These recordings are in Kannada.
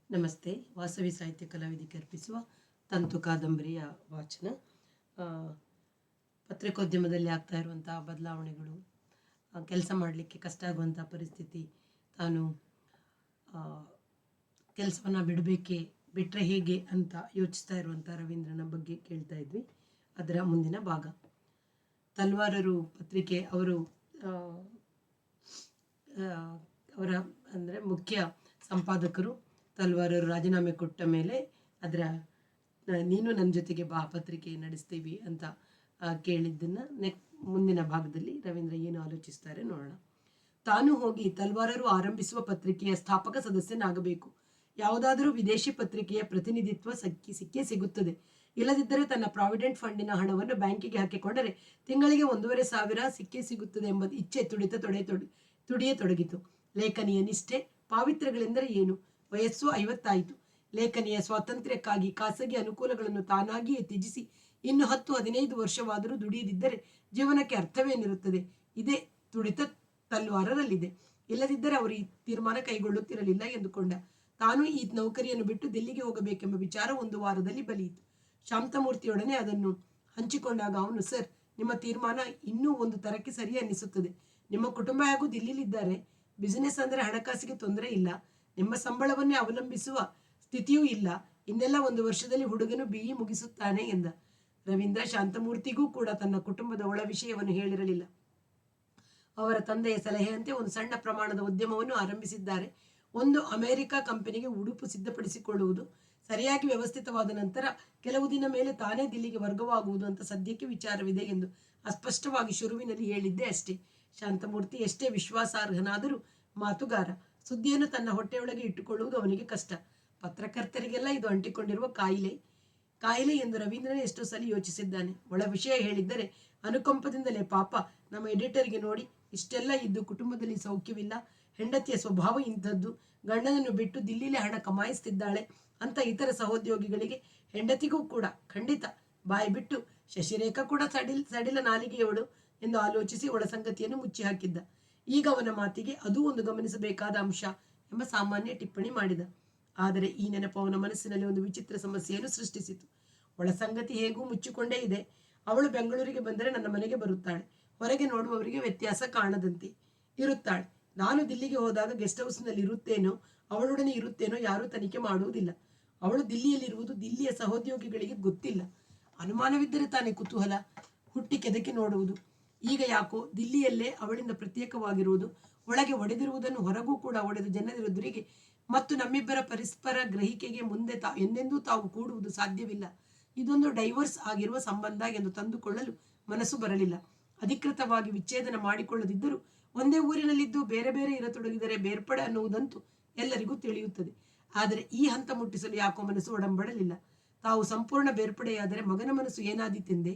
ನಮಸ್ತೆ. ವಾಸವಿ ಸಾಹಿತ್ಯ ಕಲಾವಿದಿಕೆ ಅರ್ಪಿಸುವ ತಂತು ಕಾದಂಬರಿಯ ವಾಚನ. ಪತ್ರಿಕೋದ್ಯಮದಲ್ಲಿ ಆಗ್ತಾ ಇರುವಂಥ ಬದಲಾವಣೆಗಳು, ಕೆಲಸ ಮಾಡಲಿಕ್ಕೆ ಕಷ್ಟ ಆಗುವಂಥ ಪರಿಸ್ಥಿತಿ, ತಾನು ಕೆಲಸವನ್ನು ಬಿಟ್ಟರೆ ಹೇಗೆ ಅಂತ ಯೋಚಿಸ್ತಾ ಇರುವಂಥ ರವೀಂದ್ರನ ಬಗ್ಗೆ ಕೇಳ್ತಾ ಇದ್ವಿ. ಅದರ ಮುಂದಿನ ಭಾಗ. ತಲ್ವಾರರು ಪತ್ರಿಕೆ ಅವರ ಅಂದರೆ ಮುಖ್ಯ ಸಂಪಾದಕರು ತಲ್ವಾರರು ರಾಜೀನಾಮೆ ಕೊಟ್ಟ ಮೇಲೆ ಅದರ ನೀನು ನನ್ನ ಜೊತೆಗೆ ಬಾ ಪತ್ರಿಕೆ ನಡೆಸ್ತೀವಿ ಅಂತ ಕೇಳಿದ್ದನ್ನು ಮುಂದಿನ ಭಾಗದಲ್ಲಿ ರವೀಂದ್ರ ಏನು ಆಲೋಚಿಸ್ತಾರೆ ನೋಡೋಣ. ತಾನು ಹೋಗಿ ತಲ್ವಾರರು ಆರಂಭಿಸುವ ಪತ್ರಿಕೆಯ ಸ್ಥಾಪಕ ಸದಸ್ಯನಾಗಬೇಕು. ಯಾವುದಾದರೂ ವಿದೇಶಿ ಪತ್ರಿಕೆಯ ಪ್ರತಿನಿಧಿತ್ವ ಸಿಕ್ಕೇ ಸಿಗುತ್ತದೆ. ಇಲ್ಲದಿದ್ದರೆ ತನ್ನ ಪ್ರಾವಿಡೆಂಟ್ ಫಂಡಿನ ಹಣವನ್ನು ಬ್ಯಾಂಕಿಗೆ ಹಾಕಿಕೊಂಡರೆ ತಿಂಗಳಿಗೆ 1,500 ಸಿಕ್ಕೇ ಸಿಗುತ್ತದೆ ಎಂಬ ಇಚ್ಛೆ ತುಡಿಯತೊಡಗಿತು. ಲೇಖನಿಯ ನಿಷ್ಠೆ, ಪಾವಿತ್ರ್ಯಗಳೆಂದರೆ ಏನು? ವಯಸ್ಸು 50 ಆಯಿತು. ಲೇಖನಿಯ ಸ್ವಾತಂತ್ರ್ಯಕ್ಕಾಗಿ ಖಾಸಗಿ ಅನುಕೂಲಗಳನ್ನು ತಾನಾಗಿಯೇ ತ್ಯಜಿಸಿ ಇನ್ನು 10-15 ವರ್ಷವಾದರೂ ದುಡಿಯದಿದ್ದರೆ ಜೀವನಕ್ಕೆ ಅರ್ಥವೇನಿರುತ್ತದೆ? ಇದೇ ತುಡಿತ ತಲ್ವಾರರಲ್ಲಿದೆ. ಇಲ್ಲದಿದ್ದರೆ ಅವರು ಈ ತೀರ್ಮಾನ ಕೈಗೊಳ್ಳುತ್ತಿರಲಿಲ್ಲ ಎಂದುಕೊಂಡ. ತಾನು ಈ ನೌಕರಿಯನ್ನು ಬಿಟ್ಟು ದಿಲ್ಲಿಗೆ ಹೋಗಬೇಕೆಂಬ ವಿಚಾರ 1 ವಾರದಲ್ಲಿ ಬಲಿಯಿತು. ಶಾಂತಮೂರ್ತಿಯೊಡನೆ ಅದನ್ನು ಹಂಚಿಕೊಂಡಾಗ ಅವನು, ಸರ್, ನಿಮ್ಮ ತೀರ್ಮಾನ ಇನ್ನೂ ಒಂದು ತರಕ್ಕೆ ಸರಿ ಅನ್ನಿಸುತ್ತದೆ. ನಿಮ್ಮ ಕುಟುಂಬ ಹಾಗೂ ದಿಲ್ಲಿಲಿದ್ದಾರೆ. ಬಿಸಿನೆಸ್ ಅಂದರೆ ಹಣಕಾಸಿಗೆ ತೊಂದರೆ ಇಲ್ಲ. ನಿಮ್ಮ ಸಂಬಳವನ್ನೇ ಅವಲಂಬಿಸುವ ಸ್ಥಿತಿಯೂ ಇಲ್ಲ. ಇನ್ನೆಲ್ಲ 1 ವರ್ಷದಲ್ಲಿ ಹುಡುಗನು BE ಮುಗಿಸುತ್ತಾನೆ ಎಂದ. ರವೀಂದ್ರ ಶಾಂತಮೂರ್ತಿಗೂ ಕೂಡ ತನ್ನ ಕುಟುಂಬದ ಒಳ ವಿಷಯವನ್ನು ಹೇಳಿರಲಿಲ್ಲ. ಅವರ ತಂದೆಯ ಸಲಹೆಯಂತೆ ಒಂದು ಸಣ್ಣ ಪ್ರಮಾಣದ ಉದ್ಯಮವನ್ನು ಆರಂಭಿಸಿದ್ದಾರೆ. ಒಂದು ಅಮೆರಿಕ ಕಂಪನಿಗೆ ಉಡುಪು ಸಿದ್ಧಪಡಿಸಿಕೊಳ್ಳುವುದು, ಸರಿಯಾಗಿ ವ್ಯವಸ್ಥಿತವಾದ ನಂತರ ಕೆಲವು ದಿನ ಮೇಲೆ ತಾನೇ ದಿಲ್ಲಿಗೆ ವರ್ಗವಾಗುವುದು ಅಂತ ಸದ್ಯಕ್ಕೆ ವಿಚಾರವಿದೆ ಎಂದು ಅಸ್ಪಷ್ಟವಾಗಿ ಶುರುವಿನಲ್ಲಿ ಹೇಳಿದ್ದೆ ಅಷ್ಟೇ. ಶಾಂತಮೂರ್ತಿ ಎಷ್ಟೇ ವಿಶ್ವಾಸಾರ್ಹನಾದರೂ ಮಾತುಗಾರ. ಸುದ್ದಿಯನ್ನು ತನ್ನ ಹೊಟ್ಟೆಯೊಳಗೆ ಇಟ್ಟುಕೊಳ್ಳುವುದು ಅವನಿಗೆ ಕಷ್ಟ. ಪತ್ರಕರ್ತರಿಗೆಲ್ಲ ಇದು ಅಂಟಿಕೊಂಡಿರುವ ಕಾಯಿಲೆ ಎಂದು ರವೀಂದ್ರನೇ ಎಷ್ಟೋ ಸಲ ಯೋಚಿಸಿದ್ದಾನೆ. ಒಳ ವಿಷಯ ಹೇಳಿದ್ದರೆ ಅನುಕಂಪದಿಂದಲೇ, ಪಾಪ ನಮ್ಮ ಎಡಿಟರ್ಗೆ ನೋಡಿ, ಇಷ್ಟೆಲ್ಲ ಇದ್ದು ಕುಟುಂಬದಲ್ಲಿ ಸೌಖ್ಯವಿಲ್ಲ, ಹೆಂಡತಿಯ ಸ್ವಭಾವ ಇಂಥದ್ದು, ಗಂಡನನ್ನು ಬಿಟ್ಟು ದಿಲ್ಲಿಲೇ ಹಣ ಕಮಾಯಿಸ್ತಿದ್ದಾಳೆ ಅಂತ ಇತರ ಸಹೋದ್ಯೋಗಿಗಳಿಗೆ, ಹೆಂಡತಿಗೂ ಕೂಡ ಖಂಡಿತ ಬಾಯಿ ಬಿಟ್ಟು ಶಶಿರೇಖಾ ಕೂಡ ಸಡಿಲ ನಾಲಿಗೆಯವಳು ಎಂದು ಆಲೋಚಿಸಿ ಒಳ ಸಂಗತಿಯನ್ನು ಮುಚ್ಚಿ ಹಾಕಿದ್ದ. ಈಗ ಅವನ ಮಾತಿಗೆ ಅದೂ ಒಂದು ಗಮನಿಸಬೇಕಾದ ಅಂಶ ಎಂಬ ಸಾಮಾನ್ಯ ಟಿಪ್ಪಣಿ ಮಾಡಿದ. ಆದರೆ ಈ ನೆನಪು ಅವನ ಮನಸ್ಸಿನಲ್ಲಿ ಒಂದು ವಿಚಿತ್ರ ಸಮಸ್ಯೆಯನ್ನು ಸೃಷ್ಟಿಸಿತು. ಒಳ ಸಂಗತಿ ಹೇಗೂ ಮುಚ್ಚಿಕೊಂಡೇ ಇದೆ. ಅವಳು ಬೆಂಗಳೂರಿಗೆ ಬಂದರೆ ನನ್ನ ಮನೆಗೆ ಬರುತ್ತಾಳೆ. ಹೊರಗೆ ನೋಡುವವರಿಗೆ ವ್ಯತ್ಯಾಸ ಕಾಣದಂತೆ ಇರುತ್ತಾಳೆ. ನಾನು ದಿಲ್ಲಿಗೆ ಹೋದಾಗ ಗೆಸ್ಟ್ ಹೌಸ್ನಲ್ಲಿ ಇರುತ್ತೇನೋ, ಅವಳೊಡನೆ ಇರುತ್ತೇನೋ ಯಾರೂ ತನಿಖೆ ಮಾಡುವುದಿಲ್ಲ. ಅವಳು ದಿಲ್ಲಿಯಲ್ಲಿರುವುದು ದಿಲ್ಲಿಯ ಸಹೋದ್ಯೋಗಿಗಳಿಗೆ ಗೊತ್ತಿಲ್ಲ. ಅನುಮಾನವಿದ್ದರೆ ತಾನೇ ಕುತೂಹಲ ಹುಟ್ಟಿ ಕೆದಕಿ ನೋಡುವುದು. ಈಗ ಯಾಕೋ ದಿಲ್ಲಿಯಲ್ಲೇ ಅವಳಿಂದ ಪ್ರತ್ಯೇಕವಾಗಿರುವುದು, ಒಳಗೆ ಒಡೆದಿರುವುದನ್ನು ಹೊರಗೂ ಕೂಡ ಒಡೆದು ಜನರೆದುರಿಗೆ ಮತ್ತು ನಮ್ಮಿಬ್ಬರ ಪರಸ್ಪರ ಗ್ರಹಿಕೆಗೆ ಮುಂದೆ ಎಂದೆಂದೂ ತಾವು ಕೂಡುವುದು ಸಾಧ್ಯವಿಲ್ಲ. ಇದೊಂದು ಡೈವರ್ಸ್ ಆಗಿರುವ ಸಂಬಂಧ ಎಂದು ತಂದುಕೊಳ್ಳಲು ಮನಸ್ಸು ಬರಲಿಲ್ಲ. ಅಧಿಕೃತವಾಗಿ ವಿಚ್ಛೇದನ ಮಾಡಿಕೊಳ್ಳದಿದ್ದರೂ ಒಂದೇ ಊರಿನಲ್ಲಿದ್ದು ಬೇರೆ ಬೇರೆ ಇರತೊಡಗಿದರೆ ಬೇರ್ಪಡೆ ಅನ್ನುವುದಂತೂ ಎಲ್ಲರಿಗೂ ತಿಳಿಯುತ್ತದೆ. ಆದರೆ ಈ ಹಂತ ಮುಟ್ಟಿಸಲು ಯಾಕೋ ಮನಸ್ಸು ಒಡಂಬಡಲಿಲ್ಲ. ತಾವು ಸಂಪೂರ್ಣ ಬೇರ್ಪಡೆಯಾದರೆ ಮಗನ ಮನಸ್ಸು ಏನಾದೀತೆಂದೇ?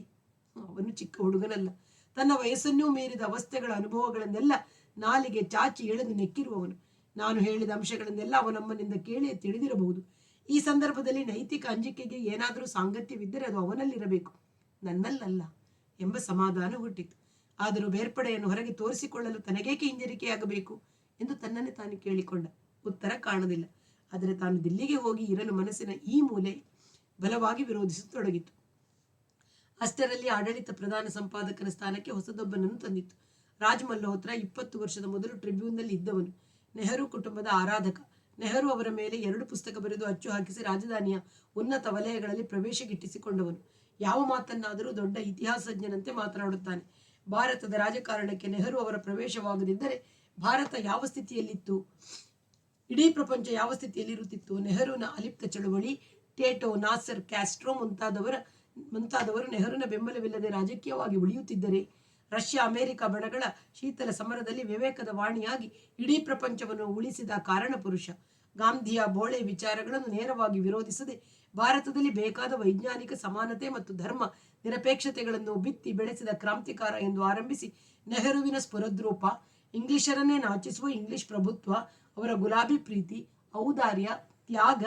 ಅವನು ಚಿಕ್ಕ ಹುಡುಗನಲ್ಲ. ತನ್ನ ವಯಸ್ಸನ್ನೂ ಮೀರಿದ ಅವಸ್ಥೆಗಳ ಅನುಭವಗಳನ್ನೆಲ್ಲ ನಾಲಿಗೆ ಚಾಚಿ ಎಳೆದು ನೆಕ್ಕಿರುವವನು. ನಾನು ಹೇಳಿದ ಅಂಶಗಳನ್ನೆಲ್ಲ ಅವನಮ್ಮನಿಂದ ಕೇಳಿ ತಿಳಿದಿರಬಹುದು. ಈ ಸಂದರ್ಭದಲ್ಲಿ ನೈತಿಕ ಅಂಜಿಕೆಗೆ ಏನಾದರೂ ಸಾಂಗತ್ಯವಿದ್ದರೆ ಅದು ಅವನಲ್ಲಿರಬೇಕು, ನನ್ನಲ್ಲಲ್ಲ ಎಂಬ ಸಮಾಧಾನ ಹುಟ್ಟಿತು. ಆದರೂ ಬೇರ್ಪಡೆಯನ್ನು ಹೊರಗೆ ತೋರಿಸಿಕೊಳ್ಳಲು ತನಗೇಕೆ ಹಿಂಜರಿಕೆಯಾಗಬೇಕು ಎಂದು ತನ್ನನ್ನೇ ತಾನು ಕೇಳಿಕೊಂಡ. ಉತ್ತರ ಕಾಣಲಿಲ್ಲ. ಆದರೆ ತಾನು ದಿಲ್ಲಿಗೆ ಹೋಗಿ ಇರಲು ಮನಸ್ಸಿನ ಈ ಮೂಲೆ ಬಲವಾಗಿ ವಿರೋಧಿಸತೊಡಗಿತು. ಅಷ್ಟರಲ್ಲಿ ಆಡಳಿತ ಪ್ರಧಾನ ಸಂಪಾದಕನ ಸ್ಥಾನಕ್ಕೆ ಹೊಸದೊಬ್ಬನನ್ನು ತಂದಿತ್ತು. ರಾಜ್ ಮಲ್ಹೋತ್ರ 20 ವರ್ಷದ ಮೊದಲು ಟ್ರಿಬ್ಯೂನ್ನಲ್ಲಿ ಇದ್ದವನು. ನೆಹರು ಕುಟುಂಬದ ಆರಾಧಕ. ನೆಹರು ಅವರ ಮೇಲೆ 2 ಪುಸ್ತಕ ಬರೆದು ಅಚ್ಚು ಹಾಕಿಸಿ ರಾಜಧಾನಿಯ ಉನ್ನತ ವಲಯಗಳಲ್ಲಿ ಪ್ರವೇಶ ಗಿಟ್ಟಿಸಿಕೊಂಡವನು. ಯಾವ ಮಾತನ್ನಾದರೂ ದೊಡ್ಡ ಇತಿಹಾಸಜ್ಞನಂತೆ ಮಾತನಾಡುತ್ತಾನೆ. ಭಾರತದ ರಾಜಕಾರಣಕ್ಕೆ ನೆಹರು ಅವರ ಪ್ರವೇಶವಾಗದಿದ್ದರೆ ಭಾರತ ಯಾವ ಸ್ಥಿತಿಯಲ್ಲಿತ್ತು, ಇಡೀ ಪ್ರಪಂಚ ಯಾವ ಸ್ಥಿತಿಯಲ್ಲಿರುತ್ತಿತ್ತು? ನೆಹರುನ ಅಲಿಪ್ತ ಚಳುವಳಿ, ಟೇಟೋ, ನಾಸರ್, ಕ್ಯಾಸ್ಟ್ರೋ ಮುಂತಾದವರು ನೆಹರುನ ಬೆಂಬಲವಿಲ್ಲದೆ ರಾಜಕೀಯವಾಗಿ ಉಳಿಯುತ್ತಿದ್ದರೆ, ರಷ್ಯಾ ಅಮೆರಿಕ ಬಣಗಳ ಶೀತಲ ಸಮರದಲ್ಲಿ ವಿವೇಕದ ವಾಣಿಯಾಗಿ ಇಡೀ ಪ್ರಪಂಚವನ್ನು ಉಳಿಸಿದ ಕಾರಣ ಪುರುಷ. ಗಾಂಧಿಯ ಬೋಳೆ ವಿಚಾರಗಳನ್ನು ನೇರವಾಗಿ ವಿರೋಧಿಸದೆ ಭಾರತದಲ್ಲಿ ಬೇಕಾದ ವೈಜ್ಞಾನಿಕ ಸಮಾನತೆ ಮತ್ತು ಧರ್ಮ ನಿರಪೇಕ್ಷತೆಗಳನ್ನು ಬಿತ್ತಿ ಬೆಳೆಸಿದ ಕ್ರಾಂತಿಕಾರ ಎಂದು ಆರಂಭಿಸಿ ನೆಹರುವಿನ ಸ್ಫುರದ್ರೂಪ, ಇಂಗ್ಲಿಷರನ್ನೇ ನಾಚಿಸುವ ಇಂಗ್ಲಿಷ್ ಪ್ರಭುತ್ವ, ಅವರ ಗುಲಾಬಿ ಪ್ರೀತಿ, ಔದಾರ್ಯ, ತ್ಯಾಗ,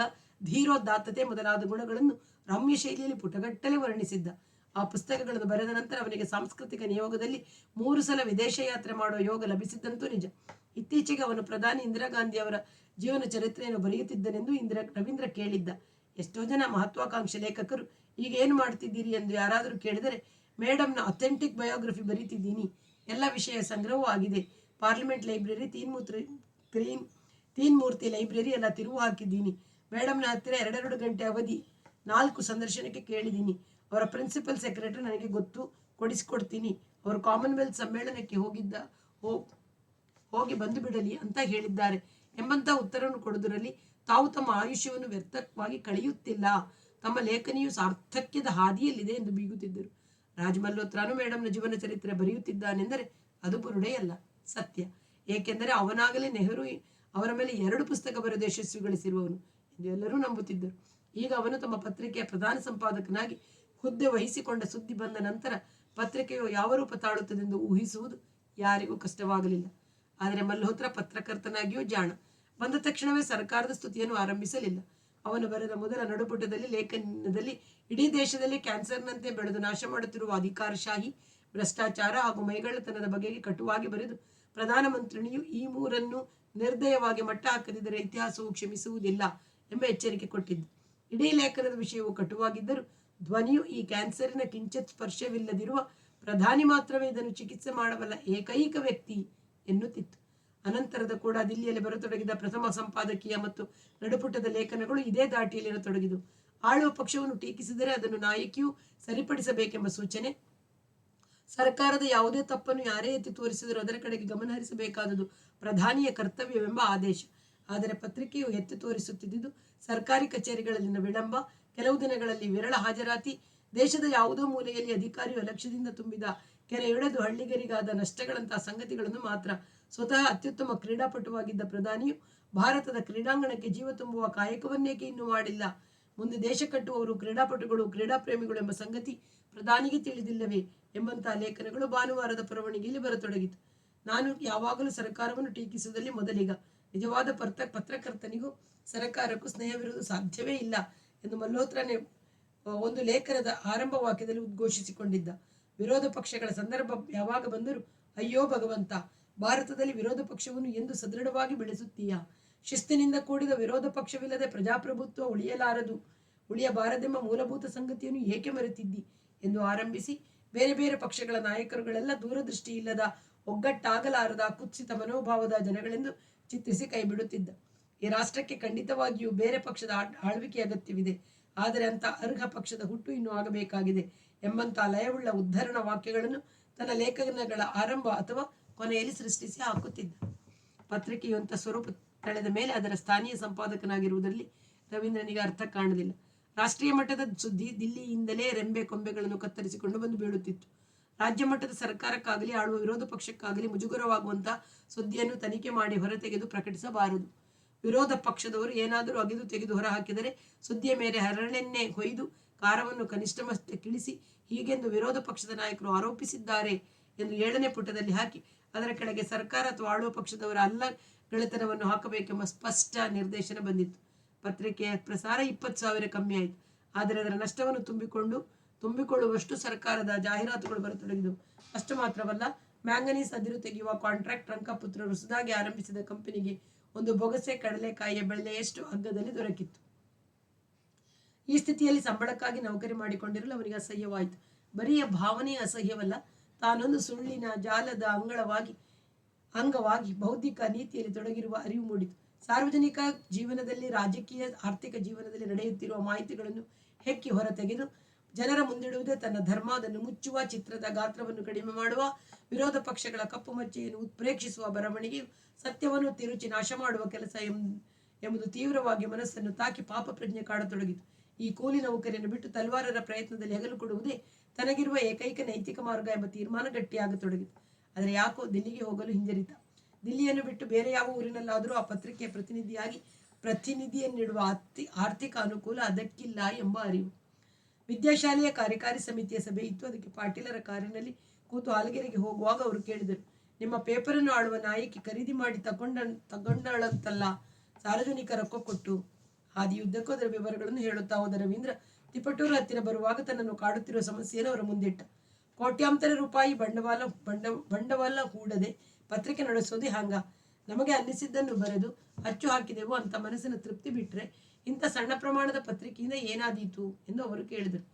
ಧೀರೋದಾತ್ತತೆ ಮೊದಲಾದ ಗುಣಗಳನ್ನು ರಮ್ಯ ಶೈಲಿಯಲ್ಲಿ ಪುಟಗಟ್ಟಲೆ ವರ್ಣಿಸಿದ್ದ. ಆ ಪುಸ್ತಕಗಳನ್ನು ಬರೆದ ನಂತರ ಅವನಿಗೆ ಸಾಂಸ್ಕೃತಿಕ ನಿಯೋಗದಲ್ಲಿ 3 ಸಲ ವಿದೇಶ ಯಾತ್ರೆ ಮಾಡುವ ಯೋಗ ಲಭಿಸಿದ್ದಂತೂ ನಿಜ. ಇತ್ತೀಚೆಗೆ ಅವನು ಪ್ರಧಾನಿ ಇಂದಿರಾ ಗಾಂಧಿ ಅವರ ಜೀವನ ಚರಿತ್ರೆಯನ್ನು ಬರೆಯುತ್ತಿದ್ದನೆಂದು ರವೀಂದ್ರ ಕೇಳಿದ್ದ. ಎಷ್ಟೋ ಜನ ಮಹತ್ವಾಕಾಂಕ್ಷಿ ಲೇಖಕರು ಈಗ ಏನು ಮಾಡ್ತಿದ್ದೀರಿ ಎಂದು ಯಾರಾದರೂ ಕೇಳಿದರೆ, ಮೇಡಮ್ನ ಅಥೆಂಟಿಕ್ ಬಯೋಗ್ರಫಿ ಬರೀತಿದ್ದೀನಿ, ಎಲ್ಲ ವಿಷಯ ಸಂಗ್ರಹವೂ ಆಗಿದೆ, ಪಾರ್ಲಿಮೆಂಟ್ ಲೈಬ್ರರಿ, ತೀನ್ ಮೂರ್ತಿ ಲೈಬ್ರರಿ ಎಲ್ಲ ತಿರುವು ಹಾಕಿದ್ದೀನಿ, ಮೇಡಮ್ನ ಹತ್ತಿರ 2 ಗಂಟೆ ಅವಧಿ 4 ಸಂದರ್ಶನಕ್ಕೆ ಕೇಳಿದ್ದೀನಿ, ಅವರ ಪ್ರಿನ್ಸಿಪಲ್ ಸೆಕ್ರೆಟರಿ ನನಗೆ ಗೊತ್ತು, ಕೊಡಿಸಿಕೊಡ್ತೀನಿ, ಅವರು ಕಾಮನ್ವೆಲ್ತ್ ಸಮ್ಮೇಳನಕ್ಕೆ ಹೋಗಿ ಬಂದು ಬಿಡಲಿ ಅಂತ ಹೇಳಿದ್ದಾರೆ ಎಂಬಂತ ಉತ್ತರವನ್ನು ಕೊಡುವುದರಲ್ಲಿ ತಾವು ತಮ್ಮ ಆಯುಷ್ಯವನ್ನು ವ್ಯರ್ಥವಾಗಿ ಕಳೆಯುತ್ತಿಲ್ಲ, ತಮ್ಮ ಲೇಖನಿಯು ಸಾರ್ಥಕ್ಯದ ಹಾದಿಯಲ್ಲಿದೆ ಎಂದು ಬೀಗುತ್ತಿದ್ದರು. ರಾಜ್ ಮಲ್ಹೋತ್ರಾನು ಮೇಡಮ್ನ ಜೀವನ ಚರಿತ್ರೆ ಬರೆಯುತ್ತಿದ್ದಾನೆಂದರೆ ಅದು ಬುರುಡೆಯಲ್ಲ, ಸತ್ಯ. ಏಕೆಂದರೆ ಅವನಾಗಲೇ ನೆಹರು ಅವರ ಮೇಲೆ 2 ಪುಸ್ತಕ ಬರೆದು ಯಶಸ್ವಿಗೊಳಿಸಿರುವವನು ಎಂದು ಎಲ್ಲರೂ ನಂಬುತ್ತಿದ್ದರು. ಈಗ ಅವನು ತಮ್ಮ ಪತ್ರಿಕೆಯ ಪ್ರಧಾನ ಸಂಪಾದಕನಾಗಿ ಹುದ್ದೆ ವಹಿಸಿಕೊಂಡ ಸುದ್ದಿ ಬಂದ ನಂತರ ಪತ್ರಿಕೆಯು ಯಾವ ರೂಪ ತಾಳುತ್ತದೆಂದು ಊಹಿಸುವುದು ಯಾರಿಗೂ ಕಷ್ಟವಾಗಲಿಲ್ಲ. ಆದರೆ ಮಲ್ಹೋತ್ರ ಪತ್ರಕರ್ತನಾಗಿಯೂ ಜಾಣ. ಬಂದ ತಕ್ಷಣವೇ ಸರ್ಕಾರದ ಸ್ತುತಿಯನ್ನು ಆರಂಭಿಸಲಿಲ್ಲ. ಅವನು ಬರೆದ ಮೊದಲ ನಡುಪುಟದಲ್ಲಿ ಲೇಖನದಲ್ಲಿ ಇಡೀ ದೇಶದಲ್ಲಿ ಕ್ಯಾನ್ಸರ್ನಂತೆ ಬೆಳೆದು ನಾಶ ಮಾಡುತ್ತಿರುವ ಅಧಿಕಾರಶಾಹಿ, ಭ್ರಷ್ಟಾಚಾರ ಹಾಗೂ ಮೈಗಳ್ಳತನದ ಬಗೆಗೆ ಕಟುವಾಗಿ ಬರೆದು, ಪ್ರಧಾನಮಂತ್ರಿಣಿಯು ಈ ಮೂರನ್ನು ನಿರ್ದಯವಾಗಿ ಮಟ್ಟ ಹಾಕದಿದ್ದರೆ ಇತಿಹಾಸವು ಕ್ಷಮಿಸುವುದಿಲ್ಲ ಎಂಬ ಎಚ್ಚರಿಕೆ ಕೊಟ್ಟಿದ್ದು. ಇಡೀ ಲೇಖನದ ವಿಷಯವು ಕಟುವಾಗಿದ್ದರೂ ಧ್ವನಿಯು ಈ ಕ್ಯಾನ್ಸರಿನ ಕಿಂಚಿತ್ ಸ್ಪರ್ಶವಿಲ್ಲದಿರುವ ಪ್ರಧಾನಿ ಮಾತ್ರವೇ ಇದನ್ನು ಚಿಕಿತ್ಸೆ ಮಾಡಬಲ್ಲ ಏಕೈಕ ವ್ಯಕ್ತಿ ಎನ್ನುತ್ತಿತ್ತು. ಅನಂತರದ ಕೂಡ ದಿಲ್ಲಿಯಲ್ಲಿ ಬರತೊಡಗಿದ ಪ್ರಥಮ ಸಂಪಾದಕೀಯ ಮತ್ತು ನಡುಪುಟದ ಲೇಖನಗಳು ಇದೇ ದಾಟಿಯಲ್ಲಿರತೊಡಗಿದವು. ಆಳುವ ಪಕ್ಷವನ್ನು ಟೀಕಿಸಿದರೆ ಅದನ್ನು ನಾಯಕಿಯು ಸರಿಪಡಿಸಬೇಕೆಂಬ ಸೂಚನೆ, ಸರ್ಕಾರದ ಯಾವುದೇ ತಪ್ಪನ್ನು ಯಾರೇ ಎತ್ತಿ ತೋರಿಸಿದರೂ ಅದರ ಕಡೆಗೆ ಗಮನ ಹರಿಸಬೇಕಾದುದು ಪ್ರಧಾನಿಯ ಕರ್ತವ್ಯವೆಂಬ ಆದೇಶ. ಆದರೆ ಪತ್ರಿಕೆಯು ಎತ್ತಿ ತೋರಿಸುತ್ತಿದ್ದುದು ಸರ್ಕಾರಿ ಕಚೇರಿಗಳಲ್ಲಿನ ವಿಳಂಬ, ಕೆಲವು ದಿನಗಳಲ್ಲಿ ವಿರಳ ಹಾಜರಾತಿ, ದೇಶದ ಯಾವುದೋ ಮೂಲೆಯಲ್ಲಿ ಅಧಿಕಾರಿಯು ಅಲಕ್ಷ್ಯದಿಂದ ತುಂಬಿದ ಕೆರೆಯೊಡೆದು ಹಳ್ಳಿಗರಿಗಾದ ನಷ್ಟಗಳಂತಹ ಸಂಗತಿಗಳನ್ನು ಮಾತ್ರ. ಸ್ವತಃ ಅತ್ಯುತ್ತಮ ಕ್ರೀಡಾಪಟುವಾಗಿದ್ದ ಪ್ರಧಾನಿಯು ಭಾರತದ ಕ್ರೀಡಾಂಗಣಕ್ಕೆ ಜೀವ ತುಂಬುವ ಕಾಯಕವನ್ನೇಕೆ ಇನ್ನೂ ಮಾಡಿಲ್ಲ? ಮುಂದೆ ದೇಶ ಕಟ್ಟುವವರು ಕ್ರೀಡಾಪಟುಗಳು, ಕ್ರೀಡಾಪ್ರೇಮಿಗಳು ಎಂಬ ಸಂಗತಿ ಪ್ರಧಾನಿಗೆ ತಿಳಿದಿಲ್ಲವೇ ಎಂಬಂತಹ ಲೇಖನಗಳು ಭಾನುವಾರದ ಬರವಣಿಗೆಯಲ್ಲಿ ಬರತೊಡಗಿತು. ನಾನು ಯಾವಾಗಲೂ ಸರ್ಕಾರವನ್ನು ಟೀಕಿಸುವುದರಲ್ಲಿ ಮೊದಲಿಗ. ನಿಜವಾದ ಪತ್ರಕರ್ತನಿಗೂ ಸರ್ಕಾರಕ್ಕೂ ಸ್ನೇಹವಿರುವುದು ಸಾಧ್ಯವೇ ಇಲ್ಲ ಎಂದು ಮಲ್ಹೋತ್ರನೇ ಒಂದು ಲೇಖನದ ಆರಂಭ ವಾಕ್ಯದಲ್ಲಿ ಉದ್ಘೋಷಿಸಿಕೊಂಡಿದ್ದ. ವಿರೋಧ ಪಕ್ಷಗಳ ಸಂದರ್ಭ ಯಾವಾಗ ಬಂದರೂ, ಅಯ್ಯೋ ಭಗವಂತ, ಭಾರತದಲ್ಲಿ ವಿರೋಧ ಪಕ್ಷವನ್ನು ಎಂದು ಸದೃಢವಾಗಿ ಬೆಳೆಸುತ್ತೀಯಾ? ಶಿಸ್ತಿನಿಂದ ಕೂಡಿದ ವಿರೋಧ ಪಕ್ಷವಿಲ್ಲದೆ ಪ್ರಜಾಪ್ರಭುತ್ವ ಉಳಿಯಬಾರದೆಂಬ ಮೂಲಭೂತ ಸಂಗತಿಯನ್ನು ಏಕೆ ಮರೆತಿದ್ದಿ ಎಂದು ಆರಂಭಿಸಿ, ಬೇರೆ ಬೇರೆ ಪಕ್ಷಗಳ ನಾಯಕರುಗಳೆಲ್ಲ ದೂರದೃಷ್ಟಿ ಇಲ್ಲದ, ಒಗ್ಗಟ್ಟಾಗಲಾರದ, ಕುತ್ಸಿತ ಮನೋಭಾವದ ಜನಗಳೆಂದು ಚಿತ್ರಿಸಿ ಕೈಬಿಡುತ್ತಿದ್ದ. ಈ ರಾಷ್ಟ್ರಕ್ಕೆ ಖಂಡಿತವಾಗಿಯೂ ಬೇರೆ ಪಕ್ಷದ ಆಳ್ವಿಕೆ ಅಗತ್ಯವಿದೆ, ಆದರೆ ಅಂತ ಅರ್ಹ ಪಕ್ಷದ ಹುಟ್ಟು ಇನ್ನೂ ಆಗಬೇಕಾಗಿದೆ ಎಂಬಂತ ಲಯವುಳ್ಳ ಉದ್ಧರಣ ವಾಕ್ಯಗಳನ್ನು ತನ್ನ ಲೇಖನಗಳ ಆರಂಭ ಅಥವಾ ಕೊನೆಯಲ್ಲಿ ಸೃಷ್ಟಿಸಿ ಹಾಕುತ್ತಿದ್ದ. ಪತ್ರಿಕೆಯಂಥ ಸ್ವರೂಪ ತಳೆದ ಮೇಲೆ ಅದರ ಸ್ಥಾನೀಯ ಸಂಪಾದಕನಾಗಿರುವುದರಲ್ಲಿ ರವೀಂದ್ರನಿಗೆ ಅರ್ಥ ಕಾಣಲಿಲ್ಲ. ರಾಷ್ಟ್ರೀಯ ಮಟ್ಟದ ಸುದ್ದಿ ದಿಲ್ಲಿಯಿಂದಲೇ ರೆಂಬೆ ಕೊಂಬೆಗಳನ್ನು ಕತ್ತರಿಸಿಕೊಂಡು ಬಂದು ಬೀಳುತ್ತಿತ್ತು. ರಾಜ್ಯ ಮಟ್ಟದ ಸರ್ಕಾರಕ್ಕಾಗಲಿ ಆಳುವ ವಿರೋಧ ಪಕ್ಷಕ್ಕಾಗಲಿ ಮುಜುಗರವಾಗುವಂತಹ ಸುದ್ದಿಯನ್ನು ತನಿಖೆ ಮಾಡಿ ಹೊರತೆಗೆದು ಪ್ರಕಟಿಸಬಾರದು. ವಿರೋಧ ಪಕ್ಷದವರು ಏನಾದರೂ ಅಗೆದು ತೆಗೆದು ಹೊರಹಾಕಿದರೆ ಸುದ್ದಿಯ ಮೇಲೆ ಹರಳೆಣ್ಣೆ ಹೊಯ್ದು ಖಾರವನ್ನು ಕನಿಷ್ಠ ಮಟ್ಟ ಕಿಳಿಸಿ, ಹೀಗೆಂದು ವಿರೋಧ ಪಕ್ಷದ ನಾಯಕರು ಆರೋಪಿಸಿದ್ದಾರೆ ಎಂದು 7ನೇ ಪುಟದಲ್ಲಿ ಹಾಕಿ ಅದರ ಕೆಳಗೆ ಸರ್ಕಾರ ಅಥವಾ ಆಳುವ ಪಕ್ಷದವರ ಗೆಳೆತನವನ್ನು ಹಾಕಬೇಕೆಂಬ ಸ್ಪಷ್ಟ ನಿರ್ದೇಶನ ಬಂದಿತ್ತು. ಪತ್ರಿಕೆಯ ಪ್ರಸಾರ 20,000 ಕಮ್ಮಿ ಆಯಿತು. ಆದರೆ ಅದರ ನಷ್ಟವನ್ನು ತುಂಬಿಕೊಳ್ಳುವಷ್ಟು ಸರ್ಕಾರದ ಜಾಹೀರಾತುಗಳು ಬರತೊಡಗಿದವು. ಅಷ್ಟು ಮಾತ್ರವಲ್ಲ, ಮ್ಯಾಂಗನೀಸ್ ಅದಿರು ತೆಗೆಯುವ ಕಾಂಟ್ರಾಕ್ಟ್ ರಂಗಪುತ್ರರು ಹೊಸದಾಗಿ ಆರಂಭಿಸಿದ ಕಂಪನಿಗೆ ಒಂದು ಬೊಗಸೆ ಕಡಲೆಕಾಯಿಯ ಬೆಳ್ಳೆಯಷ್ಟು ಅಗ್ಗದಲ್ಲಿ ದೊರಕಿತ್ತು. ಈ ಸ್ಥಿತಿಯಲ್ಲಿ ಸಂಬಳಕ್ಕಾಗಿ ನೌಕರಿ ಮಾಡಿಕೊಂಡಿರಲು ಅವನಿಗೆ ಅಸಹ್ಯವಾಯಿತು. ಬರಿಯ ಭಾವನೆಯ ಅಸಹ್ಯವಲ್ಲ, ತಾನೊಂದು ಸುಳ್ಳಿನ ಜಾಲದ ಅಂಗವಾಗಿ ಬೌದ್ಧಿಕ ನೀತಿಯಲ್ಲಿ ತೊಡಗಿರುವ ಅರಿವು ಮೂಡಿತು. ಸಾರ್ವಜನಿಕ ಜೀವನದಲ್ಲಿ, ರಾಜಕೀಯ, ಆರ್ಥಿಕ ಜೀವನದಲ್ಲಿ ನಡೆಯುತ್ತಿರುವ ಮಾಹಿತಿಗಳನ್ನು ಹೆಕ್ಕಿ ಹೊರತೆಗೆದು ಜನರ ಮುಂದಿಡುವುದೇ ತನ್ನ ಧರ್ಮ. ಅದನ್ನು ಮುಚ್ಚುವ, ಚಿತ್ರದ ಗಾತ್ರವನ್ನು ಕಡಿಮೆ ಮಾಡುವ, ವಿರೋಧ ಪಕ್ಷಗಳ ಕಪ್ಪು ಮಚ್ಚೆಯನ್ನು ಉತ್ಪ್ರೇಕ್ಷಿಸುವ ಬರವಣಿಗೆಯು ಸತ್ಯವನ್ನು ತಿರುಚಿ ನಾಶ ಮಾಡುವ ಕೆಲಸ ಎಂಬುದು ತೀವ್ರವಾಗಿ ಮನಸ್ಸನ್ನು ತಾಕಿ ಪಾಪ ಪ್ರಜ್ಞೆ ಕಾಡತೊಡಗಿತು. ಈ ಕೂಲಿ ನೌಕರಿಯನ್ನು ಬಿಟ್ಟು ತಲ್ವಾರರ ಪ್ರಯತ್ನದಲ್ಲಿ ಹೆಗಲು ಕೊಡುವುದೇ ತನಗಿರುವ ಏಕೈಕ ನೈತಿಕ ಮಾರ್ಗ ಎಂಬ ತೀರ್ಮಾನ ಗಟ್ಟಿಯಾಗತೊಡಗಿತು. ಆದರೆ ಯಾಕೋ ದಿಲ್ಲಿಗೆ ಹೋಗಲು ಹಿಂಜರಿತ. ದಿಲ್ಲಿಯನ್ನು ಬಿಟ್ಟು ಬೇರೆ ಯಾವ ಊರಿನಲ್ಲಾದರೂ ಆ ಪತ್ರಿಕೆಯ ಪ್ರತಿನಿಧಿಯನ್ನಿಡುವ ಆರ್ಥಿಕ ಅನುಕೂಲ ಅದಕ್ಕಿಲ್ಲ ಎಂಬ ಅರಿವು. ವಿದ್ಯಾಶಾಲೆಯ ಕಾರ್ಯಕಾರಿ ಸಮಿತಿಯ ಸಭೆ ಇತ್ತು. ಅದಕ್ಕೆ ಪಾಟೀಲರ ಕಾರಿನಲ್ಲಿ ಕೂತು ಹಾಲಗೆರೆಗೆ ಹೋಗುವಾಗ ಅವರು ಕೇಳಿದರು, ನಿಮ್ಮ ಪೇಪರನ್ನು ಆಳುವ ನಾಯಕಿ ಖರೀದಿ ಮಾಡಿ ತಗೊಂಡಳಂತಲ್ಲ, ಸಾರ್ವಜನಿಕ ರೊಕ್ಕ ಕೊಟ್ಟು. ಹಾದಿಯುದ್ದಕ್ಕೂ ಅದರ ವಿವರಗಳನ್ನು ಹೇಳುತ್ತಾ ಹೋದ ರವೀಂದ್ರ ತಿಪಟೂರು ಹತ್ತಿರ ಬರುವಾಗ ತನ್ನನ್ನು ಕಾಡುತ್ತಿರುವ ಸಮಸ್ಯೆಯನ್ನು ಅವರ ಮುಂದಿಟ್ಟ. ಕೋಟ್ಯಾಂತರ ರೂಪಾಯಿ ಬಂಡವಾಳ ಹೂಡದೆ ಪತ್ರಿಕೆ ನಡೆಸೋದೇ ಹಂಗ. ನಮಗೆ ಅನ್ನಿಸಿದ್ದನ್ನು ಬರೆದು ಅಚ್ಚು ಹಾಕಿದೆವು ಅಂತ ಮನಸ್ಸಿನ ತೃಪ್ತಿ ಬಿಟ್ಟರೆ ಇಂಥ ಸಣ್ಣ ಪ್ರಮಾಣದ ಪತ್ರಿಕೆಯಿಂದ ಏನಾದೀತು ಎಂದು ಅವರು ಕೇಳಿದರು.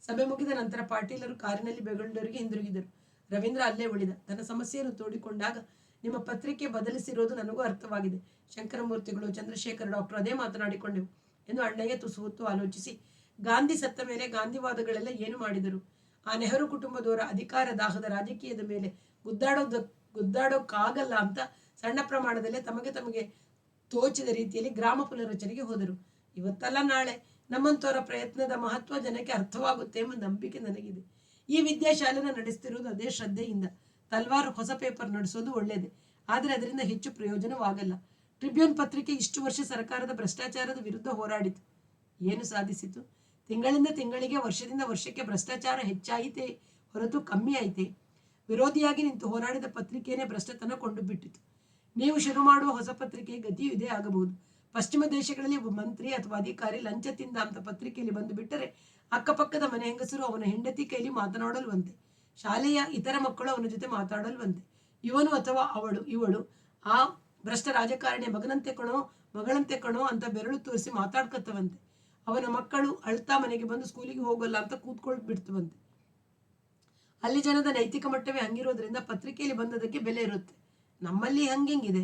ಸಭೆ ಮುಗಿದ ನಂತರ ಪಾಟೀಲರು ಕಾರಿನಲ್ಲಿ ಬೆಂಗಳೂರಿಗೆ ಹಿಂದಿರುಗಿದರು. ರವೀಂದ್ರ ಅಲ್ಲೇ ಉಳಿದ. ತನ್ನ ಸಮಸ್ಯೆಯನ್ನು ತೋಡಿಕೊಂಡಾಗ, ನಿಮ್ಮ ಪತ್ರಿಕೆ ಬದಲಿಸಿರೋದು ನನಗೂ ಅರ್ಥವಾಗಿದೆ. ಶಂಕರಮೂರ್ತಿಗಳು, ಚಂದ್ರಶೇಖರ್ ಡಾಕ್ಟರ್ ಅದೇ ಮಾತನಾಡಿಕೊಂಡೆವು ಎಂದು ಅಣ್ಣಯ್ಯ ತುಸು ಹೊತ್ತು ಆಲೋಚಿಸಿ, ಗಾಂಧಿ ಸತ್ತ ಮೇಲೆ ಗಾಂಧಿವಾದಗಳೆಲ್ಲ ಏನು ಮಾಡಿದರು? ಆ ನೆಹರು ಕುಟುಂಬದವರ ಅಧಿಕಾರ ದಾಹದ ರಾಜಕೀಯದ ಮೇಲೆ ಗುದ್ದಾಡೋಕ್ಕಾಗಲ್ಲ ಅಂತ ಸಣ್ಣ ಪ್ರಮಾಣದಲ್ಲೇ ತಮಗೆ ತೋಚಿದ ರೀತಿಯಲ್ಲಿ ಗ್ರಾಮ ಪುನರಚನೆಗೆ ಹೋದರು. ಇವತ್ತಲ್ಲ ನಾಳೆ ನಮ್ಮಂತವರ ಪ್ರಯತ್ನದ ಮಹತ್ವ ಜನಕ್ಕೆ ಅರ್ಥವಾಗುತ್ತೆ ಎಂಬ ನಂಬಿಕೆ ನನಗಿದೆ. ಈ ವಿದ್ಯಾಶಾಲೆನ ನಡೆಸ್ತಿರೋದು ಅದೇ ಶ್ರದ್ಧೆಯಿಂದ. ತಲ್ವಾರ್ ಹೊಸ ಪೇಪರ್ ನಡೆಸೋದು ಒಳ್ಳೇದೆ, ಆದರೆ ಅದರಿಂದ ಹೆಚ್ಚು ಪ್ರಯೋಜನವಾಗಲ್ಲ. ಟ್ರಿಬ್ಯೂನ್ ಪತ್ರಿಕೆ ಇಷ್ಟು ವರ್ಷ ಸರ್ಕಾರದ ಭ್ರಷ್ಟಾಚಾರದ ವಿರುದ್ಧ ಹೋರಾಡಿತು. ಏನು ಸಾಧಿಸಿತು? ತಿಂಗಳಿಂದ ತಿಂಗಳಿಗೆ, ವರ್ಷದಿಂದ ವರ್ಷಕ್ಕೆ ಭ್ರಷ್ಟಾಚಾರ ಹೆಚ್ಚಾಯಿತೇ ಹೊರತು ಕಮ್ಮಿ ಆಯಿತೆ? ವಿರೋಧಿಯಾಗಿ ನಿಂತು ಹೋರಾಡಿದ ಪತ್ರಿಕೆಯೇ ಭ್ರಷ್ಟತನ ಕೊಂಡು ಬಿಟ್ಟಿತು. ನೀವು ಶುರು ಮಾಡುವ ಹೊಸ ಪತ್ರಿಕೆ ಗತಿಯು ಇದೇ ಆಗಬಹುದು. ಪಶ್ಚಿಮ ದೇಶಗಳಲ್ಲಿ ಒಬ್ಬ ಮಂತ್ರಿ ಅಥವಾ ಅಧಿಕಾರಿ ಲಂಚ ತಿಂದ ಅಂತ ಪತ್ರಿಕೆಯಲ್ಲಿ ಬಂದು ಬಿಟ್ಟರೆ ಅಕ್ಕಪಕ್ಕದ ಮನೆ ಹೆಂಗಸರು ಅವನ ಹೆಂಡತಿ ಕೈಲಿ ಮಾತನಾಡಲ್ವಂತೆ. ಶಾಲೆಯ ಇತರ ಮಕ್ಕಳು ಅವನ ಜೊತೆ ಮಾತಾಡಲ್ವಂತೆ. ಇವನು ಅಥವಾ ಇವಳು ಆ ಭ್ರಷ್ಟ ರಾಜಕಾರಣಿಯ ಮಗನಂತೆ ಕಣೋ, ಮಗಳಂತೆ ಕಣೋ ಅಂತ ಬೆರಳು ತೋರಿಸಿ ಮಾತಾಡ್ಕತ್ತವಂತೆ. ಅವನ ಮಕ್ಕಳು ಅಳ್ತಾ ಮನೆಗೆ ಬಂದು ಸ್ಕೂಲಿಗೆ ಹೋಗಲ್ಲ ಅಂತ ಕೂತ್ಕೊಳ್ ಬಿಡ್ತವಂತೆ. ಅಲ್ಲಿ ಜನದ ನೈತಿಕ ಮಟ್ಟವೇ ಹಂಗಿರೋದ್ರಿಂದ ಪತ್ರಿಕೆಯಲ್ಲಿ ಬಂದದಕ್ಕೆ ಬೆಲೆ ಇರುತ್ತೆ. ನಮ್ಮಲ್ಲಿ ಹಂಗೆಂಗಿದೆ.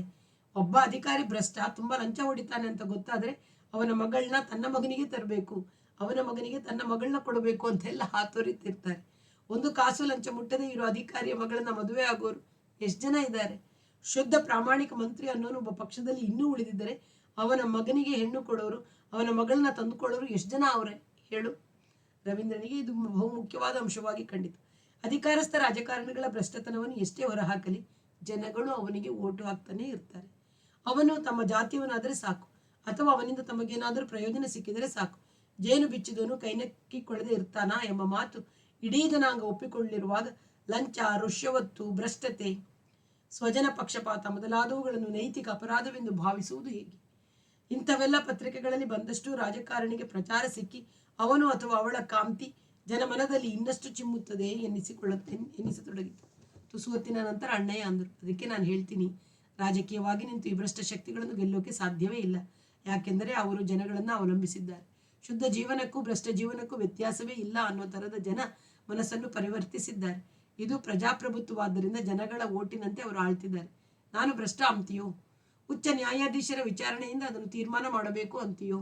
ಒಬ್ಬ ಅಧಿಕಾರಿ ಭ್ರಷ್ಟ, ತುಂಬಾ ಲಂಚ ಹೊಡಿತಾನೆ ಅಂತ ಗೊತ್ತಾದ್ರೆ ಅವನ ಮಗಳನ್ನ ತನ್ನ ಮಗನಿಗೆ ತರಬೇಕು, ಅವನ ಮಗನಿಗೆ ತನ್ನ ಮಗಳನ್ನ ಕೊಡಬೇಕು ಅಂತೆಲ್ಲ ಹಾತೊರಿತಿರ್ತಾರೆ. ಒಂದು ಕಾಸು ಲಂಚ ಮುಟ್ಟದೆ ಇರೋ ಅಧಿಕಾರಿಯ ಮಗಳನ್ನ ಮದುವೆ ಆಗೋರು ಎಷ್ಟು ಜನ ಇದ್ದಾರೆ? ಶುದ್ಧ ಪ್ರಾಮಾಣಿಕ ಮಂತ್ರಿ ಅನ್ನೋನು ಒಬ್ಬ ಪಕ್ಷದಲ್ಲಿ ಇನ್ನೂ ಉಳಿದಿದ್ದರೆ ಅವನ ಮಗನಿಗೆ ಹೆಣ್ಣು ಕೊಡೋರು, ಅವನ ಮಗಳನ್ನ ತಂದುಕೊಳ್ಳೋರು ಎಷ್ಟು ಜನ ಅವರೇ ಹೇಳು? ರವೀಂದ್ರನಿಗೆ ಇದು ಬಹುಮುಖ್ಯವಾದ ಅಂಶವಾಗಿ ಕಂಡಿತು. ಅಧಿಕಾರಸ್ಥ ರಾಜಕಾರಣಿಗಳ ಭ್ರಷ್ಟತನವನ್ನು ಎಷ್ಟೇ ಹೊರಹಾಕಲಿ, ಜನಗಳು ಅವನಿಗೆ ಓಟು ಹಾಕ್ತಾನೆ ಇರ್ತಾರೆ. ಅವನು ತಮ್ಮ ಜಾತಿಯವನಾದರೆ ಸಾಕು, ಅಥವಾ ಅವನಿಂದ ತಮಗೇನಾದರೂ ಪ್ರಯೋಜನ ಸಿಕ್ಕಿದರೆ ಸಾಕು, ಜೇನು ಬಿಚ್ಚಿದವನು ಕೈನಕ್ಕಿಕೊಳ್ಳದೆ ಇರ್ತಾನಾ ಎಂಬ ಮಾತು ಇಡೀ ಜನಾಂಗ ಒಪ್ಪಿಕೊಳ್ಳಿರುವಾಗ ಲಂಚ, ಋಷ್ಯವತ್ತು, ಭ್ರಷ್ಟತೆ, ಸ್ವಜನ ಪಕ್ಷಪಾತ ಮೊದಲಾದವುಗಳನ್ನು ನೈತಿಕ ಅಪರಾಧವೆಂದು ಭಾವಿಸುವುದು ಹೇಗೆ? ಇಂಥವೆಲ್ಲ ಪತ್ರಿಕೆಗಳಲ್ಲಿ ಬಂದಷ್ಟು ರಾಜಕಾರಣಿಗೆ ಪ್ರಚಾರ ಸಿಕ್ಕಿ ಅವನು ಅಥವಾ ಅವಳ ಕಾಂತಿ ಜನಮನದಲ್ಲಿ ಇನ್ನಷ್ಟು ಚಿಮ್ಮುತ್ತದೆ ಎನ್ನಿಸತೊಡಗಿತು. ತುಸು ಹೊತ್ತಿನ ನಂತರ ಅಣ್ಣಯ್ಯ ಅಂದರು, ಅದಕ್ಕೆ ನಾನು ಹೇಳ್ತೀನಿ, ರಾಜಕೀಯವಾಗಿ ನಿಂತು ಈ ಭ್ರಷ್ಟ ಶಕ್ತಿಗಳನ್ನು ಗೆಲ್ಲೋಕೆ ಸಾಧ್ಯವೇ ಇಲ್ಲ. ಯಾಕೆಂದರೆ ಅವರು ಜನಗಳನ್ನು ಅವಲಂಬಿಸಿದ್ದಾರೆ. ಶುದ್ಧ ಜೀವನಕ್ಕೂ ಭ್ರಷ್ಟ ಜೀವನಕ್ಕೂ ವ್ಯತ್ಯಾಸವೇ ಇಲ್ಲ ಅನ್ನೋ ಥರದ ಜನ ಮನಸ್ಸನ್ನು ಪರಿವರ್ತಿಸಿದ್ದಾರೆ. ಇದು ಪ್ರಜಾಪ್ರಭುತ್ವವಾದ್ದರಿಂದ ಜನಗಳ ಓಟಿನಂತೆ ಅವರು ಆಳ್ತಿದ್ದಾರೆ. ನಾನು ಭ್ರಷ್ಟ ಅಂತೀಯೋ? ಉಚ್ಚ ನ್ಯಾಯಾಧೀಶರ ವಿಚಾರಣೆಯಿಂದ ಅದನ್ನು ತೀರ್ಮಾನ ಮಾಡಬೇಕು ಅಂತೀಯೋ?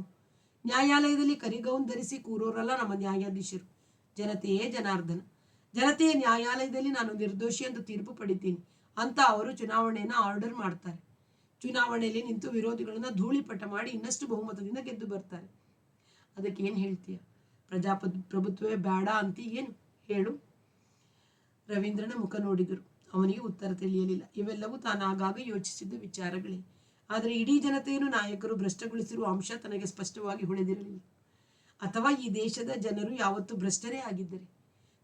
ನ್ಯಾಯಾಲಯದಲ್ಲಿ ಕರಿಗೌನ್ ಧರಿಸಿ ಕೂರೋರಲ್ಲ ನಮ್ಮ ನ್ಯಾಯಾಧೀಶರು, ಜನತೆಯೇ ಜನಾರ್ದನ. ಜನತೆಯ ನ್ಯಾಯಾಲಯದಲ್ಲಿ ನಾನು ನಿರ್ದೋಷಿ ಎಂದು ತೀರ್ಪು ಪಡಿತೀನಿ ಅಂತ ಅವರು ಚುನಾವಣೆಯನ್ನು ಆರ್ಡರ್ ಮಾಡ್ತಾರೆ. ಚುನಾವಣೆಯಲ್ಲಿ ನಿಂತು ವಿರೋಧಿಗಳನ್ನ ಧೂಳಿಪಟ ಮಾಡಿ ಇನ್ನಷ್ಟು ಬಹುಮತದಿಂದ ಗೆದ್ದು ಬರ್ತಾರೆ. ಅದಕ್ಕೆ ಏನು ಹೇಳ್ತೀಯ? ಪ್ರಭುತ್ವವೇ ಬೇಡ ಅಂತಿ ಏನು ಹೇಳು? ರವೀಂದ್ರನ ಮುಖ ನೋಡಿದರು. ಅವನಿಗೆ ಉತ್ತರ ತಿಳಿಯಲಿಲ್ಲ. ಇವೆಲ್ಲವೂ ತಾನು ಆಗಾಗ ಯೋಚಿಸಿದ್ದ ವಿಚಾರಗಳೇ. ಆದರೆ ಇಡೀ ಜನತೆಯನ್ನು ನಾಯಕರು ಭ್ರಷ್ಟಗೊಳಿಸಿರುವ ಅಂಶ ತನಗೆ ಸ್ಪಷ್ಟವಾಗಿ ಹೊಳೆದಿರಲಿಲ್ಲ. ಅಥವಾ ಈ ದೇಶದ ಜನರು ಯಾವತ್ತೂ ಭ್ರಷ್ಟರೇ ಆಗಿದ್ದರೆ?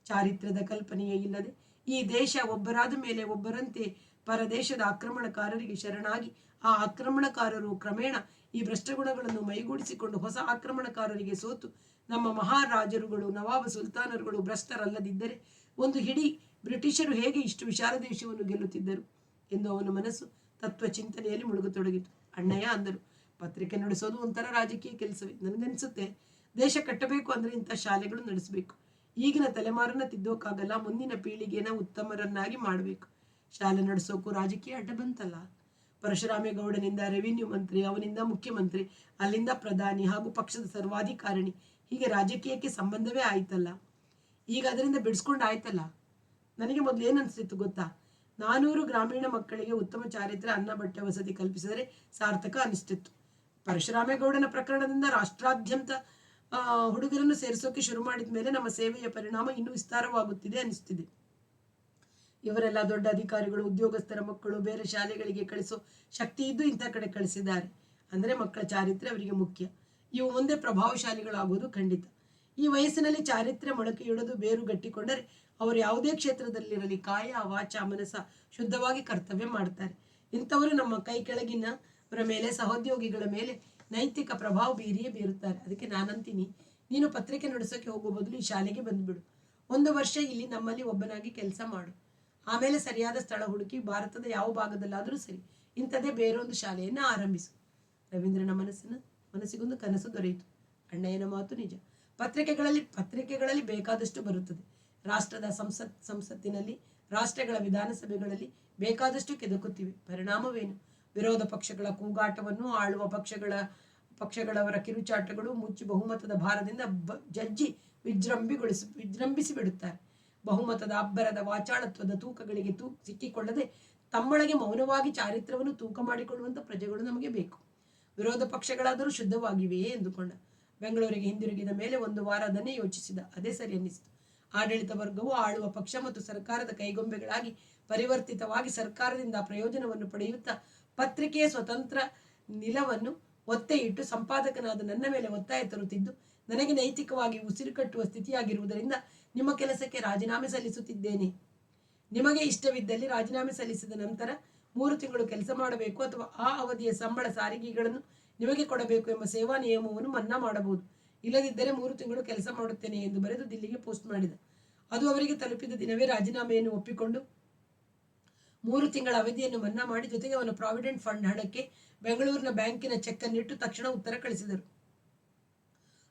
ಚಾರಿತ್ರ್ಯದ ಕಲ್ಪನೆಯೇ ಇಲ್ಲದೆ ಈ ದೇಶ ಒಬ್ಬರಾದ ಮೇಲೆ ಒಬ್ಬರಂತೆ ಪರದೇಶದ ಆಕ್ರಮಣಕಾರರಿಗೆ ಶರಣಾಗಿ, ಆ ಆಕ್ರಮಣಕಾರರು ಕ್ರಮೇಣ ಈ ಭ್ರಷ್ಟಗುಣಗಳನ್ನು ಮೈಗೂಡಿಸಿಕೊಂಡು ಹೊಸ ಆಕ್ರಮಣಕಾರರಿಗೆ ಸೋತು ನಮ್ಮ ಮಹಾರಾಜರುಗಳು, ನವಾಬ ಸುಲ್ತಾನರುಗಳು ಭ್ರಷ್ಟರಲ್ಲದಿದ್ದರೆ ಒಂದು ಹಿಡಿ ಬ್ರಿಟಿಷರು ಹೇಗೆ ಇಷ್ಟು ವಿಶಾಲ ದೇಶವನ್ನು ಗೆಲ್ಲುತ್ತಿದ್ದರು ಎಂದು ಅವನ ಮನಸ್ಸು ತತ್ವ ಚಿಂತನೆಯಲ್ಲಿ ಮುಳುಗತೊಡಗಿತು. ಅಣ್ಣಯ್ಯ ಅಂದರು, ಪತ್ರಿಕೆ ನಡೆಸೋದು ಒಂಥರ ರಾಜಕೀಯ ಕೆಲಸವೇ. ನನಗನ್ಸುತ್ತೆ, ದೇಶ ಕಟ್ಟಬೇಕು ಅಂದರೆ ಇಂಥ ಶಾಲೆಗಳು ನಡೆಸಬೇಕು. ಈಗಿನ ತಲೆಮಾರನ್ನ ತಿದ್ದೋಕ್ಕಾಗಲ್ಲ, ಮುಂದಿನ ಪೀಳಿಗೆನ ಉತ್ತಮರನ್ನಾಗಿ ಮಾಡಬೇಕು. ಶಾಲೆ ನಡೆಸೋಕು ರಾಜಕೀಯ ಅಡ್ಡ ಬಂತಲ್ಲ. ಪರಶುರಾಮೇಗೌಡನಿಂದ ರೆವಿನ್ಯೂ ಮಂತ್ರಿ, ಅವನಿಂದ ಮುಖ್ಯಮಂತ್ರಿ, ಅಲ್ಲಿಂದ ಪ್ರಧಾನಿ ಹಾಗೂ ಪಕ್ಷದ ಸರ್ವಾಧಿಕಾರಿಣಿ, ಹೀಗೆ ರಾಜಕೀಯಕ್ಕೆ ಸಂಬಂಧವೇ ಆಯ್ತಲ್ಲ. ಈಗ ಅದರಿಂದ ಬಿಡಿಸ್ಕೊಂಡು ಆಯ್ತಲ್ಲ. ನನಗೆ ಮೊದಲು ಏನು ಅನಿಸ್ತಿತ್ತು ಗೊತ್ತಾ? 400 ಗ್ರಾಮೀಣ ಮಕ್ಕಳಿಗೆ ಉತ್ತಮ ಚಾರಿತ್ರ್ಯ, ಅನ್ನ, ಬಟ್ಟೆ, ವಸತಿ ಕಲ್ಪಿಸಿದರೆ ಸಾರ್ಥಕ ಅನಿಸ್ತಿತ್ತು. ಪರಶುರಾಮೇಗೌಡನ ಪ್ರಕರಣದಿಂದ ರಾಷ್ಟ್ರಾದ್ಯಂತ ಹುಡುಗರನ್ನು ಸೇರಿಸೋಕೆ ಶುರು ಮಾಡಿದ ಮೇಲೆ ನಮ್ಮ ಸೇವೆಯ ಪರಿಣಾಮ ಇನ್ನೂ ವಿಸ್ತಾರವಾಗುತ್ತಿದೆ ಅನಿಸ್ತಿದೆ. ಇವರೆಲ್ಲ ದೊಡ್ಡ ಅಧಿಕಾರಿಗಳು, ಉದ್ಯೋಗಸ್ಥರ ಮಕ್ಕಳು, ಬೇರೆ ಶಾಲೆಗಳಿಗೆ ಕಳಿಸೋ ಶಕ್ತಿ ಇದ್ದು ಇಂಥ ಕಡೆ ಕಳಿಸಿದ್ದಾರೆ ಅಂದರೆ ಮಕ್ಕಳ ಚಾರಿತ್ರ್ಯ ಅವರಿಗೆ ಮುಖ್ಯ. ಇವು ಮುಂದೆ ಪ್ರಭಾವಶಾಲಿಗಳಾಗೋದು ಖಂಡಿತ. ಈ ವಯಸ್ಸಿನಲ್ಲಿ ಚಾರಿತ್ರ್ಯ ಮೊಳಕೆಯೊಡೆದು ಬೇರು ಗಟ್ಟಿಕೊಂಡರೆ ಅವರು ಯಾವುದೇ ಕ್ಷೇತ್ರದಲ್ಲಿರಲಿ ಕಾಯ, ವಾಚ, ಮನಸ ಶುದ್ಧವಾಗಿ ಕರ್ತವ್ಯ ಮಾಡ್ತಾರೆ. ಇಂಥವರು ನಮ್ಮ ಕೈ ಕೆಳಗಿನವರ ಮೇಲೆ, ಸಹೋದ್ಯೋಗಿಗಳ ಮೇಲೆ ನೈತಿಕ ಪ್ರಭಾವ ಬೀರಿಯೇ ಬೀರುತ್ತಾರೆ. ಅದಕ್ಕೆ ನಾನಂತೀನಿ, ನೀನು ಪತ್ರಿಕೆ ನಡೆಸೋಕೆ ಹೋಗೋ ಬದಲು ಈ ಶಾಲೆಗೆ ಬಂದ್ಬಿಡು. 1 ವರ್ಷ ಇಲ್ಲಿ ನಮ್ಮಲ್ಲಿ ಒಬ್ಬನಾಗಿ ಕೆಲಸ ಮಾಡು. ಆಮೇಲೆ ಸರಿಯಾದ ಸ್ಥಳ ಹುಡುಕಿ ಭಾರತದ ಯಾವ ಭಾಗದಲ್ಲಾದರೂ ಸರಿ ಇಂಥದ್ದೇ ಬೇರೊಂದು ಶಾಲೆಯನ್ನು ಆರಂಭಿಸು. ರವೀಂದ್ರನ ಮನಸ್ಸಿಗೊಂದು ಕನಸು ದೊರೆಯಿತು. ಅಣ್ಣಯ್ಯನ ಮಾತು ನಿಜ. ಪತ್ರಿಕೆಗಳಲ್ಲಿ ಬೇಕಾದಷ್ಟು ಬರುತ್ತದೆ. ರಾಷ್ಟ್ರದ ಸಂಸತ್ತಿನಲ್ಲಿ, ರಾಷ್ಟ್ರಗಳ ವಿಧಾನಸಭೆಗಳಲ್ಲಿ ಬೇಕಾದಷ್ಟು ಕೆದಕುತ್ತಿವೆ. ಪರಿಣಾಮವೇನು? ವಿರೋಧ ಪಕ್ಷಗಳ ಕೂಗಾಟವನ್ನು, ಆಳುವ ಪಕ್ಷಗಳವರ ಕಿರುಚಾಟಗಳು ಮುಚ್ಚಿ ಬಹುಮತದ ಭಾರದಿಂದ ಜಜ್ಜಿ ವಿಜೃಂಭಿಸಿ ಬಿಡುತ್ತಾರೆ. ಬಹುಮತದ ಅಬ್ಬರದ ವಾಚಾಳತ್ವದ ತೂಕಗಳಿಗೆ ಸಿಕ್ಕಿಕೊಳ್ಳದೆ ತಮ್ಮೊಳಗೆ ಮೌನವಾಗಿ ಚಾರಿತ್ರವನ್ನು ತೂಕ ಮಾಡಿಕೊಳ್ಳುವಂಥ ಪ್ರಜೆಗಳು ನಮಗೆ ಬೇಕು. ವಿರೋಧ ಪಕ್ಷಗಳಾದರೂ ಶುದ್ಧವಾಗಿವೆಯೇ ಎಂದುಕೊಂಡ. ಬೆಂಗಳೂರಿಗೆ ಹಿಂದಿರುಗಿದ ಮೇಲೆ ಒಂದು ವಾರ ಅದನ್ನೇ ಯೋಚಿಸಿದ. ಅದೇ ಸರಿ ಅನ್ನಿಸಿತು. ಆಡಳಿತ ವರ್ಗವು ಆಳುವ ಪಕ್ಷ ಮತ್ತು ಸರ್ಕಾರದ ಕೈಗೊಂಬೆಗಳಾಗಿ ಪರಿವರ್ತಿತವಾಗಿ ಸರ್ಕಾರದಿಂದ ಪ್ರಯೋಜನವನ್ನು ಪಡೆಯುತ್ತಾ ಪತ್ರಿಕೆಯ ಸ್ವತಂತ್ರ ನಿಲವನ್ನು ಒತ್ತೆ ಇಟ್ಟು ಸಂಪಾದಕನಾದ ನನ್ನ ಮೇಲೆ ಒತ್ತಾಯ ತರುತ್ತಿದ್ದು ನನಗೆ ನೈತಿಕವಾಗಿ ಉಸಿರು ಕಟ್ಟುವ ಸ್ಥಿತಿಯಾಗಿರುವುದರಿಂದ ನಿಮ್ಮ ಕೆಲಸಕ್ಕೆ ರಾಜೀನಾಮೆ ಸಲ್ಲಿಸುತ್ತಿದ್ದೇನೆ. ನಿಮಗೆ ಇಷ್ಟವಿದ್ದಲ್ಲಿ ರಾಜೀನಾಮೆ ಸಲ್ಲಿಸಿದ ನಂತರ 3 ತಿಂಗಳು ಕೆಲಸ ಮಾಡಬೇಕು ಅಥವಾ ಆ ಅವಧಿಯ ಸಂಬಳ ಸಾರಿಗೆಗಳನ್ನು ನಿಮಗೆ ಕೊಡಬೇಕು ಎಂಬ ಸೇವಾ ನಿಯಮವನ್ನು ಮನ್ನಾ ಮಾಡಬಹುದು. ಇಲ್ಲದಿದ್ದರೆ 3 ತಿಂಗಳು ಕೆಲಸ ಮಾಡುತ್ತೇನೆ ಎಂದು ಬರೆದು ದಿಲ್ಲಿಗೆ ಪೋಸ್ಟ್ ಮಾಡಿದ. ಅದು ಅವರಿಗೆ ತಲುಪಿದ ದಿನವೇ ರಾಜೀನಾಮೆಯನ್ನು ಒಪ್ಪಿಕೊಂಡು 3 ತಿಂಗಳ ಅವಧಿಯನ್ನು ಮನ್ನಾ ಮಾಡಿ ಜೊತೆಗೆ ಅವನ ಪ್ರಾವಿಡೆಂಟ್ ಫಂಡ್ ಹಣಕ್ಕೆ ಬೆಂಗಳೂರಿನ ಬ್ಯಾಂಕಿನ ಚೆಕ್ ಅನ್ನಿಟ್ಟು ತಕ್ಷಣ ಉತ್ತರ ಕಳಿಸಿದರು.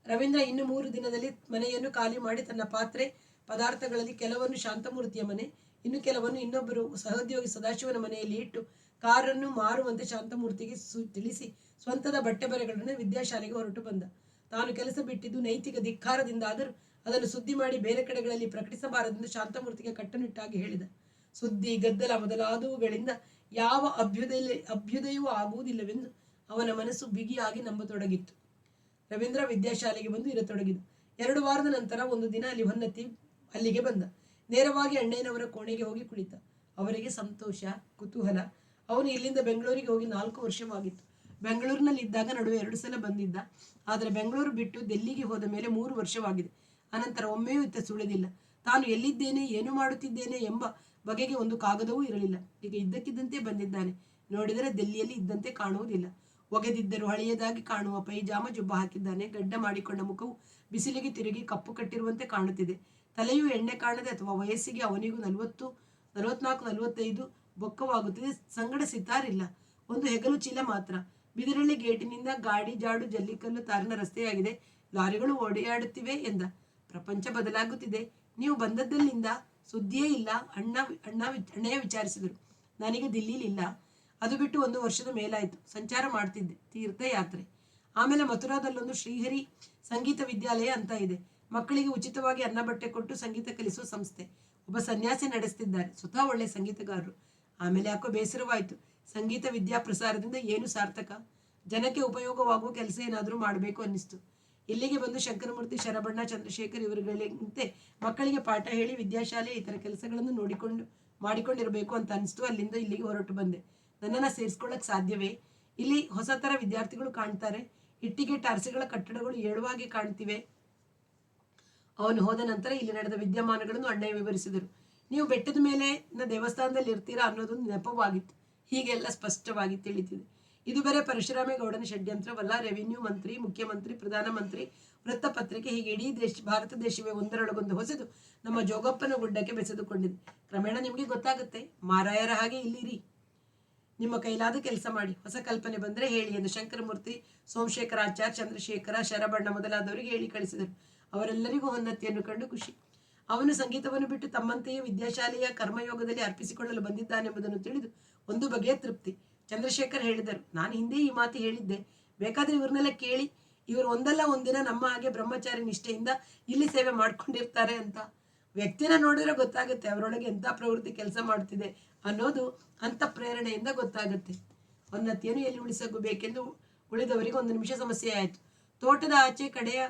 ರವೀಂದ್ರ ಇನ್ನು 3 ದಿನದಲ್ಲಿ ಮನೆಯನ್ನು ಖಾಲಿ ಮಾಡಿ ತನ್ನ ಪಾತ್ರೆ ಪದಾರ್ಥಗಳಲ್ಲಿ ಕೆಲವನ್ನು ಶಾಂತಮೂರ್ತಿಯ ಮನೆ, ಇನ್ನು ಕೆಲವನ್ನು ಇನ್ನೊಬ್ಬರು ಸಹೋದ್ಯೋಗಿ ಸದಾಶಿವನ ಮನೆಯಲ್ಲಿ ಇಟ್ಟು ಕಾರನ್ನು ಮಾರುವಂತೆ ಶಾಂತಮೂರ್ತಿಗೆ ತಿಳಿಸಿ ಸ್ವಂತದ ಬಟ್ಟೆ ಬರೆಗಳನ್ನು ವಿದ್ಯಾಶಾಲೆಗೆ ಹೊರಟು ಬಂದ. ತಾನು ಕೆಲಸ ಬಿಟ್ಟಿದ್ದು ನೈತಿಕ ಧಿಕ್ಕಾರದಿಂದಾದರೂ ಅದನ್ನು ಸುದ್ದಿ ಮಾಡಿ ಬೇರೆ ಕಡೆಗಳಲ್ಲಿ ಪ್ರಕಟಿಸಬಾರದೆಂದು ಶಾಂತಮೂರ್ತಿಗೆ ಕಟ್ಟುನಿಟ್ಟಾಗಿ ಹೇಳಿದ. ಸುದ್ದಿ ಗದ್ದಲ ಮೊದಲಾದವುಗಳಿಂದ ಯಾವ ಅಭ್ಯುದಯವೂ ಆಗುವುದಿಲ್ಲವೆಂದು ಅವನ ಮನಸ್ಸು ಬಿಗಿಯಾಗಿ ನಂಬತೊಡಗಿತ್ತು. ರವೀಂದ್ರ ವಿದ್ಯಾಶಾಲೆಗೆ ಬಂದು ಇರತೊಡಗಿದ. 2 ವಾರದ ನಂತರ ಒಂದು ದಿನ ಅಲ್ಲಿಗೆ ಬಂದ. ನೇರವಾಗಿ ಅಣ್ಣಯ್ಯನವರ ಕೋಣೆಗೆ ಹೋಗಿ ಕುಳಿತ. ಅವರಿಗೆ ಸಂತೋಷ, ಕುತೂಹಲ. ಅವನು ಇಲ್ಲಿಂದ ಬೆಂಗಳೂರಿಗೆ ಹೋಗಿ 4 ವರ್ಷವಾಗಿತ್ತು. ಬೆಂಗಳೂರಿನಲ್ಲಿ ಇದ್ದಾಗ ನಡುವೆ 2 ಸಲ ಬಂದಿದ್ದ. ಆದರೆ ಬೆಂಗಳೂರು ಬಿಟ್ಟು ದಿಲ್ಲಿಗೆ ಹೋದ ಮೇಲೆ 3 ವರ್ಷವಾಗಿದೆ. ಅನಂತರ ಒಮ್ಮೆಯೂ ಇತ್ತ ಸುಳಿದಿಲ್ಲ. ತಾನು ಎಲ್ಲಿದ್ದೇನೆ, ಏನು ಮಾಡುತ್ತಿದ್ದೇನೆ ಎಂಬ ಬಗೆಗೆ ಒಂದು ಕಾಗದವೂ ಇರಲಿಲ್ಲ. ಈಗ ಇದ್ದಕ್ಕಿದ್ದಂತೆ ಬಂದಿದ್ದಾನೆ. ನೋಡಿದರೆ ದಿಲ್ಲಿಯಲ್ಲಿ ಇದ್ದಂತೆ ಕಾಣುವುದಿಲ್ಲ. ಒಗೆದಿದ್ದರೂ ಹಳೆಯದಾಗಿ ಕಾಣುವ ಪೈಜಾಮ ಜುಬ್ಬ ಹಾಕಿದ್ದಾನೆ. ಗಡ್ಡ ಮಾಡಿಕೊಂಡ ಮುಖವು ಬಿಸಿಲಿಗೆ ತಿರುಗಿ ಕಪ್ಪು ಕಟ್ಟಿರುವಂತೆ ಕಾಣುತ್ತಿದೆ. ತಲೆಯೂ ಎಣ್ಣೆ ಕಾಣದೆ ಅಥವಾ ವಯಸ್ಸಿಗೆ ಅವನಿಗೂ 40, 44, 45 ಬೊಕ್ಕವಾಗುತ್ತಿದೆ. ಸಂಗಡ ಸಿತಾರಿಲ್ಲ, ಒಂದು ಹೆಗಲು ಚೀಲ ಮಾತ್ರ. ಬಿದಿರಳ್ಳಿ ಗೇಟಿನಿಂದ ಗಾಡಿ ಜಾಡು ಜಲ್ಲಿಕಲ್ಲು ತಾರಿನ ರಸ್ತೆಯಾಗಿದೆ. ಲಾರಿಗಳು ಓಡಿಯಾಡುತ್ತಿವೆ ಎಂದ. ಪ್ರಪಂಚ ಬದಲಾಗುತ್ತಿದೆ. ನೀವು ಬಂದದ್ದಲ್ಲಿಂದ ಸುದ್ದಿಯೇ ಇಲ್ಲ. ಅಣ್ಣಯ್ಯ ವಿಚಾರಿಸಿದರು. ನನಗೆ ದಿಲ್ಲಿಲಿಲ್ಲ. ಅದು ಬಿಟ್ಟು 1 ವರ್ಷದ ಮೇಲಾಯಿತು. ಸಂಚಾರ ಮಾಡ್ತಿದ್ದೆ, ತೀರ್ಥಯಾತ್ರೆ. ಆಮೇಲೆ ಮಥುರಾದಲ್ಲೊಂದು ಶ್ರೀಹರಿ ಸಂಗೀತ ವಿದ್ಯಾಲಯ ಅಂತ ಇದೆ. ಮಕ್ಕಳಿಗೆ ಉಚಿತವಾಗಿ ಅನ್ನ ಬಟ್ಟೆ ಕೊಟ್ಟು ಸಂಗೀತ ಕಲಿಸುವ ಸಂಸ್ಥೆ. ಒಬ್ಬ ಸನ್ಯಾಸಿ ನಡೆಸ್ತಿದ್ದಾರೆ. ಸ್ವತಃ ಒಳ್ಳೆ ಸಂಗೀತಗಾರರು. ಆಮೇಲೆ ಯಾಕೋ ಬೇಸರವಾಯಿತು. ಸಂಗೀತ ವಿದ್ಯಾಪ್ರಸಾರದಿಂದ ಏನು ಸಾರ್ಥಕ? ಜನಕ್ಕೆ ಉಪಯೋಗವಾಗುವ ಕೆಲಸ ಏನಾದರೂ ಮಾಡಬೇಕು ಅನ್ನಿಸ್ತು. ಇಲ್ಲಿಗೆ ಬಂದು ಶಂಕರಮೂರ್ತಿ, ಶರಬಣ್ಣ, ಚಂದ್ರಶೇಖರ್ ಇವರುಗಳಿಂತೆ ಮಕ್ಕಳಿಗೆ ಪಾಠ ಹೇಳಿ ವಿದ್ಯಾಶಾಲೆ ಇತರ ಕೆಲಸಗಳನ್ನು ಮಾಡಿಕೊಂಡಿರಬೇಕು ಅಂತ ಅನಿಸ್ತು. ಅಲ್ಲಿಂದ ಇಲ್ಲಿಗೆ ಹೊರಟು ಬಂದೆ. ನನ್ನನ್ನು ಸೇರಿಸ್ಕೊಳ್ಳಕ್ಕೆ ಸಾಧ್ಯವೇ? ಇಲ್ಲಿ ಹೊಸ ಥರ ವಿದ್ಯಾರ್ಥಿಗಳು ಕಾಣ್ತಾರೆ. ಇಟ್ಟಿಗೆ ಟಾರ್ಸಿಗಳ ಕಟ್ಟಡಗಳು ಏಳುವಾಗಿ ಕಾಣ್ತಿವೆ. ಅವನು ಹೋದ ನಂತರ ಇಲ್ಲಿ ನಡೆದ ವಿದ್ಯಮಾನಗಳನ್ನು ಅಣ್ಣಯ್ಯ ವಿವರಿಸಿದರು. ನೀವು ಬೆಟ್ಟದ ಮೇಲೆ ದೇವಸ್ಥಾನದಲ್ಲಿ ಇರ್ತೀರಾ ಅನ್ನೋದೊಂದು ನೆಪವಾಗಿತ್ತು. ಹೀಗೆಲ್ಲ ಸ್ಪಷ್ಟವಾಗಿ ತಿಳಿತಿದೆ. ಇದು ಬರೇ ಪರಶುರಾಮೇಗೌಡನ ಷಡ್ಯಂತ್ರವಲ್ಲ. ರೆವಿನ್ಯೂ ಮಂತ್ರಿ, ಮುಖ್ಯಮಂತ್ರಿ, ಪ್ರಧಾನಮಂತ್ರಿ, ವೃತ್ತಪತ್ರಿಕೆ ಹೀಗೆ ಇಡೀ ಭಾರತ ದೇಶವೇ ಒಂದರೊಳಗೊಂದು ಹೊಸದು ನಮ್ಮ ಜೋಗಪ್ಪನ ಗುಡ್ಡಕ್ಕೆ ಬೆಸೆದುಕೊಂಡಿದೆ. ಕ್ರಮೇಣ ನಿಮಗೆ ಗೊತ್ತಾಗುತ್ತೆ. ಮಾರಾಯರ ಹಾಗೆ ಇಲ್ಲಿರಿ. ನಿಮ್ಮ ಕೈಲಾದ ಕೆಲಸ ಮಾಡಿ. ಹೊಸ ಕಲ್ಪನೆ ಬಂದರೆ ಹೇಳಿ ಎಂದು ಶಂಕರಮೂರ್ತಿ, ಸೋಮಶೇಖರಾಚಾರ್ಯ, ಚಂದ್ರಶೇಖರ, ಶರಬಣ್ಣ ಮೊದಲಾದವರಿಗೆ ಹೇಳಿ ಕಳಿಸಿದರು. ಅವರೆಲ್ಲರಿಗೂ ಹೊನ್ನತಿಯನ್ನು ಕಂಡು ಖುಷಿ. ಅವನು ಸಂಗೀತವನ್ನು ಬಿಟ್ಟು ತಮ್ಮಂತೆಯೇ ವಿದ್ಯಾಶಾಲೆಯ ಕರ್ಮಯೋಗದಲ್ಲಿ ಅರ್ಪಿಸಿಕೊಳ್ಳಲು ಬಂದಿದ್ದಾನೆಂಬುದನ್ನು ತಿಳಿದು ಒಂದು ಬಗೆಯ ತೃಪ್ತಿ. ಚಂದ್ರಶೇಖರ್ ಹೇಳಿದರು, ನಾನು ಹಿಂದೆ ಈ ಮಾತು ಹೇಳಿದ್ದೆ. ಬೇಕಾದ್ರೆ ಇವ್ರನ್ನೆಲ್ಲ ಕೇಳಿ. ಇವರು ಒಂದಲ್ಲ ಒಂದಿನ ನಮ್ಮ ಹಾಗೆ ಬ್ರಹ್ಮಚಾರಿ ನಿಷ್ಠೆಯಿಂದ ಇಲ್ಲಿ ಸೇವೆ ಮಾಡ್ಕೊಂಡಿರ್ತಾರೆ ಅಂತ. ವ್ಯಕ್ತಿನ ನೋಡಿದ್ರೆ ಗೊತ್ತಾಗುತ್ತೆ ಅವರೊಳಗೆ ಎಂಥ ಪ್ರವೃತ್ತಿ ಕೆಲಸ ಮಾಡ್ತಿದೆ ಅನ್ನೋದು. ಅಂಥ ಪ್ರೇರಣೆಯಿಂದ ಗೊತ್ತಾಗುತ್ತೆ. ಹೊನ್ನತಿಯನ್ನು ಎಲ್ಲಿ ಉಳಿಸಬೇಕೆಂದು ಉಳಿದವರಿಗೆ 1 ನಿಮಿಷ ಸಮಸ್ಯೆ ಆಯಿತು. ತೋಟದ ಆಚೆ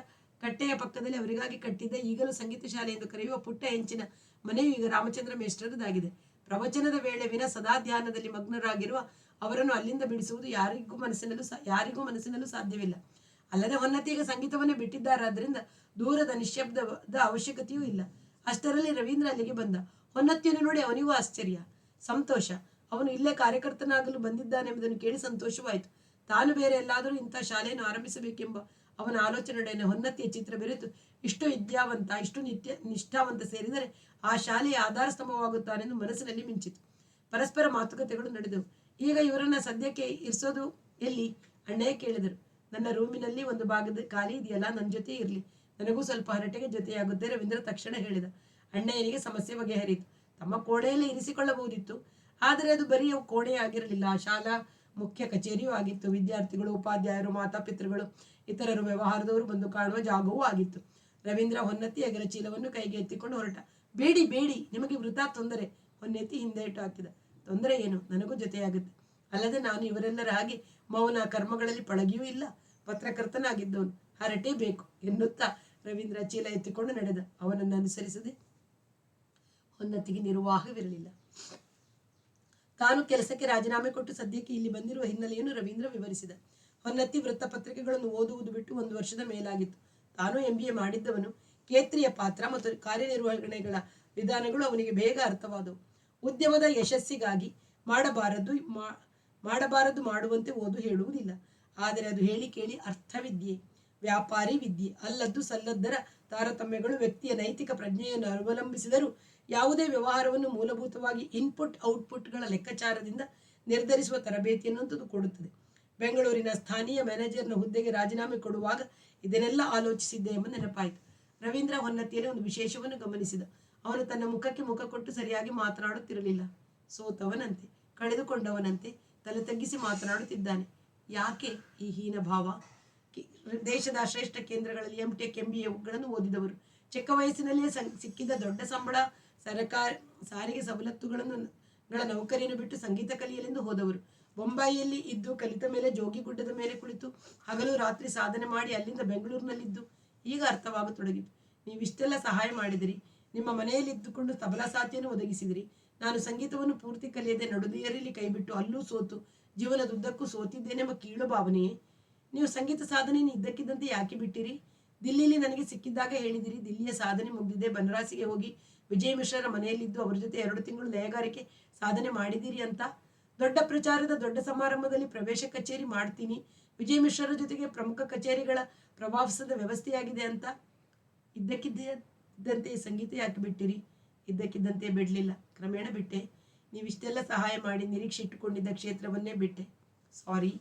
ಕಟ್ಟೆಯ ಪಕ್ಕದಲ್ಲಿ ಅವರಿಗಾಗಿ ಕಟ್ಟಿದ್ದ ಈಗಲೂ ಸಂಗೀತ ಶಾಲೆ ಎಂದು ಕರೆಯುವ ಪುಟ್ಟ ಹೆಂಚಿನ ಮನೆಯು ಈಗ ರಾಮಚಂದ್ರ ಮೇಷ್ಟ್ರದಾಗಿದೆ. ಪ್ರವಚನದ ವೇಳೆ ವಿನ ಸದಾ ಧ್ಯಾನದಲ್ಲಿ ಮಗ್ನರಾಗಿರುವ ಅವರನ್ನು ಅಲ್ಲಿಂದ ಬಿಡಿಸುವುದು ಯಾರಿಗೂ ಮನಸ್ಸಿನಲ್ಲೂ ಸಾಧ್ಯವಿಲ್ಲ. ಅಲ್ಲದೆ ಹೊನ್ನತಿ ಈಗ ಸಂಗೀತವನ್ನೇ ಬಿಟ್ಟಿದ್ದಾರಾದ್ರಿಂದ ದೂರದ ನಿಶ್ಶಬ್ದದ ಅವಶ್ಯಕತೆಯೂ ಇಲ್ಲ. ಅಷ್ಟರಲ್ಲಿ ರವೀಂದ್ರ ಅಲ್ಲಿಗೆ ಬಂದ. ಹೊನ್ನತಿಯನ್ನು ನೋಡಿ ಅವನಿಗೂ ಆಶ್ಚರ್ಯ, ಸಂತೋಷ. ಅವನು ಇಲ್ಲೇ ಕಾರ್ಯಕರ್ತನಾಗಲು ಬಂದಿದ್ದಾನೆಂಬುದನ್ನು ಕೇಳಿ ಸಂತೋಷವಾಯಿತು. ತಾನು ಬೇರೆ ಎಲ್ಲಾದರೂ ಇಂಥ ಶಾಲೆಯನ್ನು ಆರಂಭಿಸಬೇಕೆಂಬ ಅವನ ಆಲೋಚನೆಯೊಡನೆ ಹೊನ್ನತಿಯ ಚಿತ್ರ ಬೆರೆತು ಇಷ್ಟು ವಿದ್ಯಾವಂತ, ಇಷ್ಟು ನಿಷ್ಠಾವಂತ ಸೇರಿದರೆ ಆ ಶಾಲೆಯ ಆಧಾರ ಸ್ತಂಭವಾಗುತ್ತಾನೆಂದು ಮನಸ್ಸಿನಲ್ಲಿ ಮಿಂಚಿತು. ಪರಸ್ಪರ ಮಾತುಕತೆಗಳು ನಡೆದವು. ಈಗ ಇವರನ್ನ ಸದ್ಯಕ್ಕೆ ಇರಿಸೋದು ಎಲ್ಲಿ? ಅಣ್ಣಯ್ಯ ಕೇಳಿದರು. ನನ್ನ ರೂಮಿನಲ್ಲಿ ಒಂದು ಭಾಗದ ಖಾಲಿ ಇದೆಯಲ್ಲ, ನನ್ನ ಜೊತೆ ಇರಲಿ, ನನಗೂ ಸ್ವಲ್ಪ ಹರಟೆಗೆ ಜೊತೆಯಾಗುತ್ತೆ. ರವೀಂದ್ರ ತಕ್ಷಣ ಹೇಳಿದ. ಅಣ್ಣಯ್ಯನಿಗೆ ಸಮಸ್ಯೆ ಬಗೆಹರಿಯಿತು. ತಮ್ಮ ಕೋಣೆಯಲ್ಲಿ ಇರಿಸಿಕೊಳ್ಳಬಹುದಿತ್ತು, ಆದರೆ ಅದು ಬರೀ ಕೋಣೆ ಆಗಿರಲಿಲ್ಲ, ಶಾಲಾ ಮುಖ್ಯ ಕಚೇರಿಯೂ ಆಗಿತ್ತು. ವಿದ್ಯಾರ್ಥಿಗಳು, ಉಪಾಧ್ಯಾಯರು, ಮಾತಾಪಿತೃಗಳು, ಇತರರು, ವ್ಯವಹಾರದವರು ಬಂದು ಕಾಣುವ ಜಾಗವೂ ಆಗಿತ್ತು. ರವೀಂದ್ರ ಹೊನ್ನತಿ ಹೆಗಲ ಚೀಲವನ್ನು ಕೈಗೆ ಎತ್ತಿಕೊಂಡು ಹೊರಟ. ಬೇಡಿ ಬೇಡಿ, ನಿಮಗೆ ವೃಥಾ ತೊಂದರೆ. ಹೊನ್ನೆತ್ತಿ ಹಿಂದೆ ಇಟ್ಟು ಹಾಕಿದ. ತೊಂದರೆ ಏನು? ನನಗೂ ಜೊತೆಯಾಗುತ್ತೆ. ಅಲ್ಲದೆ ನಾನು ಇವರೆಲ್ಲರ ಹಾಗೆ ಮೌನ ಕರ್ಮಗಳಲ್ಲಿ ಪಳಗಿಯೂ ಇಲ್ಲ, ಪತ್ರಕರ್ತನಾಗಿದ್ದವನು. ಹರಟೆ ಬೇಕು ಎನ್ನುತ್ತಾ ರವೀಂದ್ರ ಚೀಲ ಎತ್ತಿಕೊಂಡು ನಡೆದ. ಅವನನ್ನು ಅನುಸರಿಸದೆ ಹೊನ್ನತಿಗೆ ನಿರ್ವಾಹವಿರಲಿಲ್ಲ. ತಾನು ಕೆಲಸಕ್ಕೆ ರಾಜೀನಾಮೆ ಕೊಟ್ಟು ಸದ್ಯಕ್ಕೆ ಇಲ್ಲಿ ಬಂದಿರುವ ಹಿನ್ನೆಲೆಯನ್ನು ರವೀಂದ್ರ ವಿವರಿಸಿದ. ಹೊನ್ನತಿ ವೃತ್ತಪತ್ರಿಕೆಗಳನ್ನು ಓದುವುದು ಬಿಟ್ಟು 1 ವರ್ಷದ ಮೇಲಾಗಿತ್ತು. ತಾನು MBA ಮಾಡಿದ್ದವನು. ಕೇತ್ರಿಯ ಪಾತ್ರ ಮತ್ತು ಕಾರ್ಯನಿರ್ವಹಣೆಗಳ ವಿಧಾನಗಳು ಅವನಿಗೆ ಬೇಗ ಅರ್ಥವಾದವು. ಉದ್ಯಮದ ಯಶಸ್ಸಿಗಾಗಿ ಮಾಡಬಾರದು ಮಾಡುವಂತೆ ಓದು ಹೇಳುವುದಿಲ್ಲ, ಆದರೆ ಅದು ಹೇಳಿ ಕೇಳಿ ಅರ್ಥವಿದ್ಯೆ, ವ್ಯಾಪಾರಿ ವಿದ್ಯೆ. ಅಲ್ಲದ್ದು ಸಲ್ಲದ್ದರ ತಾರತಮ್ಯಗಳು ವ್ಯಕ್ತಿಯ ನೈತಿಕ ಪ್ರಜ್ಞೆಯನ್ನು ಅವಲಂಬಿಸಿದರೂ ಯಾವುದೇ ವ್ಯವಹಾರವನ್ನು ಮೂಲಭೂತವಾಗಿ ಇನ್ಪುಟ್ ಔಟ್ಪುಟ್ಗಳ ಲೆಕ್ಕಾಚಾರದಿಂದ ನಿರ್ಧರಿಸುವ ತರಬೇತಿಯನ್ನು ಕೊಡುತ್ತದೆ. ಬೆಂಗಳೂರಿನ ಸ್ಥಾನೀಯ ಮ್ಯಾನೇಜರ್ನ ಹುದ್ದೆಗೆ ರಾಜೀನಾಮೆ ಕೊಡುವಾಗ ಇದನ್ನೆಲ್ಲ ಆಲೋಚಿಸಿದ್ದೆ ಎಂಬ ನೆನಪಾಯಿತು. ರವೀಂದ್ರ ಹೊನ್ನತಿಯಲ್ಲಿ ಒಂದು ವಿಶೇಷವನ್ನು ಗಮನಿಸಿದ. ಅವನು ತನ್ನ ಮುಖಕ್ಕೆ ಮುಖ ಕೊಟ್ಟು ಸರಿಯಾಗಿ ಮಾತನಾಡುತ್ತಿರಲಿಲ್ಲ. ಸೋತವನಂತೆ, ಕಳೆದುಕೊಂಡವನಂತೆ ತಲೆ ತಗ್ಗಿಸಿ ಮಾತನಾಡುತ್ತಿದ್ದಾನೆ. ಯಾಕೆ ಈ ಹೀನ ಭಾವ? ದೇಶದ ಶ್ರೇಷ್ಠ ಕೇಂದ್ರಗಳಲ್ಲಿ MTech MBAಗಳನ್ನು ಓದಿದವರು, ಚಿಕ್ಕ ವಯಸ್ಸಿನಲ್ಲಿಯೇ ಸಿಕ್ಕಿದ ದೊಡ್ಡ ಸಂಬಳ, ಸಾರಿಗೆ ಸವಲತ್ತುಗಳನ್ನು ನೌಕರಿಯನ್ನು ಬಿಟ್ಟು ಸಂಗೀತ ಕಲಿಯಲೆಂದು ಹೋದವರು, ಬೊಂಬಾಯಿಯಲ್ಲಿ ಇದ್ದು ಕಲಿತ ಮೇಲೆ ಜೋಗಿಗುಡ್ಡದ ಮೇಲೆ ಕುಳಿತು ಹಗಲು ರಾತ್ರಿ ಸಾಧನೆ ಮಾಡಿ ಅಲ್ಲಿಂದ ಬೆಂಗಳೂರಿನಲ್ಲಿದ್ದು ಈಗ ಅರ್ಥವಾಗತೊಡಗಿತು. ನೀವಿಷ್ಟೆಲ್ಲ ಸಹಾಯ ಮಾಡಿದಿರಿ, ನಿಮ್ಮ ಮನೆಯಲ್ಲಿ ಇದ್ದುಕೊಂಡು ತಬಲಾ ಸಾಥಿಯನ್ನು ಒದಗಿಸಿದಿರಿ. ನಾನು ಸಂಗೀತವನ್ನು ಪೂರ್ತಿ ಕಲಿಯದೆ ನಡುನೆಯರಲ್ಲಿ ಕೈಬಿಟ್ಟು ಅಲ್ಲೂ ಸೋತು ಜೀವನದುದ್ದಕ್ಕೂ ಸೋತಿದ್ದೇನೆಂಬ ಕೀಳು ಭಾವನೆಯೇ? ನೀವು ಸಂಗೀತ ಸಾಧನೆಯನ್ನು ಇದ್ದಕ್ಕಿದ್ದಂತೆ ಯಾಕೆ ಬಿಟ್ಟಿರಿ? ದಿಲ್ಲಿಯಲ್ಲಿ ನನಗೆ ಸಿಕ್ಕಿದ್ದಾಗ ಹೇಳಿದಿರಿ, ದಿಲ್ಲಿಯ ಸಾಧನೆ ಮುಗಿದಿದೆ, ಬನರಾಸಿಗೆ ಹೋಗಿ ವಿಜಯ್ ಮಿಶ್ರರ ಮನೆಯಲ್ಲಿದ್ದು ಅವರ ಜೊತೆ 2 ತಿಂಗಳು ಲಯಗಾರಿಕೆ ಸಾಧನೆ ಮಾಡಿದ್ದೀರಿ ಅಂತ. ದೊಡ್ಡ ಪ್ರಚಾರದ ದೊಡ್ಡ ಸಮಾರಂಭದಲ್ಲಿ ಪ್ರವೇಶ ಕಚೇರಿ ಮಾಡ್ತೀನಿ, ವಿಜಯ್ ಮಿಶ್ರರ ಜೊತೆಗೆ ಪ್ರಮುಖ ಕಚೇರಿಗಳ ಪ್ರವಾಸದ ವ್ಯವಸ್ಥೆಯಾಗಿದೆ ಅಂತ. ಇದ್ದಕ್ಕಿದ್ದಂತೆ ಸಂಗೀತ ಯಾಕೆ ಬಿಟ್ಟಿರಿ? ಇದ್ದಕ್ಕಿದ್ದಂತೆ ಬಿಡಲಿಲ್ಲ, ಕ್ರಮೇಣ ಬಿಟ್ಟೆ. ನೀವಿಷ್ಟೆಲ್ಲ ಸಹಾಯ ಮಾಡಿ ನಿರೀಕ್ಷೆ ಇಟ್ಟುಕೊಂಡಿದ್ದ ಕ್ಷೇತ್ರವನ್ನೇ ಬಿಟ್ಟೆ. ಸಾರಿ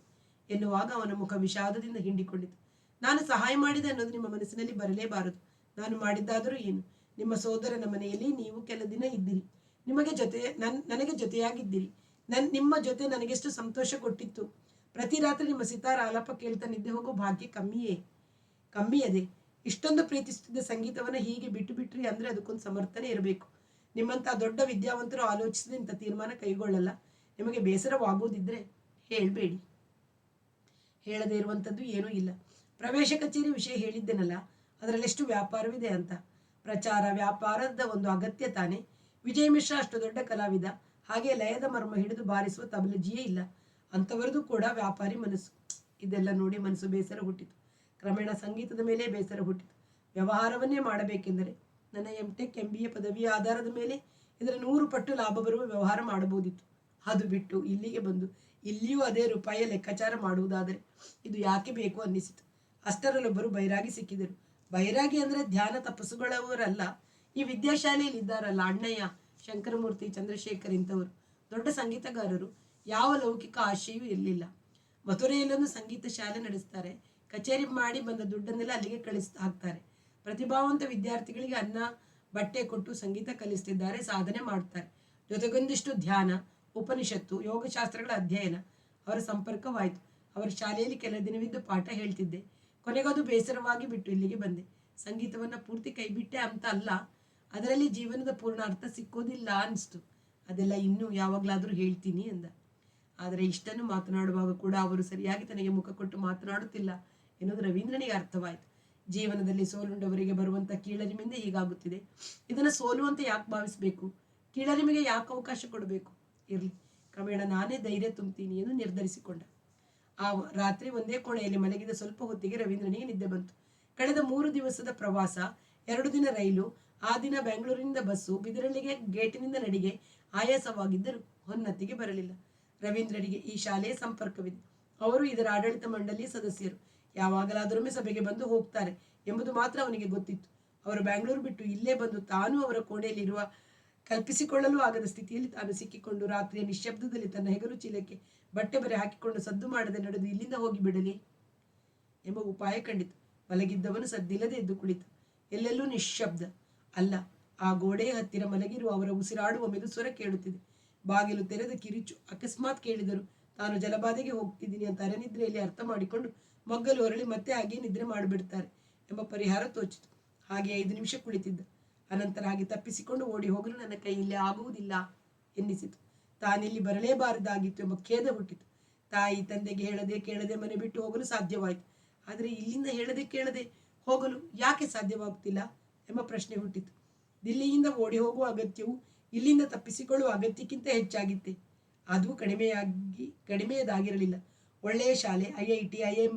ಎನ್ನುವಾಗ ಅವನ ಮುಖ ವಿಷಾದದಿಂದ ಹಿಂಡಿಕೊಂಡಿತು. ನಾನು ಸಹಾಯ ಮಾಡಿದೆ ಅನ್ನೋದು ನಿಮ್ಮ ಮನಸ್ಸಿನಲ್ಲಿ ಬರಲೇಬಾರದು. ನಾನು ಮಾಡಿದ್ದಾದರೂ ಏನು? ನಿಮ್ಮ ಸೋದರನ ಮನೆಯಲ್ಲಿ ನೀವು ಕೆಲ ದಿನ ಇದ್ದಿರಿ, ನನಗೆ ಜೊತೆಯಾಗಿದ್ದಿರಿ. ನಿಮ್ಮ ಜೊತೆ ನನಗೆಷ್ಟು ಸಂತೋಷ ಕೊಟ್ಟಿತ್ತು. ಪ್ರತಿ ರಾತ್ರಿ ನಿಮ್ಮ ಸಿತಾರ ಆಲಾಪ ಕೇಳ್ತಾ ನಿದ್ದೆ ಹೋಗೋ ಭಾಗ್ಯ ಕಮ್ಮಿಯದೆ. ಇಷ್ಟೊಂದು ಪ್ರೀತಿಸುತ್ತಿದ್ದ ಸಂಗೀತವನ್ನ ಹೀಗೆ ಬಿಟ್ಟು ಬಿಟ್ರಿ ಅಂದ್ರೆ ಅದಕ್ಕೊಂದು ಸಮರ್ಥನೆ ಇರಬೇಕು. ನಿಮ್ಮಂತ ದೊಡ್ಡ ವಿದ್ಯಾವಂತರು ಆಲೋಚಿಸಿದ ಇಂಥ ತೀರ್ಮಾನ ಕೈಗೊಳ್ಳಲ್ಲ. ನಿಮಗೆ ಬೇಸರವಾಗುವುದಿದ್ರೆ ಹೇಳ್ಬೇಡಿ. ಹೇಳದೇ ಇರುವಂಥದ್ದು ಏನೂ ಇಲ್ಲ. ಪ್ರವೇಶ ಕಚೇರಿ ವಿಷಯ ಹೇಳಿದ್ದೇನಲ್ಲ, ಅದರಲ್ಲೆಷ್ಟು ವ್ಯಾಪಾರವಿದೆ ಅಂತ. ಪ್ರಚಾರ ವ್ಯಾಪಾರದ ಒಂದು ಅಗತ್ಯ ತಾನೆ. ವಿಜಯ್ ಮಿಶ್ರಾ ಅಷ್ಟು ದೊಡ್ಡ ಕಲಾವಿದ, ಹಾಗೆ ಲಯದ ಮರ್ಮ ಹಿಡಿದು ಬಾರಿಸುವ ತಬಲಜಿಯೇ ಇಲ್ಲ. ಅಂಥವರದು ಕೂಡ ವ್ಯಾಪಾರಿ ಮನಸ್ಸು. ಇದೆಲ್ಲ ನೋಡಿ ಮನಸ್ಸು ಬೇಸರ ಹುಟ್ಟಿತು. ಕ್ರಮೇಣ ಸಂಗೀತದ ಮೇಲೆ ಬೇಸರ ಹುಟ್ಟಿತು. ವ್ಯವಹಾರವನ್ನೇ ಮಾಡಬೇಕೆಂದರೆ ನನ್ನ MTech MBA ಪದವಿಯ ಆಧಾರದ ಮೇಲೆ ಇದರ 100 ಪಟ್ಟು ಲಾಭ ಬರುವ ವ್ಯವಹಾರ ಮಾಡಬಹುದಿತ್ತು. ಅದು ಬಿಟ್ಟು ಇಲ್ಲಿಗೆ ಬಂದು ಇಲ್ಲಿಯೂ ಅದೇ ರೂಪಾಯಿಯ ಲೆಕ್ಕಾಚಾರ ಮಾಡುವುದಾದರೆ ಇದು ಯಾಕೆ ಬೇಕು ಅನ್ನಿಸಿತು. ಅಷ್ಟರಲ್ಲೊಬ್ಬರು ಬೈರಾಗಿ ಸಿಕ್ಕಿದರು. ಬೈರಾಗಿ ಅಂದ್ರೆ ಧ್ಯಾನ ತಪಸ್ಸುಗಳವರಲ್ಲ, ಈ ವಿದ್ಯಾಶಾಲೆಯಲ್ಲಿ ಇದ್ದಾರಲ್ಲ ಅಣ್ಣಯ್ಯ, ಶಂಕರಮೂರ್ತಿ, ಚಂದ್ರಶೇಖರ್ ಇಂಥವರು ದೊಡ್ಡ ಸಂಗೀತಗಾರರು. ಯಾವ ಲೌಕಿಕ ಆಶೆಯೂ ಇರಲಿಲ್ಲ. ಮಥುರೆಯಲ್ಲೊಂದು ಸಂಗೀತ ಶಾಲೆ ನಡೆಸ್ತಾರೆ. ಕಚೇರಿ ಮಾಡಿ ಬಂದ ದುಡ್ಡನ್ನೆಲ್ಲ ಅಲ್ಲಿಗೆ ಹಾಕ್ತಾರೆ. ಪ್ರತಿಭಾವಂತ ವಿದ್ಯಾರ್ಥಿಗಳಿಗೆ ಅನ್ನ ಬಟ್ಟೆ ಕೊಟ್ಟು ಸಂಗೀತ ಕಲಿಸ್ತಿದ್ದಾರೆ, ಸಾಧನೆ ಮಾಡ್ತಾರೆ. ಜೊತೆಗೊಂದಿಷ್ಟು ಧ್ಯಾನ, ಉಪನಿಷತ್ತು, ಯೋಗಶಾಸ್ತ್ರಗಳ ಅಧ್ಯಯನ. ಅವರ ಸಂಪರ್ಕವಾಯಿತು. ಅವರ ಶಾಲೆಯಲ್ಲಿ ಕೆಲ ದಿನವಿದ್ದು ಪಾಠ ಹೇಳ್ತಿದ್ದೆ. ಕೊನೆಗದು ಬೇಸರವಾಗಿ ಬಿಟ್ಟು ಇಲ್ಲಿಗೆ ಬಂದೆ. ಸಂಗೀತವನ್ನ ಪೂರ್ತಿ ಕೈಬಿಟ್ಟೆ ಅಂತ ಅಲ್ಲ, ಅದರಲ್ಲಿ ಜೀವನದ ಪೂರ್ಣ ಅರ್ಥ ಸಿಕ್ಕೋದಿಲ್ಲ ಅನಿಸ್ತು. ಅದೆಲ್ಲ ಇನ್ನೂ ಯಾವಾಗಲಾದರೂ ಹೇಳ್ತೀನಿ ಎಂದ. ಆದರೆ ಇಷ್ಟನ್ನು ಮಾತನಾಡುವಾಗ ಕೂಡ ಅವರು ಸರಿಯಾಗಿ ತನಗೆ ಮುಖ ಕೊಟ್ಟು ಮಾತನಾಡುತ್ತಿಲ್ಲ ಎನ್ನುವುದು ರವೀಂದ್ರನಿಗೆ ಅರ್ಥವಾಯಿತು. ಜೀವನದಲ್ಲಿ ಸೋಲುಂಡವರಿಗೆ ಬರುವಂಥ ಕೀಳರಿಮೆಯಿಂದ ಹೀಗಾಗುತ್ತಿದೆ. ಇದನ್ನು ಸೋಲು ಅಂತ ಯಾಕೆ ಭಾವಿಸಬೇಕು? ಕೀಳರಿಮೆಗೆ ಯಾಕೆ ಅವಕಾಶ ಕೊಡಬೇಕು? ಇರಲಿ, ಕ್ರಮೇಣ ನಾನೇ ಧೈರ್ಯ ತುಂಬ್ತೀನಿ ಎಂದು ನಿರ್ಧರಿಸಿಕೊಂಡ. ಆ ರಾತ್ರಿ ಒಂದೇ ಕೋಣೆಯಲ್ಲಿ ಮಲಗಿದ ಸ್ವಲ್ಪ ಹೊತ್ತಿಗೆ ರವೀಂದ್ರನಿಗೆ ನಿದ್ದೆ ಬಂತು. ಕಳೆದ 3 ದಿವಸದ ಪ್ರವಾಸ, 2 ದಿನ ರೈಲು, ಆ ದಿನ ಬೆಂಗಳೂರಿನಿಂದ ಬಸ್ಸು, ಬಿದರಳ್ಳಿಗೆ ಗೇಟಿನಿಂದ ನಡಿಗೆ ಆಯಾಸವಾಗಿದ್ದರೂ ಹೊನ್ನತಿಗೆ ಬರಲಿಲ್ಲ. ರವೀಂದ್ರನಿಗೆ ಈ ಶಾಲೆಯ ಸಂಪರ್ಕವಿದೆ. ಅವರು ಇದರ ಆಡಳಿತ ಮಂಡಳಿಯ ಸದಸ್ಯರು. ಯಾವಾಗಲಾದರೊಮ್ಮೆ ಸಭೆಗೆ ಬಂದು ಹೋಗ್ತಾರೆ ಎಂಬುದು ಮಾತ್ರ ಅವನಿಗೆ ಗೊತ್ತಿತ್ತು. ಅವರು ಬೆಂಗಳೂರು ಬಿಟ್ಟು ಇಲ್ಲೇ ಬಂದು ತಾನು ಅವರ ಕೋಣೆಯಲ್ಲಿರುವ ಕಲ್ಪಿಸಿಕೊಳ್ಳಲು ಆಗದ ಸ್ಥಿತಿಯಲ್ಲಿ ತಾನು ಸಿಕ್ಕಿಕೊಂಡು ರಾತ್ರಿಯ ನಿಶ್ಶಬ್ದದಲ್ಲಿ ತನ್ನ ಹೆಗಲು ಚೀಲಕ್ಕೆ ಬಟ್ಟೆ ಬರೆ ಹಾಕಿಕೊಂಡು ಸದ್ದು ಮಾಡದೆ ನಡೆದು ಇಲ್ಲಿಂದ ಹೋಗಿ ಬಿಡಲಿ ಎಂಬ ಉಪಾಯ ಕಂಡಿತು. ಮಲಗಿದ್ದವನು ಸದ್ದಿಲ್ಲದೆ ಎದ್ದು ಕುಳಿತ. ಎಲ್ಲೆಲ್ಲೂ ನಿಶ್ಶಬ್ದ. ಅಲ್ಲ, ಆ ಗೋಡೆಯ ಹತ್ತಿರ ಮಲಗಿರುವ ಅವರ ಉಸಿರಾಡುವ ಮೆದುಸ್ವರ ಕೇಳುತ್ತಿದೆ. ಬಾಗಿಲು ತೆರೆದ ಕಿರಿಚು ಅಕಸ್ಮಾತ್ ಕೇಳಿದರು. ತಾನು ಜಲಬಾಧೆಗೆ ಹೋಗ್ತಿದ್ದೀನಿ ಅಂತ ಅರೆನಿದ್ರೆಯಲ್ಲಿ ಅರ್ಥ ಮಾಡಿಕೊಂಡು ಮಗ್ಗಲು ಹೊರಳಿ ಮತ್ತೆ ಹಾಗೆ ನಿದ್ರೆ ಮಾಡಿಬಿಡ್ತಾರೆ ಎಂಬ ಪರಿಹಾರ ತೋಚಿತು. ಹಾಗೆ 5 ನಿಮಿಷ ಕುಳಿತಿದ್ದ. ಅನಂತರ ಹಾಗೆ ತಪ್ಪಿಸಿಕೊಂಡು ಓಡಿ ಹೋಗಲು ನನ್ನ ಕೈಯಲ್ಲಿ ಆಗುವುದಿಲ್ಲ ಎನ್ನಿಸಿತು. ತಾನಿಲ್ಲಿ ಬರಲೇಬಾರದಾಗಿತ್ತು ಎಂಬ ಖೇದ ಹುಟ್ಟಿತು. ತಾಯಿ ತಂದೆಗೆ ಹೇಳದೆ ಕೇಳದೆ ಮನೆ ಬಿಟ್ಟು ಹೋಗಲು ಸಾಧ್ಯವಾಯಿತು. ಆದರೆ ಇಲ್ಲಿಂದ ಹೇಳದೆ ಕೇಳದೆ ಹೋಗಲು ಯಾಕೆ ಸಾಧ್ಯವಾಗುತ್ತಿಲ್ಲ ಎಂಬ ಪ್ರಶ್ನೆ ಹುಟ್ಟಿತು. ದಿಲ್ಲಿಯಿಂದ ಓಡಿ ಹೋಗುವ ಅಗತ್ಯವು ಇಲ್ಲಿಂದ ತಪ್ಪಿಸಿಕೊಳ್ಳುವ ಅಗತ್ಯಕ್ಕಿಂತ ಹೆಚ್ಚಾಗಿತ್ತೆ. ಅದು ಕಡಿಮೆಯದಾಗಿರಲಿಲ್ಲ. ಒಳ್ಳೆಯ ಶಾಲೆ, IIT,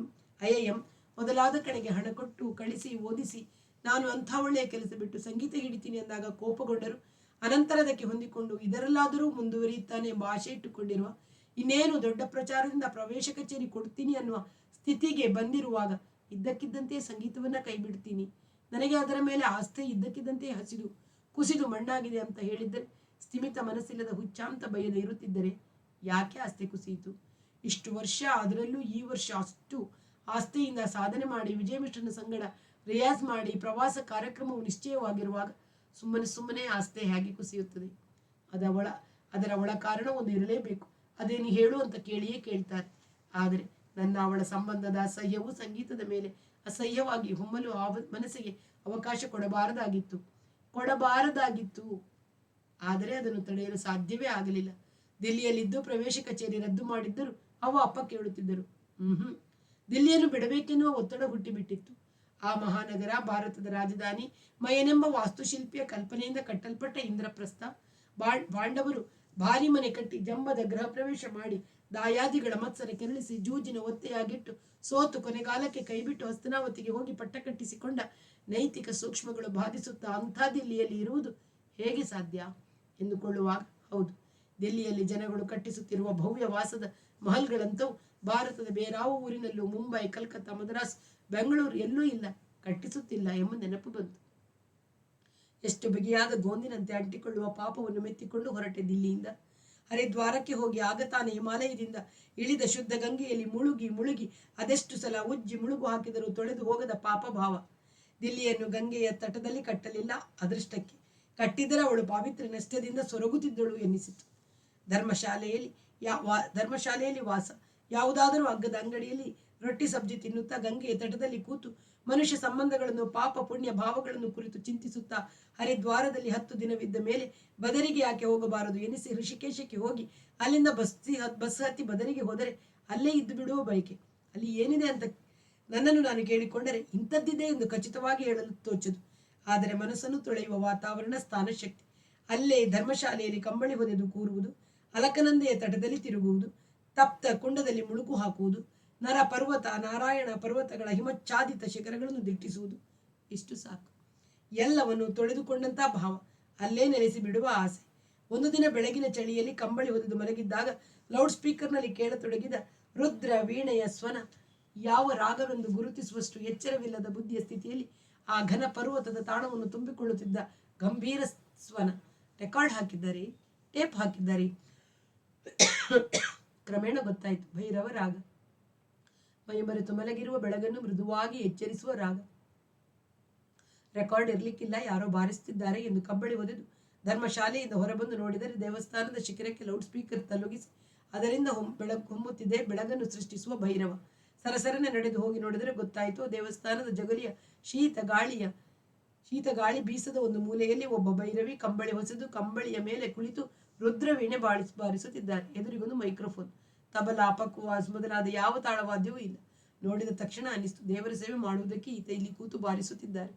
IIM ಮೊದಲಾದ ಕಡೆಗೆ ಹಣ ಕೊಟ್ಟು ಕಳಿಸಿ ಓದಿಸಿ ನಾನು ಅಂಥ ಒಳ್ಳೆಯ ಕೆಲಸ ಬಿಟ್ಟು ಸಂಗೀತ ಹಿಡಿತೀನಿ ಅಂದಾಗ ಕೋಪಗೊಂಡರು. ಅನಂತರ ಅದಕ್ಕೆ ಹೊಂದಿಕೊಂಡು ಇದರಲ್ಲಾದರೂ ಮುಂದುವರಿಯುತ್ತಾನೆ ಎಂಬ ಆಶೆ ಇಟ್ಟುಕೊಂಡಿರುವ, ಇನ್ನೇನು ದೊಡ್ಡ ಪ್ರಚಾರದಿಂದ ಪ್ರವೇಶ ಕಚೇರಿ ಕೊಡ್ತೀನಿ ಅನ್ನುವ ಸ್ಥಿತಿಗೆ ಬಂದಿರುವಾಗ ಇದ್ದಕ್ಕಿದ್ದಂತೆ ಸಂಗೀತವನ್ನ ಕೈ ಬಿಡ್ತೀನಿ, ನನಗೆ ಅದರ ಮೇಲೆ ಆಸ್ಥೆ ಇದ್ದಕ್ಕಿದ್ದಂತೆ ಹಸಿದು ಕುಸಿದು ಮಣ್ಣಾಗಿದೆ ಅಂತ ಹೇಳಿದ್ದರೆ, ಸ್ಥಿಮಿತ ಮನಸ್ಸಿಲ್ಲದ ಹುಚ್ಚಾಂತ ಬಯದೆ ಇರುತ್ತಿದ್ದರೆ ಯಾಕೆ ಆಸ್ತೆ ಕುಸಿಯಿತು? ಇಷ್ಟು ವರ್ಷ, ಅದರಲ್ಲೂ ಈ ವರ್ಷ ಅಷ್ಟು ಆಸ್ತೆಯಿಂದ ಸಾಧನೆ ಮಾಡಿ ವಿಜಯ ಮಿಶ್ರನ ಸಂಗಡ ರಿಯಾಜ್ ಮಾಡಿ ಪ್ರವಾಸ ಕಾರ್ಯಕ್ರಮವು ನಿಶ್ಚಯವಾಗಿರುವಾಗ ಸುಮ್ಮನೆ ಆಸ್ತೆ ಹೇಗೆ ಕುಸಿಯುತ್ತದೆ? ಅದರ ಒಳ ಕಾರಣ ಒಂದು ಇರಲೇಬೇಕು. ಅದೇನು ಹೇಳು ಅಂತ ಕೇಳಿಯೇ ಕೇಳ್ತಾರೆ. ಆದರೆ ನನ್ನ ಅವಳ ಸಂಬಂಧದ ಅಸಹ್ಯವು ಸಂಗೀತದ ಮೇಲೆ ಅಸಹ್ಯವಾಗಿ ಹೊಮ್ಮಲು ಮನಸ್ಸಿಗೆ ಅವಕಾಶ ಕೊಡಬಾರದಾಗಿತ್ತು. ಆದರೆ ಅದನ್ನು ತಡೆಯಲು ಸಾಧ್ಯವೇ ಆಗಲಿಲ್ಲ. ದಿಲ್ಲಿಯಲ್ಲಿದ್ದು ಪ್ರವೇಶ ಕಚೇರಿ ರದ್ದು ಮಾಡಿದ್ದರು ಅಪ್ಪ ಕೇಳುತ್ತಿದ್ದರು. ದಿಲ್ಲಿಯನ್ನು ಬಿಡಬೇಕೆನ್ನುವ ಒತ್ತಡ ಹುಟ್ಟಿಬಿಟ್ಟಿತ್ತು. ಆ ಮಹಾನಗರ, ಭಾರತದ ರಾಜಧಾನಿ, ಮಯನೆಂಬ ವಾಸ್ತುಶಿಲ್ಪಿಯ ಕಲ್ಪನೆಯಿಂದ ಕಟ್ಟಲ್ಪಟ್ಟ ಇಂದ್ರಪ್ರಸ್ಥ. ಪಾಂಡವರು ಭಾರಿ ಮನೆ ಕಟ್ಟಿ ಜಂಬದ ಗೃಹ ಪ್ರವೇಶ ಮಾಡಿ ದಾಯಾದಿಗಳ ಮತ್ಸರ ಕೆರಳಿಸಿ ಜೂಜಿನ ಒತ್ತೆಯಾಗಿಟ್ಟು ಸೋತು ಕೊನೆಗಾಲಕ್ಕೆ ಕೈಬಿಟ್ಟು ಹಸ್ತನಾವತಿಗೆ ಹೋಗಿ ಪಟ್ಟ ಕಟ್ಟಿಸಿಕೊಂಡ ನೈತಿಕ ಸೂಕ್ಷ್ಮಗಳು ಬಾಧಿಸುತ್ತಾ ಅಂಥ ದಿಲ್ಲಿಯಲ್ಲಿ ಇರುವುದು ಹೇಗೆ ಸಾಧ್ಯ ಎಂದುಕೊಳ್ಳುವಾಗ, ಹೌದು, ದಿಲ್ಲಿಯಲ್ಲಿ ಜನಗಳು ಕಟ್ಟಿಸುತ್ತಿರುವ ಭವ್ಯ ವಾಸದ ಮಹಲ್ಗಳಂತೂ ಭಾರತದ ಬೇರಾವ ಊರಿನಲ್ಲೂ, ಮುಂಬೈ, ಕಲ್ಕತ್ತಾ, ಮದ್ರಾಸ್, ಬೆಂಗಳೂರು ಎಲ್ಲೂ ಇಲ್ಲ, ಕಟ್ಟಿಸುತ್ತಿಲ್ಲ ಎಂಬ ನೆನಪು ಬಂತು. ಎಷ್ಟು ಬಗೆಯಾದ ಗೋಂದಿನಂತೆ ಅಂಟಿಕೊಳ್ಳುವ ಪಾಪವನ್ನು ಮೆತ್ತಿಕೊಂಡು ಹೊರಟೆ ದಿಲ್ಲಿಯಿಂದ. ಹರಿದ್ವಾರಕ್ಕೆ ಹೋಗಿ ಆಗ ತಾನೇ ಹಿಮಾಲಯದಿಂದ ಇಳಿದ ಶುದ್ಧ ಗಂಗೆಯಲ್ಲಿ ಮುಳುಗಿ ಅದೆಷ್ಟು ಸಲ ಉಜ್ಜಿ ಮುಳುಗು ಹಾಕಿದರೂ ತೊಳೆದು ಹೋಗದ ಪಾಪ ಭಾವ. ದಿಲ್ಲಿಯನ್ನು ಗಂಗೆಯ ತಟದಲ್ಲಿ ಕಟ್ಟಲಿಲ್ಲ, ಅದೃಷ್ಟಕ್ಕೆ. ಕಟ್ಟಿದರೆ ಅವಳು ಪಾವಿತ್ರ್ಯ ನಷ್ಟದಿಂದ ಸೊರಗುತ್ತಿದ್ದಳು ಎನ್ನಿಸಿತು. ಧರ್ಮಶಾಲೆಯಲ್ಲಿ ವಾಸ, ಯಾವುದಾದರೂ ಅಗ್ಗದ ಅಂಗಡಿಯಲ್ಲಿ ರೊಟ್ಟಿ ಸಬ್ಜಿ ತಿನ್ನುತ್ತಾ ಗಂಗೆಯ ತಟದಲ್ಲಿ ಕೂತು ಮನುಷ್ಯ ಸಂಬಂಧಗಳನ್ನು, ಪಾಪ ಪುಣ್ಯ ಭಾವಗಳನ್ನು ಕುರಿತು ಚಿಂತಿಸುತ್ತಾ ಹರಿದ್ವಾರದಲ್ಲಿ 10 ದಿನವಿದ್ದ ಮೇಲೆ ಬದರಿಗೆ ಯಾಕೆ ಹೋಗಬಾರದು ಎನಿಸಿ ಋಷಿಕೇಶಕ್ಕೆ ಹೋಗಿ ಅಲ್ಲಿಂದ ಬಸ್ ಹತ್ತಿ ಬದರಿಗೆ ಹೋದರೆ ಅಲ್ಲೇ ಇದ್ದು ಬಿಡುವ ಬಯಕೆ. ಅಲ್ಲಿ ಏನಿದೆ ಅಂತ ನನ್ನನ್ನು ನಾನು ಕೇಳಿಕೊಂಡರೆ ಇಂಥದ್ದಿದೆ ಎಂದು ಖಚಿತವಾಗಿ ಹೇಳಲು ತೋಚದು. ಆದರೆ ಮನಸ್ಸನ್ನು ತೊಳೆಯುವ ವಾತಾವರಣ, ಸ್ಥಾನಶಕ್ತಿ. ಅಲ್ಲೇ ಧರ್ಮಶಾಲೆಯಲ್ಲಿ ಕಂಬಳಿ ಹೊದೆದು ಕೂರುವುದು, ಅಲಕನಂದೆಯ ತಟದಲ್ಲಿ ತಿರುಗುವುದು, ತಪ್ತ ಕುಂಡದಲ್ಲಿ ಮುಳುಗು ಹಾಕುವುದು, ನರ ಪರ್ವತ, ನಾರಾಯಣ ಪರ್ವತಗಳ ಹಿಮಚ್ಛಾದಿತ ಶಿಖರಗಳನ್ನು ದಿಟ್ಟಿಸುವುದು, ಇಷ್ಟು ಸಾಕು. ಎಲ್ಲವನ್ನು ತೊಳೆದುಕೊಂಡಂತ ಭಾವ, ಅಲ್ಲೇ ನೆಲೆಸಿ ಬಿಡುವ ಆಸೆ. ಒಂದು ದಿನ ಬೆಳಗಿನ ಚಳಿಯಲ್ಲಿ ಕಂಬಳಿ ಹೊದೆದು ಮಲಗಿದ್ದಾಗ ಲೌಡ್ ಸ್ಪೀಕರ್ನಲ್ಲಿ ಕೇಳತೊಡಗಿದ ರುದ್ರ ವೀಣೆಯ ಸ್ವನ ಯಾವ ರಾಗವೆಂದು ಗುರುತಿಸುವಷ್ಟು ಎಚ್ಚರವಿಲ್ಲದ ಬುದ್ಧಿಯ ಸ್ಥಿತಿಯಲ್ಲಿ ಆ ಘನ ಪರ್ವತದ ತಾಣವನ್ನು ತುಂಬಿಕೊಳ್ಳುತ್ತಿದ್ದ ಗಂಭೀರ ಸ್ವನ. ರೆಕಾರ್ಡ್ ಹಾಕಿದ್ದಾರೆ, ಟೇಪ್ ಹಾಕಿದ್ದಾರೆ. ಕ್ರಮೇಣ ಗೊತ್ತಾಯಿತು, ಭೈರವ ರಾಗ. ಮೈಮರೆತು ಮಲಗಿರುವ ಬೆಳಗನ್ನು ಮೃದುವಾಗಿ ಎಚ್ಚರಿಸುವ ರಾಗ. ರೆಕಾರ್ಡ್ ಇರ್ಲಿಕ್ಕಿಲ್ಲ, ಯಾರೋ ಬಾರಿಸುತ್ತಿದ್ದಾರೆ ಎಂದು ಕಂಬಳಿ ಒದೆದು ಧರ್ಮಶಾಲೆಯಿಂದ ಹೊರಬಂದು ನೋಡಿದರೆ ದೇವಸ್ಥಾನದ ಶಿಖರಕ್ಕೆ ಲೌಡ್ ಸ್ಪೀಕರ್ ತಲುಗಿಸಿ ಅದರಿಂದ ಹೊಮ್ಮುತ್ತಿದೆ ಬೆಳಗನ್ನು ಸೃಷ್ಟಿಸುವ ಭೈರವ. ಸರಸರನೆ ನಡೆದು ಹೋಗಿ ನೋಡಿದರೆ ಗೊತ್ತಾಯಿತು, ದೇವಸ್ಥಾನದ ಜಗಲಿಯ ಶೀತ ಗಾಳಿ ಬೀಸದ ಒಂದು ಮೂಲೆಯಲ್ಲಿ ಒಬ್ಬ ಭೈರವಿ ಕಂಬಳಿ ಹೊಸೆದು ಕಂಬಳಿಯ ಮೇಲೆ ಕುಳಿತು ರುದ್ರವೀಣೆ ಬಾರಿಸುತ್ತಿದ್ದಾರೆ. ಎದುರಿಗೊಂದು ಮೈಕ್ರೋಫೋನ್, ತಬಲಾ, ಪಕ್ವಾಸ್ ಮೊದಲಾದ ಯಾವ ತಾಳವಾದ್ಯವೂ ಇಲ್ಲ. ನೋಡಿದ ತಕ್ಷಣ ಅನಿಸ್ತು, ದೇವರ ಸೇವೆ ಮಾಡುವುದಕ್ಕೆ ಈತ ಇಲ್ಲಿ ಕೂತು ಬಾರಿಸುತ್ತಿದ್ದಾರೆ.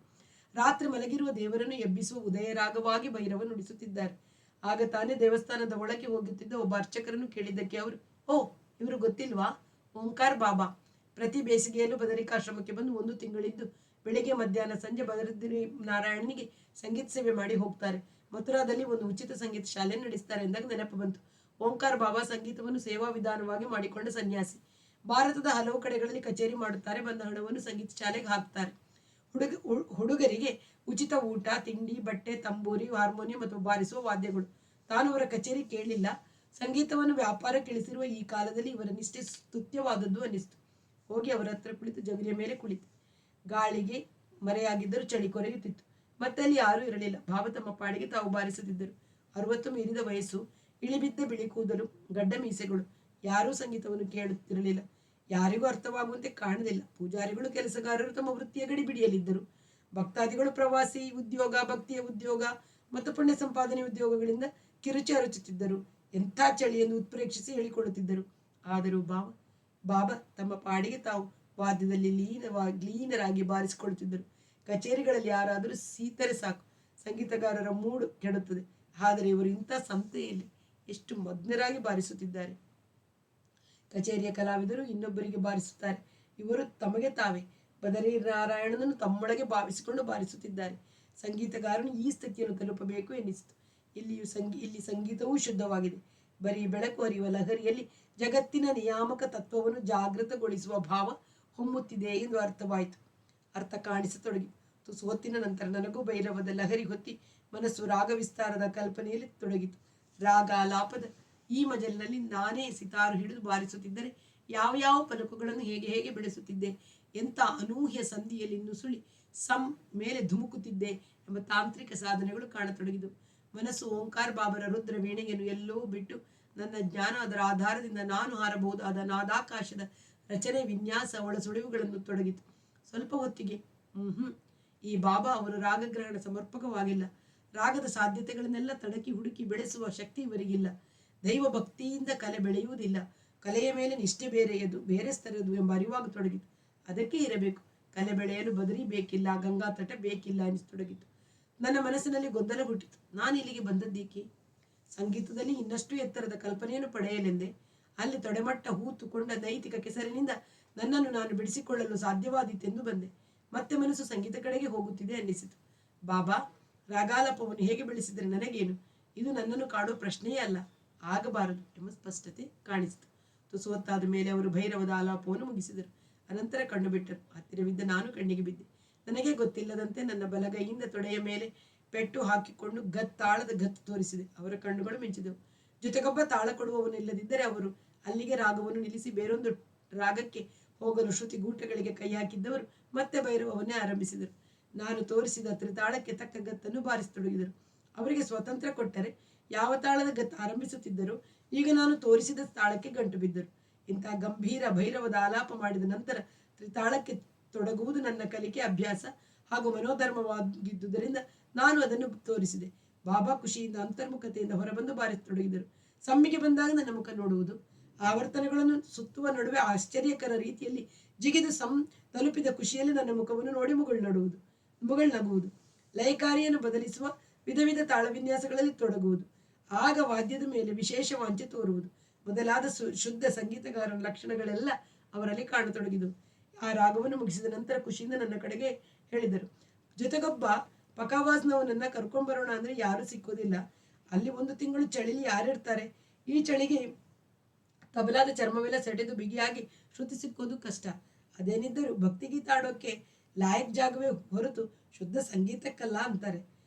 ರಾತ್ರಿ ಮಲಗಿರುವ ದೇವರನ್ನು ಎಬ್ಬಿಸುವ ಉದಯ ರಾಗವಾಗಿ ಭೈರವ ನುಡಿಸುತ್ತಿದ್ದಾರೆ. ಆಗ ತಾನೇ ದೇವಸ್ಥಾನದ ಒಳಗೆ ಹೋಗುತ್ತಿದ್ದ ಒಬ್ಬ ಅರ್ಚಕರನ್ನು ಕೇಳಿದ್ದಕ್ಕೆ ಅವರು, ಇವರು ಗೊತ್ತಿಲ್ವಾ? ಓಂಕಾರ್ ಬಾಬಾ. ಪ್ರತಿ ಬೇಸಿಗೆಯಲ್ಲೂ ಬದರಿಕಾಶ್ರಮಕ್ಕೆ ಬಂದು 1 ತಿಂಗಳಿದ್ದು ಬೆಳಿಗ್ಗೆ ಮಧ್ಯಾಹ್ನ ಸಂಜೆ ಬದರಿ ನಾರಾಯಣನಿಗೆ ಸಂಗೀತ ಸೇವೆ ಮಾಡಿ ಹೋಗ್ತಾರೆ. ಮಥುರಾದಲ್ಲಿ ಒಂದು ಉಚಿತ ಸಂಗೀತ ಶಾಲೆ ನಡೆಸ್ತಾರೆ ಎಂದಾಗ ನೆನಪು ಬಂತು. ಓಂಕಾರ್ ಬಾಬಾ ಸಂಗೀತವನ್ನು ಸೇವಾ ವಿಧಾನವಾಗಿ ಮಾಡಿಕೊಂಡ ಸನ್ಯಾಸಿ. ಭಾರತದ ಹಲವು ಕಡೆಗಳಲ್ಲಿ ಕಚೇರಿ ಮಾಡುತ್ತಾರೆ. ಬಂದ ಹಣವನ್ನು ಸಂಗೀತ ಶಾಲೆಗೆ ಹಾಕ್ತಾರೆ. ಹುಡುಗರಿಗೆ ಉಚಿತ ಊಟ, ತಿಂಡಿ, ಬಟ್ಟೆ, ತಂಬೂರಿ, ಹಾರ್ಮೋನಿಯಂ ಅಥವಾ ಬಾರಿಸುವ ವಾದ್ಯಗಳು. ತಾನು ಅವರ ಕಚೇರಿ ಕೇಳಿಲ್ಲ. ಸಂಗೀತವನ್ನು ವ್ಯಾಪಾರಕ್ಕಿಳಿಸಿರುವ ಈ ಕಾಲದಲ್ಲಿ ಇವರ ನಿಷ್ಠೆ ಸ್ತುತ್ಯವಾದದ್ದು ಅನ್ನಿಸ್ತು. ಹೋಗಿ ಅವರ ಹತ್ರ ಕುಳಿತು ಜಗಲಿಯ ಮೇಲೆ ಕುಳಿತು. ಗಾಳಿಗೆ ಮರೆಯಾಗಿದ್ದರೂ ಚಳಿ ಕೊರೆಯುತ್ತಿತ್ತು. ಮತ್ತೆ ಅಲ್ಲಿ ಯಾರೂ ಇರಲಿಲ್ಲ. ಭಾವ ತಮ್ಮ ಪಾಡಿಗೆ ತಾವು ಬಾರಿಸುತ್ತಿದ್ದರು. 60 ಮೀರಿದ ವಯಸ್ಸು, ಇಳಿಬಿದ್ದ ಬಿಳಿ ಕೂದಲು, ಗಡ್ಡ ಮೀಸೆಗಳು. ಯಾರೂ ಸಂಗೀತವನ್ನು ಕೇಳುತ್ತಿರಲಿಲ್ಲ. ಯಾರಿಗೂ ಅರ್ಥವಾಗುವಂತೆ ಕಾಣಲಿಲ್ಲ. ಪೂಜಾರಿಗಳು, ಕೆಲಸಗಾರರು ತಮ್ಮ ವೃತ್ತಿಯ ಗಡಿಬಿಡಿಯಲ್ಲಿದ್ದರು. ಭಕ್ತಾದಿಗಳು ಪ್ರವಾಸಿ ಉದ್ಯೋಗ, ಭಕ್ತಿಯ ಉದ್ಯೋಗ ಮತ್ತು ಪುಣ್ಯ ಸಂಪಾದನೆ ಉದ್ಯೋಗಗಳಿಂದ ಕಿರುಚಿ ಅರಚುತ್ತಿದ್ದರು. ಎಂಥ ಚಳಿ ಎಂದು ಉತ್ಪ್ರೇಕ್ಷಿಸಿ ಹೇಳಿಕೊಳ್ಳುತ್ತಿದ್ದರು. ಆದರೂ ಬಾಬಾ ತಮ್ಮ ಪಾಡಿಗೆ ತಾವು ವಾದ್ಯದಲ್ಲಿ ಲೀನರಾಗಿ ಬಾರಿಸಿಕೊಳ್ಳುತ್ತಿದ್ದರು. ಕಚೇರಿಗಳಲ್ಲಿ ಯಾರಾದರೂ ಸೀತರೆ ಸಾಕು, ಸಂಗೀತಗಾರರ ಮೂಡು ಕೆಡುತ್ತದೆ. ಆದರೆ ಇವರು ಇಂಥ ಸಂತೆಯಲ್ಲಿ ಎಷ್ಟು ಮಗ್ನರಾಗಿ ಬಾರಿಸುತ್ತಿದ್ದಾರೆ. ಕಚೇರಿಯ ಕಲಾವಿದರು ಇನ್ನೊಬ್ಬರಿಗೆ ಬಾರಿಸುತ್ತಾರೆ. ಇವರು ತಮಗೆ ತಾವೇ ಬದರಿ ನಾರಾಯಣನನ್ನು ತಮ್ಮೊಳಗೆ ಭಾವಿಸಿಕೊಂಡು ಬಾರಿಸುತ್ತಿದ್ದಾರೆ. ಸಂಗೀತಗಾರನು ಈ ಸ್ಥಿತಿಯನ್ನು ತಲುಪಬೇಕು ಎನ್ನಿಸಿತು. ಇಲ್ಲಿ ಸಂಗೀತವೂ ಶುದ್ಧವಾಗಿದೆ. ಬರೀ ಬೆಳಕು ಹರಿಯುವ ಲಹರಿಯಲ್ಲಿ ಜಗತ್ತಿನ ನಿಯಾಮಕ ತತ್ವವನ್ನು ಜಾಗೃತಗೊಳಿಸುವ ಭಾವ ಹೊಮ್ಮುತ್ತಿದೆ ಎಂದು ಅರ್ಥ ಕಾಣಿಸತೊಡಗಿತು. ತುಸು ಹೊತ್ತಿನ ನಂತರ ನನಗೂ ಭೈರವದ ಲಹರಿ ಹೊತ್ತಿ ಮನಸ್ಸು ರಾಗ ವಿಸ್ತಾರದ ಕಲ್ಪನೆಯಲ್ಲಿ ತೊಡಗಿತು. ರಾಗಾಲಾಪದ ಈ ಮಜಲಿನಲ್ಲಿ ನಾನೇ ಸಿತಾರು ಹಿಡಿದು ಬಾರಿಸುತ್ತಿದ್ದರೆ ಯಾವ ಪಲಕುಗಳನ್ನು ಹೇಗೆ ಬೆಳೆಸುತ್ತಿದ್ದೆ, ಎಂಥ ಅನೂಹ್ಯ ಸಂಧಿಯಲ್ಲಿ ನುಸುಳಿ ಮೇಲೆ ಧುಮುಕುತ್ತಿದ್ದೆ ಎಂಬ ತಾಂತ್ರಿಕ ಸಾಧನೆಗಳು ಕಾಣತೊಡಗಿದವು. ಮನಸ್ಸು ಓಂಕಾರ ಬಾಬರ ರುದ್ರ ವೀಣೆಯನ್ನು ಎಲ್ಲೋ ಬಿಟ್ಟು ನನ್ನ ಜ್ಞಾನ ಅದರ ಆಧಾರದಿಂದ ನಾನು ಹಾರಬಹುದಾದ ನಾದಾಕಾಶದ ರಚನೆ, ವಿನ್ಯಾಸ, ಒಳಸುಳಿವುಗಳನ್ನು ತೊಡಗಿತು. ಸ್ವಲ್ಪ ಹೊತ್ತಿಗೆ ಈ ಬಾಬಾ ಅವರು ರಾಗಗ್ರಹಣ ಸಮರ್ಪಕವಾಗಿಲ್ಲ. ರಾಗದ ಸಾಧ್ಯತೆಗಳನ್ನೆಲ್ಲ ತಡಕಿ ಹುಡುಕಿ ಬೆಳೆಸುವ ಶಕ್ತಿ ಇವರಿಗಿಲ್ಲ. ದೈವ ಭಕ್ತಿಯಿಂದ ಕಲೆ ಬೆಳೆಯುವುದಿಲ್ಲ. ಕಲೆಯ ಮೇಲೆ ನಿಷ್ಠೆ ಬೇರೆ ಸ್ತರದು ಎಂಬ ಅರಿವಾಗತೊಡಗಿತು. ಅದಕ್ಕೆ ಇರಬೇಕು. ಕಲೆ ಬೆಳೆಯಲು ಬದರಿ ಬೇಕಿಲ್ಲ, ಗಂಗಾ ತಟ ಬೇಕಿಲ್ಲ ಎನಿಸತೊಡಗಿತು. ನನ್ನ ಮನಸ್ಸಿನಲ್ಲಿ ಗೊಂದಲ ಹುಟ್ಟಿತು. ನಾನು ಇಲ್ಲಿಗೆ ಬಂದದ್ದೇಕೆ? ಸಂಗೀತದಲ್ಲಿ ಇನ್ನಷ್ಟು ಎತ್ತರದ ಕಲ್ಪನೆಯನ್ನು ಪಡೆಯಲೆಂದೆ. ಅಲ್ಲಿ ತೊಡೆಮಟ್ಟ ಹೂತುಕೊಂಡ ನೈತಿಕ ಕೆಸರಿನಿಂದ ನನ್ನನ್ನು ನಾನು ಬಿಡಿಸಿಕೊಳ್ಳಲು ಸಾಧ್ಯವಾದೀತೆಂದು ಬಂದೆ. ಮತ್ತೆ ಮನಸ್ಸು ಸಂಗೀತ ಕಡೆಗೆ ಹೋಗುತ್ತಿದೆ ಅನ್ನಿಸಿತು. ಬಾಬಾ ರಾಗಾಲಾಪವನ್ನು ಹೇಗೆ ಬೆಳೆಸಿದರೆ ನನಗೇನು? ಇದು ನನ್ನನ್ನು ಕಾಡುವ ಪ್ರಶ್ನೆಯೇ ಅಲ್ಲ, ಆಗಬಾರದು ಎಂಬ ಸ್ಪಷ್ಟತೆ ಕಾಣಿಸಿತು. ತುಸು ಹೊತ್ತಾದ ಮೇಲೆ ಅವರು ಭೈರವದ ಆಲಾಪವನ್ನು ಮುಗಿಸಿದರು. ಅನಂತರ ಕಣ್ಣು ಬಿಟ್ಟರು. ಹತ್ತಿರವಿದ್ದ ನಾನು ಕಣ್ಣಿಗೆ ಬಿದ್ದೆ. ನನಗೆ ಗೊತ್ತಿಲ್ಲದಂತೆ ನನ್ನ ಬಲಗೈಯಿಂದ ತೊಡೆಯ ಮೇಲೆ ಪೆಟ್ಟು ಹಾಕಿಕೊಂಡು ತಾಳದ ಗತ್ತು ತೋರಿಸಿದೆ. ಅವರ ಕಣ್ಣುಗಳು ಮಿಂಚಿದವು. ಜೊತೆಗೊಬ್ಬ ತಾಳ ಕೊಡುವವನಿಲ್ಲದಿದ್ದರೆ ಅವರು ಅಲ್ಲಿಗೆ ರಾಗವನ್ನು ನಿಲ್ಲಿಸಿ ಬೇರೊಂದು ರಾಗಕ್ಕೆ ಹೋಗಲು ಶ್ರುತಿ ಗೂಟಗಳಿಗೆ ಕೈ ಹಾಕಿದ್ದವರು ಮತ್ತೆ ಭೈರವವನ್ನೇ ಆರಂಭಿಸಿದರು. ನಾನು ತೋರಿಸಿದ ತ್ರಿತಾಳಕ್ಕೆ ತಕ್ಕ ಗತ್ತನ್ನು ಬಾರಿಸತೊಡಗಿದರು. ಅವರಿಗೆ ಸ್ವತಂತ್ರ ಕೊಟ್ಟರೆ ಯಾವ ತಾಳದ ಗತ್ತು ಆರಂಭಿಸುತ್ತಿದ್ದರು, ಈಗ ನಾನು ತೋರಿಸಿದ ತಾಳಕ್ಕೆ ಗಂಟು ಬಿದ್ದರು. ಇಂತಹ ಗಂಭೀರ ಭೈರವದ ಆಲಾಪ ಮಾಡಿದ ನಂತರ ತ್ರಿತಾಳಕ್ಕೆ ತೊಡಗುವುದು ನನ್ನ ಕಲಿಕೆ, ಅಭ್ಯಾಸ ಹಾಗೂ ಮನೋಧರ್ಮವಾಗಿದ್ದುದರಿಂದ ನಾನು ಅದನ್ನು ತೋರಿಸಿದೆ. ಬಾಬಾ ಖುಷಿಯಿಂದ ಅಂತರ್ಮುಖತೆಯಿಂದ ಹೊರಬಂದು ಬಾರಿಸತೊಡಗಿದರು. ಸಮ್ಮಿಗೆ ಬಂದಾಗ ನನ್ನ ಮುಖ ನೋಡುವುದು, ಆವರ್ತನಗಳನ್ನು ಸುತ್ತುವ ನಡುವೆ ಆಶ್ಚರ್ಯಕರ ರೀತಿಯಲ್ಲಿ ಜಿಗಿದು ತಲುಪಿದ ಖುಷಿಯಲ್ಲಿ ನನ್ನ ಮುಖವನ್ನು ನೋಡಿ ಮುಗುಳ್ನಗುವುದು, ಲಯಕಾರಿಯನ್ನು ಬದಲಿಸುವ ವಿಧ ತಾಳವಿನ್ಯಾಸಗಳಲ್ಲಿ ತೊಡಗುವುದು, ಆಗ ವಾದ್ಯದ ಮೇಲೆ ವಿಶೇಷ ವಾಂಚೆ ತೋರುವುದು ಮೊದಲಾದ ಶುದ್ಧ ಸಂಗೀತಗಾರರ ಲಕ್ಷಣಗಳೆಲ್ಲ ಅವರಲ್ಲಿ ಕಾಣತೊಡಗಿದವು. ಆ ರಾಗವನ್ನು ಮುಗಿಸಿದ ನಂತರ ಖುಷಿಯಿಂದ ನನ್ನ ಕಡೆಗೆ ಹೇಳಿದರು, ಜೊತೆಗೊಬ್ಬ ಪಕಾವಾಜ್ನವನನ್ನ ಕರ್ಕೊಂಡ್ಬರೋಣ ಅಂದ್ರೆ ಯಾರು ಸಿಕ್ಕೋದಿಲ್ಲ. ಅಲ್ಲಿ 1 ತಿಂಗಳು ಚಳಿಲಿ ಯಾರಿರ್ತಾರೆ? ಈ ಚಳಿಗೆ ತಬಲಾದ ಚರ್ಮವೆಲ್ಲ ಸೆಟೆದು ಬಿಗಿಯಾಗಿ ಶ್ರುತಿ ಸಿಕ್ಕೋದು ಕಷ್ಟ. ಅದೇನಿದ್ದರೂ ಭಕ್ತಿಗೀತ ಆಡೋಕೆ ಲಾಯಕ್ ಜಾಗವೇ ಹೊರತು ಶುದ್ಧ ಸಂಗೀತಕ್ಕಲ್ಲ ಅಂತಾರೆ.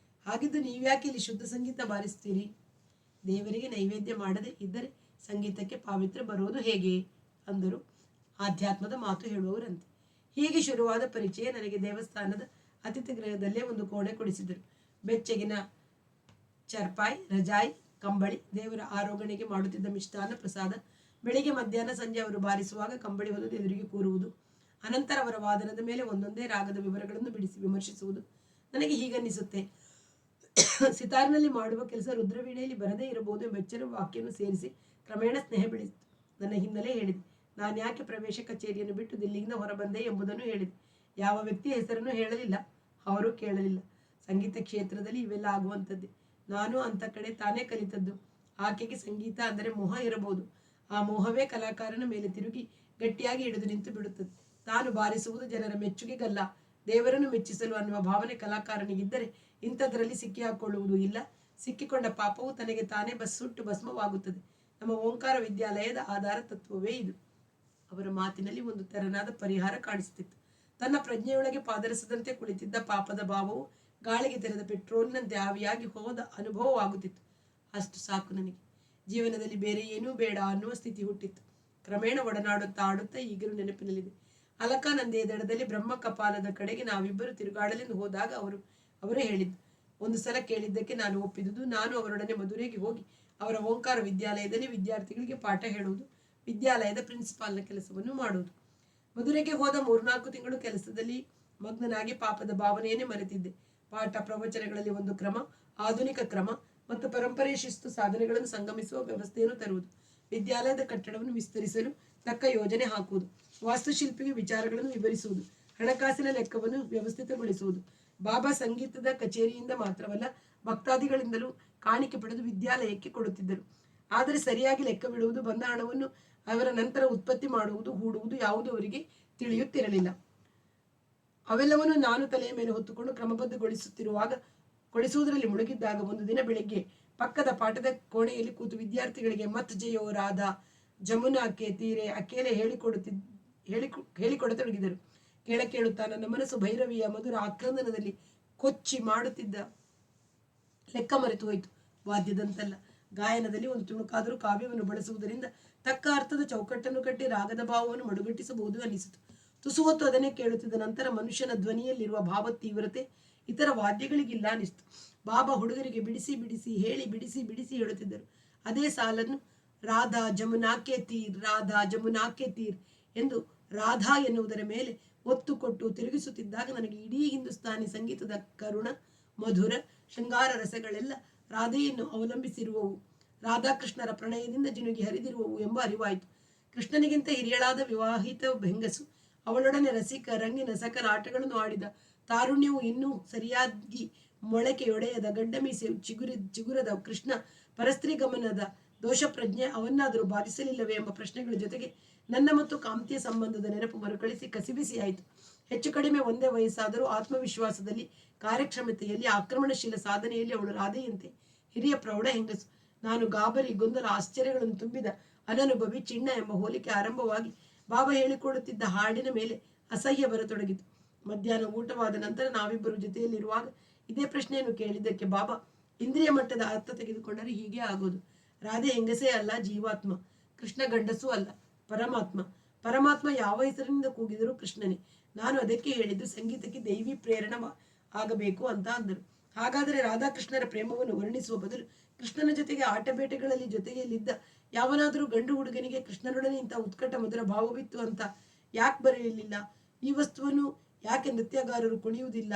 ಹಾಗಿದ್ದು ನೀವ್ಯಾಕೆ ಇಲ್ಲಿ ಶುದ್ಧ ಸಂಗೀತ ಬಾರಿಸ್ತೀರಿ? ದೇವರಿಗೆ ನೈವೇದ್ಯ ಮಾಡದೆ ಇದ್ದರೆ ಸಂಗೀತಕ್ಕೆ ಪಾವಿತ್ರ್ಯ ಬರೋದು ಹೇಗೆ ಅಂದರು ಆಧ್ಯಾತ್ಮದ ಮಾತು ಹೇಳುವವರಂತೆ. ಹೀಗೆ ಶುರುವಾದ ಪರಿಚಯ ನನಗೆ ದೇವಸ್ಥಾನದ ಅತಿಥಿ ಗೃಹದಲ್ಲೇ ಒಂದು ಕೋಣೆ ಕೊಡಿಸಿದರು. ಬೆಚ್ಚಗಿನ ಚರ್ಪಾಯ್, ರಜಾಯ್, ಕಂಬಳಿ, ದೇವರ ಆರೋಗಣೆಗೆ ಮಾಡುತ್ತಿದ್ದ ಮಿಷ್ಟಾನ್ನ ಪ್ರಸಾದ, ಬೆಳಿಗ್ಗೆ ಮಧ್ಯಾಹ್ನ ಸಂಜೆ ಅವರು ಬಾರಿಸುವಾಗ ಕಂಬಳಿ ಹೊಲದು ಎದುರಿಗೆ ಕೂರುವುದು, ಅನಂತರ ಅವರ ವಾದನದ ಮೇಲೆ ಒಂದೊಂದೇ ರಾಗದ ವಿವರಗಳನ್ನು ಬಿಡಿಸಿ ವಿಮರ್ಶಿಸುವುದು. ನನಗೆ ಹೀಗನ್ನಿಸುತ್ತೆ, ಸಿತಾರ್ನಲ್ಲಿ ಮಾಡುವ ಕೆಲಸ ರುದ್ರವೀಣೆಯಲ್ಲಿ ಬರದೇ ಇರಬಹುದು ಎಂಬ ಎಚ್ಚರ ವಾಕ್ಯವನ್ನು ಸೇರಿಸಿ ಕ್ರಮೇಣ ಸ್ನೇಹ ಬೆಳೆಸಿತು. ನನ್ನ ಹಿನ್ನೆಲೆ ಹೇಳಿದೆ. ನಾನು ಯಾಕೆ ಪ್ರವೇಶ ಕಚೇರಿಯನ್ನು ಬಿಟ್ಟು ದಿಲ್ಲಿಯಿಂದ ಹೊರಬಂದೆ ಎಂಬುದನ್ನು ಹೇಳಿದೆ. ಯಾವ ವ್ಯಕ್ತಿಯ ಹೆಸರನ್ನು ಹೇಳಲಿಲ್ಲ, ಅವರು ಕೇಳಲಿಲ್ಲ. ಸಂಗೀತ ಕ್ಷೇತ್ರದಲ್ಲಿ ಇವೆಲ್ಲ ಆಗುವಂಥದ್ದೇ. ನಾನು ಅಂತ ಕಡೆ ತಾನೇ ಕಲಿತದ್ದು. ಆಕೆಗೆ ಸಂಗೀತ ಅಂದರೆ ಮೋಹ ಇರಬಹುದು. ಆ ಮೋಹವೇ ಕಲಾಕಾರನ ಮೇಲೆ ತಿರುಗಿ ಗಟ್ಟಿಯಾಗಿ ಹಿಡಿದು ನಿಂತು ಬಿಡುತ್ತದೆ. ತಾನು ಬಾರಿಸುವುದು ಜನರ ಮೆಚ್ಚುಗೆಗಲ್ಲ, ದೇವರನ್ನು ಮೆಚ್ಚಿಸಲು ಅನ್ನುವ ಭಾವನೆ ಕಲಾಕಾರನಿಗಿದ್ದರೆ ಇಂಥದ್ರಲ್ಲಿ ಸಿಕ್ಕಿ ಹಾಕೊಳ್ಳುವುದು ಇಲ್ಲ. ಸಿಕ್ಕಿಕೊಂಡ ಪಾಪವು ತನಗೆ ತಾನೇ ಸುಟ್ಟು ಭಸ್ಮವಾಗುತ್ತದೆ. ನಮ್ಮ ಓಂಕಾರ ವಿದ್ಯಾಲಯದ ಆಧಾರ ತತ್ವವೇ ಇದು. ಅವರ ಮಾತಿನಲ್ಲಿ ಒಂದು ತೆರನಾದ ಪರಿಹಾರ ಕಾಣಿಸುತ್ತಿತ್ತು. ತನ್ನ ಪ್ರಜ್ಞೆಯೊಳಗೆ ಪಾದರಸದಂತೆ ಕುಳಿತಿದ್ದ ಪಾಪದ ಭಾವವು ಗಾಳಿಗೆ ತೆರೆದ ಪೆಟ್ರೋಲ್ನಂತೆ ಆವಿಯಾಗಿ ಹೋದ ಅನುಭವವಾಗುತ್ತಿತ್ತು. ಅಷ್ಟು ಸಾಕು ನನಗೆ. ಜೀವನದಲ್ಲಿ ಬೇರೆ ಏನೂ ಬೇಡ ಅನ್ನುವ ಸ್ಥಿತಿ ಹುಟ್ಟಿತ್ತು. ಕ್ರಮೇಣ ಒಡನಾಡುತ್ತಾ ಆಡುತ್ತಾ ಈಗಲೂ ನೆನಪಿನಲ್ಲಿದೆ. ಅಲಕಾನಂದೆಯ ದಡದಲ್ಲಿ ಬ್ರಹ್ಮ ಕಪಾಲದ ಕಡೆಗೆ ನಾವಿಬ್ಬರು ತಿರುಗಾಡಲೆಂದು ಹೋದಾಗ ಅವರೇ ಹೇಳಿದ್ದು. ಒಂದು ಸಲ ಕೇಳಿದ್ದಕ್ಕೆ ನಾನು ಒಪ್ಪಿದುದು. ನಾನು ಅವರೊಡನೆ ಮಧುರೆಗೆ ಹೋಗಿ ಅವರ ಓಂಕಾರ ವಿದ್ಯಾಲಯದಲ್ಲಿ ವಿದ್ಯಾರ್ಥಿಗಳಿಗೆ ಪಾಠ ಹೇಳುವುದು, ವಿದ್ಯಾಲಯದ ಪ್ರಿನ್ಸಿಪಾಲ್ನ ಕೆಲಸವನ್ನು ಮಾಡುವುದು. ಮಧುರೆಗೆ ಹೋದ 3-4 ತಿಂಗಳು ಕೆಲಸದಲ್ಲಿ ಮಗ್ನನಾಗಿ ಪಾಪದ ಭಾವನೆಯನ್ನೇ ಮರೆತಿದ್ದೆ. ಪಾಠ ಪ್ರವಚನಗಳಲ್ಲಿ ಒಂದು ಕ್ರಮ, ಆಧುನಿಕ ಕ್ರಮ ಮತ್ತು ಪರಂಪರೆಯ ಶಿಸ್ತು ಸಾಧನೆಗಳನ್ನು ಸಂಗಮಿಸುವ ವ್ಯವಸ್ಥೆಯನ್ನು ತರುವುದು, ವಿದ್ಯಾಲಯದ ಕಟ್ಟಡವನ್ನು ವಿಸ್ತರಿಸಲು ತಕ್ಕ ಯೋಜನೆ ಹಾಕುವುದು, ವಾಸ್ತುಶಿಲ್ಪಿಗೆ ವಿಚಾರಗಳನ್ನು ವಿವರಿಸುವುದು, ಹಣಕಾಸಿನ ಲೆಕ್ಕವನ್ನು ವ್ಯವಸ್ಥಿತಗೊಳಿಸುವುದು. ಬಾಬಾ ಸಂಗೀತದ ಕಚೇರಿಯಿಂದ ಮಾತ್ರವಲ್ಲ, ಭಕ್ತಾದಿಗಳಿಂದಲೂ ಕಾಣಿಕೆ ಪಡೆದು ವಿದ್ಯಾಲಯಕ್ಕೆ ಕೊಡುತ್ತಿದ್ದರು. ಆದರೆ ಸರಿಯಾಗಿ ಲೆಕ್ಕವಿಡುವುದು, ಬಂದ ಹಣವನ್ನು ಅವರ ನಂತರ ಉತ್ಪತ್ತಿ ಮಾಡುವುದು, ಹೂಡುವುದು ಯಾವುದೂ ಅವರಿಗೆ ತಿಳಿಯುತ್ತಿರಲಿಲ್ಲ. ಅವೆಲ್ಲವನ್ನು ನಾನು ತಲೆಯ ಮೇಲೆ ಹೊತ್ತುಕೊಂಡು ಕ್ರಮಬದ್ಧಗೊಳಿಸುವುದರಲ್ಲಿ ಮುಳುಗಿದ್ದಾಗ ಒಂದು ದಿನ ಬೆಳಿಗ್ಗೆ ಪಕ್ಕದ ಪಾಠದ ಕೋಣೆಯಲ್ಲಿ ಕೂತು ವಿದ್ಯಾರ್ಥಿಗಳಿಗೆ ಮತ್ ಜಯೋ ರಾಧಾ ಜಮುನಾಕ್ಕೆ ತೀರೆ ಅಕೇಲೆ ಹೇಳಿಕೊಡತೊಡಗಿದರು. ಕೇಳುತ್ತಾ ನನ್ನ ಮನಸ್ಸು ಭೈರವಿಯ ಮಧುರ ಆಕ್ರಂದನದಲ್ಲಿ ಕೊಚ್ಚಿ ಮಾಡುತ್ತಿದ್ದ ಲೆಕ್ಕ ಮರೆತು ಹೋಯಿತು. ವಾದ್ಯದಂತಲ್ಲ, ಗಾಯನದಲ್ಲಿ ಒಂದು ತುಣುಕಾದರೂ ಕಾವ್ಯವನ್ನು ಬಳಸುವುದರಿಂದ ತಕ್ಕ ಅರ್ಥದ ಚೌಕಟ್ಟನ್ನು ಕಟ್ಟಿ ರಾಗದ ಭಾವವನ್ನು ಮಡುಗಟ್ಟಿಸಬಹುದು ಅನ್ನಿಸಿತು. ತುಸು ಹೊತ್ತು ಅದನ್ನೇ ಕೇಳುತ್ತಿದ್ದ ನಂತರ ಮನುಷ್ಯನ ಧ್ವನಿಯಲ್ಲಿರುವ ಭಾವ ತೀವ್ರತೆ ಇತರ ವಾದ್ಯಗಳಿಗಿಲ್ಲ ಅನ್ನಿಸ್ತು. ಬಾಬಾ ಹುಡುಗರಿಗೆ ಬಿಡಿಸಿ ಬಿಡಿಸಿ ಹೇಳುತ್ತಿದ್ದರು. ಅದೇ ಸಾಲನ್ನು ರಾಧಾ ಜಮುನಾಕ್ಕೆ ತೀರ್, ರಾಧಾ ಜಮುನಾಕ್ಕೆ ತೀರ್ ಎಂದು ರಾಧಾ ಎನ್ನುವುದರ ಮೇಲೆ ಒತ್ತು ಕೊಟ್ಟು ತಿರುಗಿಸುತ್ತಿದ್ದಾಗ ನನಗೆ ಇಡೀ ಹಿಂದೂಸ್ತಾನಿ ಸಂಗೀತದ ಕರುಣ, ಮಧುರ, ಶೃಂಗಾರ ರಸಗಳೆಲ್ಲ ರಾಧೆಯನ್ನು ಅವಲಂಬಿಸಿರುವವು, ರಾಧಾಕೃಷ್ಣರ ಪ್ರಣಯದಿಂದ ಜಿನುಗಿ ಹರಿದಿರುವವು ಎಂಬ ಅರಿವಾಯಿತು. ಕೃಷ್ಣನಿಗಿಂತ ಹಿರಿಯಳಾದ ವಿವಾಹಿತ ಹೆಂಗಸು, ಅವಳೊಡನೆ ರಸಿಕ ರಂಗಿನ ಸಕಲ ಆಟಗಳನ್ನು ಆಡಿದ ತಾರುಣ್ಯವು ಇನ್ನೂ ಸರಿಯಾಗಿ ಮೊಳಕೆಯೊಡೆಯದ ಗಡ್ಡ ಮೀಸೆ ಚಿಗುರದ ಕೃಷ್ಣ ಪರಸ್ತ್ರೀ ಗಮನದ ದೋಷ ಪ್ರಜ್ಞೆ ಅವನ್ನಾದರೂ ಬಾಧಿಸಲಿಲ್ಲವೇ ಎಂಬ ಪ್ರಶ್ನೆಗಳ ಜೊತೆಗೆ ನನ್ನ ಮತ್ತು ಕಾಂತಿಯ ಸಂಬಂಧದ ನೆನಪು ಮರುಕಳಿಸಿ ಕಸಿಬಿಸಿಯಾಯಿತು. ಹೆಚ್ಚು ಕಡಿಮೆ ಒಂದೇ ವಯಸ್ಸಾದರೂ ಆತ್ಮವಿಶ್ವಾಸದಲ್ಲಿ, ಕಾರ್ಯಕ್ಷಮತೆಯಲ್ಲಿ, ಆಕ್ರಮಣಶೀಲ ಸಾಧನೆಯಲ್ಲಿ ಅವಳು ರಾಧೆಯಂತೆ ಹಿರಿಯ ಪ್ರೌಢ ಹೆಂಗಸು. ನಾನು ಗಾಬರಿ, ಗೊಂದಲ, ಆಶ್ಚರ್ಯಗಳನ್ನು ತುಂಬಿದ ಅನನುಭವಿ ಚಿಣ್ಣ ಎಂಬ ಹೋಲಿಕೆ ಆರಂಭವಾಗಿ ಬಾಬಾ ಹೇಳಿಕೊಡುತ್ತಿದ್ದ ಹಾಡಿನ ಮೇಲೆ ಅಸಹ್ಯ ಬರತೊಡಗಿತು. ಮಧ್ಯಾಹ್ನ ಊಟವಾದ ನಂತರ ನಾವಿಬ್ಬರು ಜೊತೆಯಲ್ಲಿರುವಾಗ ಇದೇ ಪ್ರಶ್ನೆಯನ್ನು ಕೇಳಿದ್ದಕ್ಕೆ ಬಾಬಾ, ಇಂದ್ರಿಯ ಮಟ್ಟದ ಅರ್ಥ ತೆಗೆದುಕೊಂಡರೆ ಹೀಗೆ ಆಗೋದು. ರಾಧೆ ಹೆಂಗಸೇ ಅಲ್ಲ, ಜೀವಾತ್ಮ. ಕೃಷ್ಣ ಗಂಡಸೂ ಅಲ್ಲ, ಪರಮಾತ್ಮ. ಪರಮಾತ್ಮ ಯಾವ ಹೆಸರಿನಿಂದ ಕೂಗಿದರೂ ಕೃಷ್ಣನೇ. ನಾನು ಅದಕ್ಕೆ ಹೇಳಿದ್ದು ಸಂಗೀತಕ್ಕೆ ದೈವಿ ಪ್ರೇರಣ ಆಗಬೇಕು ಅಂತ ಅಂದರು. ಹಾಗಾದರೆ ರಾಧಾಕೃಷ್ಣರ ಪ್ರೇಮವನ್ನು ವರ್ಣಿಸುವ ಬದಲು ಕೃಷ್ಣನ ಜೊತೆಗೆ ಆಟಬೇಟೆಗಳಲ್ಲಿ ಜೊತೆಯಲ್ಲಿದ್ದ ಯಾವನಾದರೂ ಗಂಡು ಹುಡುಗನಿಗೆ ಕೃಷ್ಣನೊಡನೆ ಇಂಥ ಉತ್ಕಟ ಮಧುರ ಭಾವವಿತ್ತು ಅಂತ ಯಾಕೆ ಬರೆಯಲಿಲ್ಲ? ಈ ವಸ್ತುವನ್ನು ಯಾಕೆ ನೃತ್ಯಗಾರರು ಕುಣಿಯುವುದಿಲ್ಲ?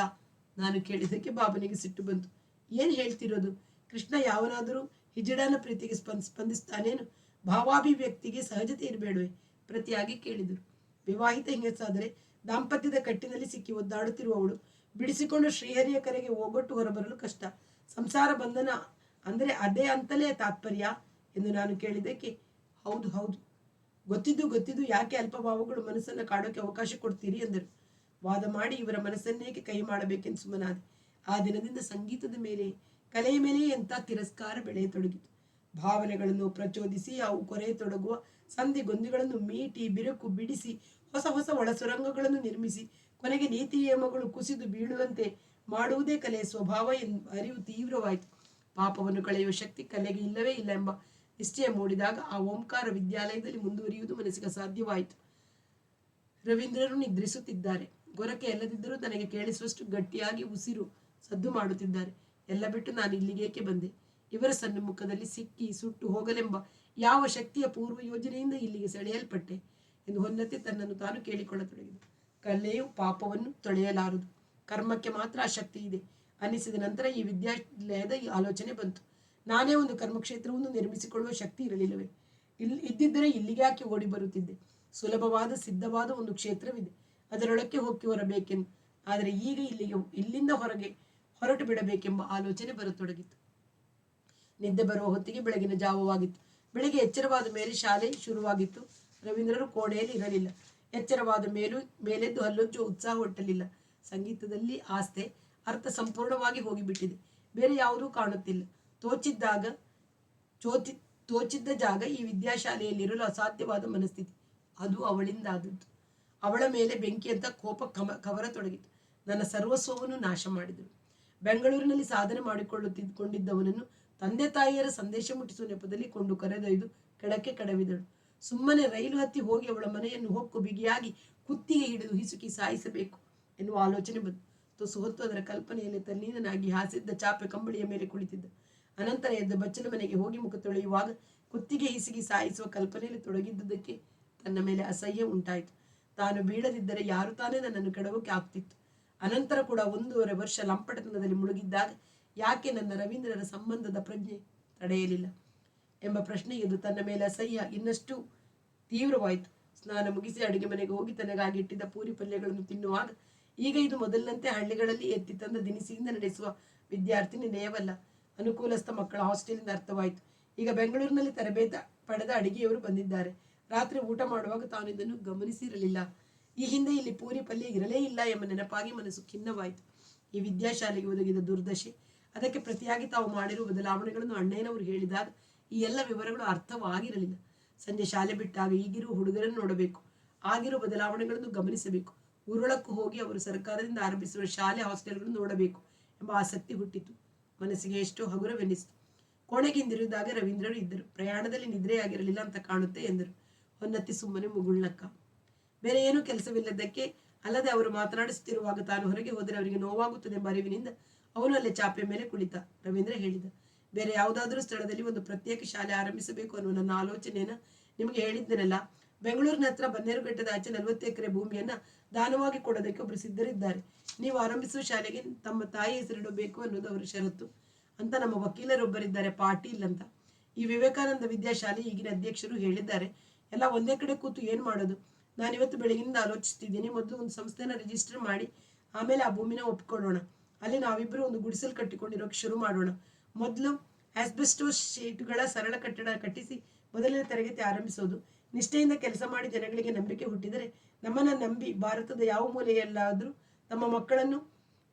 ನಾನು ಕೇಳಿದ್ದಕ್ಕೆ ಬಾಬನಿಗೆ ಸಿಟ್ಟು ಬಂತು. ಏನು ಹೇಳ್ತಿರೋದು? ಕೃಷ್ಣ ಯಾವನಾದರೂ ಹಿಜಡಾನ ಪ್ರೀತಿಗೆ ಸ್ಪಂದಿಸ್ತಾನೇನು? ಭಾವಾಭಿವ್ಯಕ್ತಿಗೆ ಸಹಜತೆ ಇರಬೇಡವೆ? ಪ್ರತಿಯಾಗಿ ಕೇಳಿದರು. ವಿವಾಹಿತ ಹೆಂಗಸಾದರೆ ದಾಂಪತ್ಯದ ಕಟ್ಟಿನಲ್ಲಿ ಸಿಕ್ಕಿ ಒದ್ದಾಡುತ್ತಿರುವವಳು ಬಿಡಿಸಿಕೊಂಡು ಶ್ರೀಹರಿಯ ಕರೆಗೆ ಓಗೊಟ್ಟು ಹೊರಬರಲು ಕಷ್ಟ. ಸಂಸಾರ ಬಂಧನ ಅಂದರೆ ಅದೇ ಅಂತಲೇ ತಾತ್ಪರ್ಯ ಎಂದು ನಾನು ಕೇಳಿದ್ದಕ್ಕೆ, ಹೌದು ಗೊತ್ತಿದ್ದು ಯಾಕೆ ಅಲ್ಪಭಾವಗಳು ಮನಸ್ಸನ್ನು ಕಾಡೋಕೆ ಅವಕಾಶ ಕೊಡ್ತೀರಿ ಎಂದರು. ವಾದ ಮಾಡಿ ಇವರ ಮನಸ್ಸನ್ನೇಕೆ ಕೈ ಮಾಡಬೇಕೆಂದು ಸುಮ್ಮನಾದೆ. ಆ ದಿನದಿಂದ ಸಂಗೀತದ ಮೇಲೆ, ಕಲೆಯ ಮೇಲೆ ಎಂಥ ತಿರಸ್ಕಾರ ಬೆಳೆಯತೊಡಗಿತು. ಭಾವನೆಗಳನ್ನು ಪ್ರಚೋದಿಸಿ ಅವು ಕೊರೆಯತೊಡಗುವ ಸಂಧಿಗೊಂದಿಗಳನ್ನು ಮೀಟಿ ಬಿರುಕು ಬಿಡಿಸಿ ಹೊಸ ಒಳಸುರಂಗಗಳನ್ನು ನಿರ್ಮಿಸಿ ಕೊನೆಗೆ ನೀತಿ ನಿಯಮಗಳು ಕುಸಿದು ಬೀಳುವಂತೆ ಮಾಡುವುದೇ ಕಲೆಯ ಸ್ವಭಾವ ಎಂಬ ಅರಿವು ತೀವ್ರವಾಯಿತು. ಪಾಪವನ್ನು ಕಳೆಯುವ ಶಕ್ತಿ ಕಲೆಗೆ ಇಲ್ಲವೇ ಇಲ್ಲ ಎಂಬ ನಿಶ್ಚಯ ಮೂಡಿದಾಗ ಆ ಓಂಕಾರ ವಿದ್ಯಾಲಯದಲ್ಲಿ ಮುಂದುವರಿಯುವುದು ಮನಸ್ಸಿಗೆ ಅಸಾಧ್ಯವಾಯಿತು. ರವೀಂದ್ರರು ನಿದ್ರಿಸುತ್ತಿದ್ದಾರೆ. ಗೊರಕೆ ಎಲ್ಲದಿದ್ದರೂ ನನಗೆ ಕೇಳಿಸುವಷ್ಟು ಗಟ್ಟಿಯಾಗಿ ಉಸಿರು ಸದ್ದು ಮಾಡುತ್ತಿದ್ದಾರೆ. ಎಲ್ಲ ಬಿಟ್ಟು ನಾನು ಇಲ್ಲಿಗೇಕೆ ಬಂದೆ? ಇವರ ಸನ್ಮುಖದಲ್ಲಿ ಸಿಕ್ಕಿ ಸುಟ್ಟು ಹೋಗಲೆಂಬ ಯಾವ ಶಕ್ತಿಯ ಪೂರ್ವ ಯೋಜನೆಯಿಂದ ಇಲ್ಲಿಗೆ ಸೆಳೆಯಲ್ಪಟ್ಟೆ ಎಂದು ಹೊನ್ನತಿ ತನ್ನನ್ನು ತಾನು ಕೇಳಿಕೊಳ್ಳತೊಡಗಿದ. ಕಲೆಯು ಪಾಪವನ್ನು ತೊಳೆಯಲಾರದು, ಕರ್ಮಕ್ಕೆ ಮಾತ್ರ ಆ ಶಕ್ತಿ ಇದೆ ಅನ್ನಿಸಿದ ನಂತರ ಈ ವಿದ್ಯಾಲಯದ ಈ ಆಲೋಚನೆ ಬಂತು. ನಾನೇ ಒಂದು ಕರ್ಮಕ್ಷೇತ್ರವನ್ನು ನಿರ್ಮಿಸಿಕೊಳ್ಳುವ ಶಕ್ತಿ ಇರಲಿಲ್ಲವೇ? ಇದ್ದಿದ್ದರೆ ಇಲ್ಲಿಗೆ ಯಾಕೆ ಓಡಿ ಬರುತ್ತಿದ್ದೆ? ಸುಲಭವಾದ ಸಿದ್ಧವಾದ ಒಂದು ಕ್ಷೇತ್ರವಿದೆ, ಅದರೊಳಕ್ಕೆ ಹೋಗಿ ಹೊರಬೇಕೆಂದು. ಆದರೆ ಈಗ ಇಲ್ಲಿಂದ ಹೊರಟು ಬಿಡಬೇಕೆಂಬ ಆಲೋಚನೆ ಬರತೊಡಗಿತ್ತು. ನಿದ್ದೆ ಬರುವ ಹೊತ್ತಿಗೆ ಬೆಳಗಿನ ಜಾವವಾಗಿತ್ತು. ಬೆಳಿಗ್ಗೆ ಎಚ್ಚರವಾದ ಮೇಲೆ ಶಾಲೆ ಶುರುವಾಗಿತ್ತು. ರವೀಂದ್ರರು ಕೋಣೆಯಲ್ಲಿ ಇರಲಿಲ್ಲ. ಎಚ್ಚರವಾದ ಮೇಲೆದ್ದು ಹಲ್ಲೊಚ್ಚುವ ಉತ್ಸಾಹ ಹುಟ್ಟಲಿಲ್ಲ. ಸಂಗೀತದಲ್ಲಿ ಆಸ್ತೆ, ಅರ್ಥ ಸಂಪೂರ್ಣವಾಗಿ ಹೋಗಿಬಿಟ್ಟಿದೆ. ಬೇರೆ ಯಾವುದೂ ಕಾಣುತ್ತಿಲ್ಲ. ತೋಚಿದ್ದ ಜಾಗ ಈ ವಿದ್ಯಾಶಾಲೆಯಲ್ಲಿರಲು ಅಸಾಧ್ಯವಾದ ಮನಸ್ಥಿತಿ. ಅದು ಅವಳಿಂದಾದದ್ದು. ಅವಳ ಮೇಲೆ ಬೆಂಕಿಯಂತ ಕೋಪ ಕವರತೊಡಗಿತು. ನನ್ನ ಸರ್ವಸ್ವವನ್ನು ನಾಶ ಮಾಡಿದಳು. ಬೆಂಗಳೂರಿನಲ್ಲಿ ಸಾಧನೆ ಕೊಂಡಿದ್ದವನನ್ನು ತಂದೆ ತಾಯಿಯರ ಸಂದೇಶ ಮುಟ್ಟಿಸುವ ನೆಪದಲ್ಲಿ ಕೊಂಡು ಕರೆದೊಯ್ದು ಕೆಳಕ್ಕೆ ಕಡವಿದಳು. ಸುಮ್ಮನೆ ರೈಲು ಹತ್ತಿ ಹೋಗಿ ಅವಳ ಮನೆಯನ್ನು ಹೊಕ್ಕು ಬಿಗಿಯಾಗಿ ಕುತ್ತಿಗೆ ಹಿಡಿದು ಹಿಸುಕಿ ಸಾಯಿಸಬೇಕು ಎನ್ನುವ ಆಲೋಚನೆ ಬಂತು. ತುಸು ಹೊತ್ತು ಅದರ ಕಲ್ಪನೆಯಲ್ಲಿ ತಲ್ಲೀನನಾಗಿ ಹಾಸಿದ್ದ ಚಾಪೆ ಕಂಬಳಿಯ ಮೇಲೆ ಕುಳಿತಿದ್ದ. ಅನಂತರ ಎದ್ದು ಬಚ್ಚಲ ಮನೆಗೆ ಹೋಗಿ ಮುಖ ತೊಳೆಯುವಾಗ ಕುತ್ತಿಗೆ ಹಿಸುಕಿ ಸಾಯಿಸುವ ಕಲ್ಪನೆಯಲ್ಲಿ ತೊಡಗಿದ್ದುದಕ್ಕೆ ತನ್ನ ಮೇಲೆ ಅಸಹ್ಯ ಉಂಟಾಯಿತು. ತಾನು ಬೀಳದಿದ್ದರೆ ಯಾರು ತಾನೇ ನನ್ನನ್ನು ಕೆಡವಕ್ಕೆ ಆಗ್ತಿತ್ತು. ಅನಂತರ ಕೂಡ 1.5 ವರ್ಷ ಲಂಪಟತನದಲ್ಲಿ ಮುಳುಗಿದ್ದಾಗ ಯಾಕೆ ನನ್ನ ರವೀಂದ್ರರ ಸಂಬಂಧದ ಪ್ರಜ್ಞೆ ತಡೆಯಲಿಲ್ಲ ಎಂಬ ಪ್ರಶ್ನೆ ಎದ್ದು ತನ್ನ ಮೇಲೆ ಅಸಹ್ಯ ಇನ್ನಷ್ಟು ತೀವ್ರವಾಯಿತು. ಸ್ನಾನ ಮುಗಿಸಿ ಅಡುಗೆ ಮನೆಗೆ ಹೋಗಿ ತನಗಾಗಿ ಇಟ್ಟಿದ್ದ ಪೂರಿ ಪಲ್ಯಗಳನ್ನು ತಿನ್ನುವಾಗ ಈಗ ಇದು ಮೊದಲಿನಂತೆ ಹಳ್ಳಿಗಳಲ್ಲಿ ಎತ್ತಿ ತಂದ ದಿನಸಿಯಿಂದ ನಡೆಸುವ ವಿದ್ಯಾರ್ಥಿನಿ ನೇಯವಲ್ಲ, ಅನುಕೂಲಸ್ಥ ಮಕ್ಕಳ ಹಾಸ್ಟೆಲಿಂದ ಅರ್ಥವಾಯಿತು. ಈಗ ಬೆಂಗಳೂರಿನಲ್ಲಿ ತರಬೇತಿ ಪಡೆದ ಅಡಿಗೆಯವರು ಬಂದಿದ್ದಾರೆ. ರಾತ್ರಿ ಊಟ ಮಾಡುವಾಗ ತಾನು ಇದನ್ನು ಗಮನಿಸಿರಲಿಲ್ಲ. ಈ ಹಿಂದೆ ಇಲ್ಲಿ ಪೂರಿ ಪಲ್ಯ ಇರಲೇ ಇಲ್ಲ ಎಂಬ ನೆನಪಾಗಿ ಮನಸ್ಸು ಖಿನ್ನವಾಯಿತು. ಈ ವಿದ್ಯಾಶಾಲೆಗೆ ಒದಗಿದ ದುರ್ದಶೆ, ಅದಕ್ಕೆ ಪ್ರತಿಯಾಗಿ ತಾವು ಮಾಡಿರುವ ಬದಲಾವಣೆಗಳನ್ನು ಅಣ್ಣಯ್ಯನವರು ಹೇಳಿದಾಗ ಈ ಎಲ್ಲ ವಿವರಗಳು ಅರ್ಥವಾಗಿರಲಿಲ್ಲ. ಸಂಜೆ ಶಾಲೆ ಬಿಟ್ಟಾಗ ಈಗಿರುವ ಹುಡುಗರನ್ನು ನೋಡಬೇಕು, ಆಗಿರುವ ಬದಲಾವಣೆಗಳನ್ನು ಗಮನಿಸಬೇಕು. ಊರೊಳಕ್ಕೂ ಹೋಗಿ ಅವರು ಸರ್ಕಾರದಿಂದ ಆರಂಭಿಸಿರುವ ಶಾಲೆ ಹಾಸ್ಟೆಲ್ಗಳನ್ನು ನೋಡಬೇಕು ಎಂಬ ಆಸಕ್ತಿ ಹುಟ್ಟಿತು. ಮನಸ್ಸಿಗೆ ಎಷ್ಟೋ ಹಗುರವೆನ್ನಿಸಿತು. ಕೋಣೆಗೆ ಹಿಂದಿರುಗಿದಾಗ ರವೀಂದ್ರರು ಇದ್ದರು. ಪ್ರಯಾಣದಲ್ಲಿ ನಿದ್ರೆಯಾಗಿರಲಿಲ್ಲ ಅಂತ ಕಾಣುತ್ತೆ ಎಂದರು. ಹೊನ್ನತ್ತಿ ಸುಮ್ಮನೆ ಮುಗುಳ್ನಕ್ಕ. ಬೇರೆ ಏನೂ ಕೆಲಸವಿಲ್ಲದಕ್ಕೆ ಅಲ್ಲದೆ ಅವರು ಮಾತನಾಡಿಸುತ್ತಿರುವಾಗ ತಾನು ಹೊರಗೆ ಹೋದರೆ ಅವರಿಗೆ ನೋವಾಗುತ್ತದೆ ಎಂಬ ಅರಿವಿನಿಂದ ಅವನು ಅಲ್ಲೇ ಚಾಪೆ ಮೇಲೆ ಕುಳಿತ. ರವೀಂದ್ರ ಹೇಳಿದ, ಬೇರೆ ಯಾವುದಾದ್ರೂ ಸ್ಥಳದಲ್ಲಿ ಒಂದು ಪ್ರತ್ಯೇಕ ಶಾಲೆ ಆರಂಭಿಸಬೇಕು ಅನ್ನುವ ನನ್ನ ಆಲೋಚನೆಯನ್ನ ನಿಮಗೆ ಹೇಳಿದ್ದೇನಲ್ಲ. ಬೆಂಗಳೂರಿನ ಹತ್ರ ಬನ್ನೇರುಘಟ್ಟದ ಆಚೆ 40 ಎಕರೆ ಭೂಮಿಯನ್ನ ದಾನವಾಗಿ ಕೊಡೋದಕ್ಕೆ ಒಬ್ಬರು ಸಿದ್ಧರಿದ್ದಾರೆ. ನೀವು ಆರಂಭಿಸುವ ಶಾಲೆಗೆ ತಮ್ಮ ತಾಯಿ ಹೆಸರಿಡಬೇಕು ಅನ್ನೋದು ಅವರ ಷರತ್ತು ಅಂತ ನಮ್ಮ ವಕೀಲರೊಬ್ಬರಿದ್ದಾರೆ, ಪಾಟೀಲ್ ಅಂತ. ಈ ವಿವೇಕಾನಂದ ವಿದ್ಯಾಶಾಲೆ ಈಗಿನ ಅಧ್ಯಕ್ಷರು ಹೇಳಿದ್ದಾರೆ. ಎಲ್ಲ ಒಂದೇ ಕಡೆ ಕೂತು ಏನು ಮಾಡೋದು? ನಾನಿವತ್ತು ಬೆಳಗಿನಿಂದ ಆಲೋಚಿಸ್ತಿದ್ದೀನಿ. ಮೊದಲು ಒಂದು ಸಂಸ್ಥೆನ ರಿಜಿಸ್ಟರ್ ಮಾಡಿ ಆಮೇಲೆ ಆ ಭೂಮಿನ ಒಪ್ಕೊಳ್ಳೋಣ. ಅಲ್ಲಿ ನಾವಿಬ್ಬರು ಒಂದು ಗುಡಿಸಲು ಕಟ್ಟಿಕೊಂಡಿರೋಕೆ ಶುರು ಮಾಡೋಣ. ಮೊದಲು ಆಸ್ಬೆಸ್ಟೋಸ್ ಶೀಟ್ಗಳ ಸರಳ ಕಟ್ಟಡ ಕಟ್ಟಿಸಿ ಮೊದಲನೇ ತರಗತಿ ಆರಂಭಿಸೋದು. ನಿಷ್ಠೆಯಿಂದ ಕೆಲಸ ಮಾಡಿ ಜನಗಳಿಗೆ ನಂಬಿಕೆ ಹುಟ್ಟಿದರೆ ನಮ್ಮನ್ನ ನಂಬಿ ಭಾರತದ ಯಾವ ಮೂಲೆಯವರಾದರೂ ತಮ್ಮ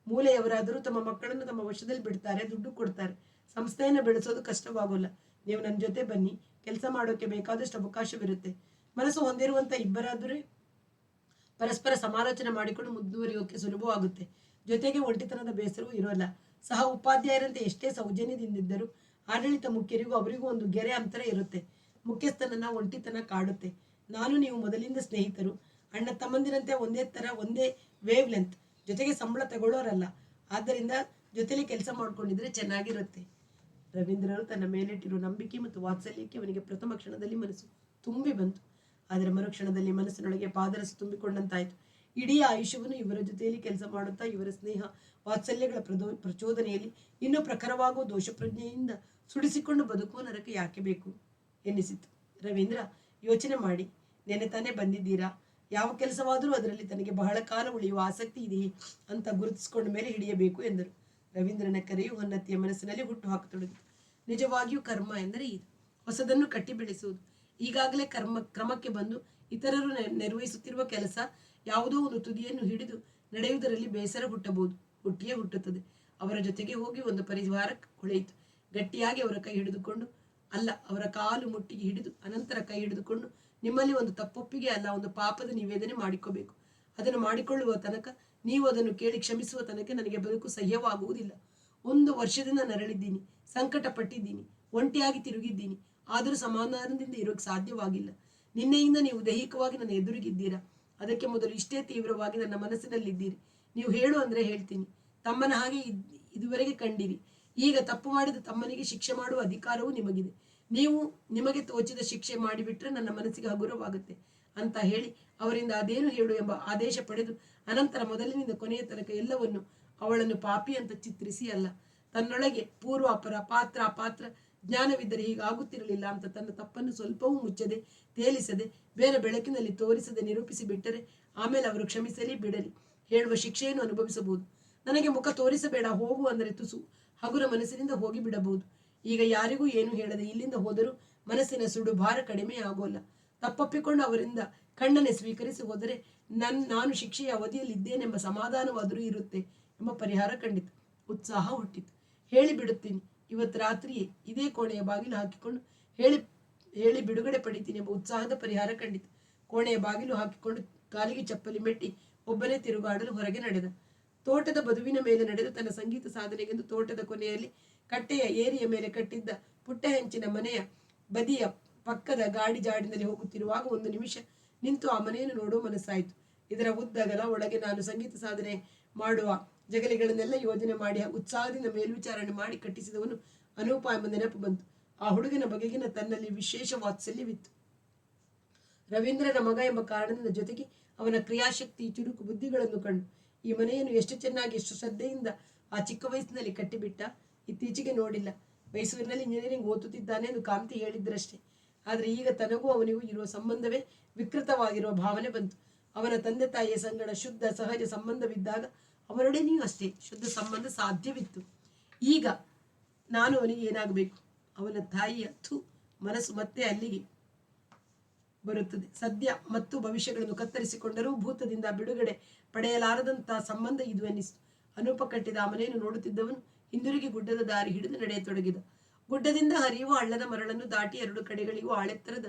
ಮಕ್ಕಳನ್ನು ತಮ್ಮ ವಶದಲ್ಲಿ ಬಿಡ್ತಾರೆ, ದುಡ್ಡು ಕೊಡ್ತಾರೆ. ಸಂಸ್ಥೆಯನ್ನು ಬೆಳೆಸೋದು ಕಷ್ಟವಾಗೋಲ್ಲ. ನೀವು ನನ್ನ ಜೊತೆ ಬನ್ನಿ, ಕೆಲಸ ಮಾಡೋಕೆ ಬೇಕಾದಷ್ಟು ಅವಕಾಶವಿರುತ್ತೆ. ಮನಸ್ಸು ಹೊಂದಿರುವಂತ ಇಬ್ಬರಾದರೆ ಪರಸ್ಪರ ಸಮಾಲೋಚನೆ ಮಾಡಿಕೊಂಡು ಮುಂದುವರಿಯೋಕೆ ಸುಲಭವಾಗುತ್ತೆ. ಜೊತೆಗೆ ಒಂಟಿತನದ ಬೇಸರವೂ ಇರೋಲ್ಲ. ಸಹ ಉಪಾಧ್ಯಾಯರಂತೆ ಎಷ್ಟೇ ಸೌಜನ್ಯದಿಂದಿದ್ದರೂ ಆಡಳಿತ ಮುಖ್ಯರಿಗೂ ಅವರಿಗೂ ಒಂದು ಗೆರೆ ಅಂತರ ಇರುತ್ತೆ. ಮುಖ್ಯಸ್ಥನನ್ನ ಒಂಟಿತನ ಕಾಡುತ್ತೆ. ನಾನು ನೀವು ಮೊದಲಿಂದ ಸ್ನೇಹಿತರು, ಅಣ್ಣ ತಮ್ಮಂದಿರಂತೆ ಒಂದೇ ವೇವ್ ಲೆಂತ್, ಜೊತೆಗೆ ಸಂಬಳ ತಗೊಳ್ಳೋರಲ್ಲ. ಆದ್ದರಿಂದ ಜೊತೆಲಿ ಕೆಲಸ ಮಾಡ್ಕೊಂಡಿದ್ರೆ ಚೆನ್ನಾಗಿರುತ್ತೆ. ರವೀಂದ್ರರು ತನ್ನ ಮೇಲಿಟ್ಟಿರುವ ನಂಬಿಕೆ ಮತ್ತು ವಾತ್ಸಲ್ಯಕ್ಕೆ ಅವನಿಗೆ ಪ್ರಥಮ ಕ್ಷಣದಲ್ಲಿ ಮನಸ್ಸು ತುಂಬಿ ಬಂತು. ಆದರೆ ಮರುಕ್ಷಣದಲ್ಲಿ ಮನಸ್ಸಿನೊಳಗೆ ಪಾದರಸ ತುಂಬಿಕೊಂಡಂತಾಯಿತು. ಇಡೀ ಆಯುಷ್ಯವನ್ನು ಇವರ ಜೊತೆಯಲ್ಲಿ ಕೆಲಸ ಮಾಡುತ್ತಾ ಇವರ ಸ್ನೇಹ ವಾತ್ಸಲ್ಯಗಳ ಪ್ರಚೋದನೆಯಲ್ಲಿ ಇನ್ನೂ ಪ್ರಖರವಾಗುವ ದೋಷ ಪ್ರಜ್ಞೆಯಿಂದ ಸುಡಿಸಿಕೊಂಡು ಬದುಕುವ ನರಕ ಯಾಕೆ ಬೇಕು ಎನ್ನಿಸಿತು. ರವೀಂದ್ರ, ಯೋಚನೆ ಮಾಡಿ, ನೆನೆ ತಾನೇ ಬಂದಿದ್ದೀರಾ. ಯಾವ ಕೆಲಸವಾದರೂ ಅದರಲ್ಲಿ ತನಗೆ ಬಹಳ ಕಾಲ ಉಳಿಯುವ ಆಸಕ್ತಿ ಇದೆಯೇ ಅಂತ ಗುರುತಿಸಿಕೊಂಡ ಮೇಲೆ ಹಿಡಿಯಬೇಕು ಎಂದರು. ರವೀಂದ್ರನ ಕರೆಯು ಹೊನ್ನತಿಯ ಮನಸ್ಸಿನಲ್ಲಿ ಹುಟ್ಟು ಹಾಕತೊಡಗಿತು. ನಿಜವಾಗಿಯೂ ಕರ್ಮ ಎಂದರೆ ಇದು, ಹೊಸದನ್ನು ಕಟ್ಟಿ ಬೆಳೆಸುವುದು. ಈಗಾಗಲೇ ಕ್ರಮಕ್ಕೆ ಬಂದು ಇತರರು ನಿರ್ವಹಿಸುತ್ತಿರುವ ಕೆಲಸ ಯಾವುದೋ ಒಂದು ತುದಿಯನ್ನು ಹಿಡಿದು ನಡೆಯುವುದರಲ್ಲಿ ಬೇಸರ ಹುಟ್ಟಬಹುದು, ಹುಟ್ಟಿಯೇ ಹುಟ್ಟುತ್ತದೆ. ಅವರ ಜೊತೆಗೆ ಹೋಗಿ ಒಂದು ಪರಿವಾರ ಹೊಳೆಯಿತು. ಗಟ್ಟಿಯಾಗಿ ಅವರ ಕೈ ಹಿಡಿದುಕೊಂಡು, ಅಲ್ಲ ಅವರ ಕಾಲು ಮುಟ್ಟಿಗೆ ಹಿಡಿದು, ಅನಂತರ ಕೈ ಹಿಡಿದುಕೊಂಡು, ನಿಮ್ಮಲ್ಲಿ ಒಂದು ತಪ್ಪೊಪ್ಪಿಗೆ ಅಲ್ಲ, ಒಂದು ಪಾಪದ ನಿವೇದನೆ ಮಾಡಿಕೋಬೇಕು. ಅದನ್ನು ಮಾಡಿಕೊಳ್ಳುವ ತನಕ, ನೀವು ಅದನ್ನು ಕೇಳಿ ಕ್ಷಮಿಸುವ ತನಕ ನನಗೆ ಬದುಕು ಸಹ್ಯವಾಗುವುದಿಲ್ಲ. 1 ವರ್ಷದಿಂದ ನರಳಿದ್ದೀನಿ, ಸಂಕಟ ಪಟ್ಟಿದ್ದೀನಿ, ಒಂಟಿಯಾಗಿ ತಿರುಗಿದ್ದೀನಿ. ಆದರೂ ಸಮಾಧಾನದಿಂದ ಇರೋಕೆ ಸಾಧ್ಯವಾಗಿಲ್ಲ. ನಿನ್ನೆಯಿಂದ ನೀವು ದೈಹಿಕವಾಗಿ ನನ್ನ ಎದುರಿಗಿದ್ದೀರಾ. ಅದಕ್ಕೆ ಮೊದಲು ಇಷ್ಟೇ ತೀವ್ರವಾಗಿ ನನ್ನ ಮನಸ್ಸಿನಲ್ಲಿದ್ದೀರಿ. ನೀವು ಹೇಳು ಅಂದ್ರೆ ಹೇಳ್ತೀನಿ. ತಮ್ಮನ ಹಾಗೆ ಇದುವರೆಗೆ ಕಂಡಿರಿ. ಈಗ ತಪ್ಪು ಮಾಡಿದ ತಮ್ಮನಿಗೆ ಶಿಕ್ಷೆ ಮಾಡುವ ಅಧಿಕಾರವೂ ನಿಮಗಿದೆ. ನೀವು ನಿಮಗೆ ತೋಚಿದ ಶಿಕ್ಷೆ ಮಾಡಿಬಿಟ್ರೆ ನನ್ನ ಮನಸ್ಸಿಗೆ ಹಗುರವಾಗುತ್ತೆ ಅಂತ ಹೇಳಿ ಅವರಿಂದ ಅದೇನು ಹೇಳು ಎಂಬ ಆದೇಶ ಪಡೆದು ಅನಂತರ ಮೊದಲಿನಿಂದ ಕೊನೆಯ ತನಕ ಎಲ್ಲವನ್ನು ಅವಳನ್ನು ಪಾಪಿ ಅಂತ ಚಿತ್ರಿಸಿ ಅಲ್ಲ, ತನ್ನೊಳಗೆ ಪೂರ್ವ ಅಪರ ಪಾತ್ರ ಅಪಾತ್ರ ಜ್ಞಾನವಿದ್ದರೆ ಹೀಗಾಗುತ್ತಿರಲಿಲ್ಲ ಅಂತ ತನ್ನ ತಪ್ಪನ್ನು ಸ್ವಲ್ಪವೂ ಮುಚ್ಚದೆ, ತೇಲಿಸದೆ, ಬೇರೆ ಬೆಳಕಿನಲ್ಲಿ ತೋರಿಸದೆ ನಿರೂಪಿಸಿ ಬಿಟ್ಟರೆ ಆಮೇಲೆ ಅವರು ಕ್ಷಮಿಸಲಿ ಬಿಡಲಿ, ಹೇಳುವ ಶಿಕ್ಷೆಯನ್ನು ಅನುಭವಿಸಬಹುದು. ನನಗೆ ಮುಖ ತೋರಿಸಬೇಡ, ಹೋಗು ಅಂದರೆ ತುಸು ಹಗುರ ಮನಸ್ಸಿನಿಂದ ಹೋಗಿ ಬಿಡಬಹುದು. ಈಗ ಯಾರಿಗೂ ಏನು ಹೇಳದೆ ಇಲ್ಲಿಂದ ಹೋದರೂ ಮನಸ್ಸಿನ ಸುಡು ಭಾರ ಕಡಿಮೆ ಆಗೋಲ್ಲ. ತಪ್ಪಪ್ಪಿಕೊಂಡು ಅವರಿಂದ ಖಂಡನೆ ಸ್ವೀಕರಿಸಿ ಹೋದರೆ ನಾನು ಶಿಕ್ಷೆಯ ಅವಧಿಯಲ್ಲಿದ್ದೇನೆಂಬ ಸಮಾಧಾನವಾದರೂ ಇರುತ್ತೆ ಎಂಬ ಪರಿಹಾರ ಕಂಡಿತು. ಉತ್ಸಾಹ ಹುಟ್ಟಿತು. ಹೇಳಿ ಬಿಡುತ್ತೀನಿ, ಇವತ್ತು ರಾತ್ರಿಯೇ ಇದೇ ಕೋಣೆಯ ಬಾಗಿಲು ಹಾಕಿಕೊಂಡು ಹೇಳಿ ಬಿಡುಗಡೆ ಪಡಿತೀನಿ ಎಂಬ ಉತ್ಸಾಹದ ಪರಿಹಾರ ಕಂಡಿತು. ಕೋಣೆಯ ಬಾಗಿಲು ಹಾಕಿಕೊಂಡು ಕಾಲಿಗೆ ಚಪ್ಪಲಿ ಮೆಟ್ಟಿ ಒಬ್ಬನೇ ತಿರುಗಾಡಲು ಹೊರಗೆ ನಡೆದ. ತೋಟದ ಬದುವಿನ ಮೇಲೆ ನಡೆದು ತನ್ನ ಸಂಗೀತ ಸಾಧನೆಗೆಂದು ತೋಟದ ಕೊನೆಯಲ್ಲಿ ಕಟ್ಟೆಯ ಏರಿಯ ಮೇಲೆ ಕಟ್ಟಿದ್ದ ಪುಟ್ಟ ಹೆಂಚಿನ ಮನೆಯ ಬದಿಯ ಪಕ್ಕದ ಗಾಡಿ ಜಾಡಿನಲ್ಲಿ ಹೋಗುತ್ತಿರುವಾಗ ಒಂದು ನಿಮಿಷ ನಿಂತು ಆ ಮನೆಯನ್ನು ನೋಡುವ ಮನಸ್ಸಾಯಿತು. ಇದರ ಉದ್ದಗಲ ಒಳಗೆ ನಾನು ಸಂಗೀತ ಸಾಧನೆ ಮಾಡುವ ಜಗಲಿಗಳನ್ನೆಲ್ಲ ಯೋಜನೆ ಮಾಡಿ ಉತ್ಸಾಹದಿಂದ ಮೇಲ್ವಿಚಾರಣೆ ಮಾಡಿ ಕಟ್ಟಿಸಿದವನು ಅನೂಪ ಎಂಬ ನೆನಪು ಬಂತು. ಆ ಹುಡುಗನ ಬಗೆಗಿನ ತನ್ನಲ್ಲಿ ವಿಶೇಷ ವಾತ್ಸಲ್ಯವಿತ್ತು. ರವೀಂದ್ರನ ಮಗ ಎಂಬ ಕಾರಣದ ಜೊತೆಗೆ ಅವನ ಕ್ರಿಯಾಶಕ್ತಿ, ಚುರುಕು ಬುದ್ಧಿಗಳನ್ನು ಕಂಡು ಈ ಮನೆಯನ್ನು ಎಷ್ಟು ಚೆನ್ನಾಗಿ, ಎಷ್ಟು ಶ್ರದ್ಧೆಯಿಂದ ಆ ಚಿಕ್ಕ ವಯಸ್ಸಿನಲ್ಲಿ ಕಟ್ಟಿಬಿಟ್ಟ. ಇತ್ತೀಚೆಗೆ ನೋಡಿಲ್ಲ. ಮೈಸೂರಿನಲ್ಲಿ ಇಂಜಿನಿಯರಿಂಗ್ ಓದುತ್ತಿದ್ದಾನೆ ಎಂದು ಕಾಂತಿ ಹೇಳಿದ್ರಷ್ಟೇ. ಆದರೆ ಈಗ ತನಗೂ ಅವನಿಗೂ ಇರುವ ಸಂಬಂಧವೇ ವಿಕೃತವಾಗಿರುವ ಭಾವನೆ ಬಂತು. ಅವನ ತಂದೆ ತಾಯಿಯ ಸಂಗಡ ಶುದ್ಧ ಸಹಜ ಸಂಬಂಧವಿದ್ದಾಗ ಅವನೊಡನೆಯೂ ಅಷ್ಟೇ ಶುದ್ಧ ಸಂಬಂಧ ಸಾಧ್ಯವಿತ್ತು. ಈಗ ನಾನು ಅವನಿಗೆ ಏನಾಗಬೇಕು? ಅವನ ತಾಯಿಯ ಮನಸ್ಸು ಮತ್ತೆ ಅಲ್ಲಿಗೆ ಬರುತ್ತದೆ. ಸದ್ಯ ಮತ್ತು ಭವಿಷ್ಯಗಳನ್ನು ಕತ್ತರಿಸಿಕೊಂಡರೂ ಭೂತದಿಂದ ಬಿಡುಗಡೆ ಪಡೆಯಲಾರದಂತಹ ಸಂಬಂಧ ಇದು ಎನ್ನಿಸಿತು. ಅನೂಪ ಕಟ್ಟಿದ ಆ ಮನೆಯನ್ನು ನೋಡುತ್ತಿದ್ದವನು ಹಿಂದಿರುಗಿ ಗುಡ್ಡದ ದಾರಿ ಹಿಡಿದು ನಡೆಯತೊಡಗಿದ. ಗುಡ್ಡದಿಂದ ಹರಿಯುವ ಹಳ್ಳದ ಮರಳನ್ನು ದಾಟಿ 2 ಕಡೆಗಳಿಗೂ ಆಳೆತ್ತರದ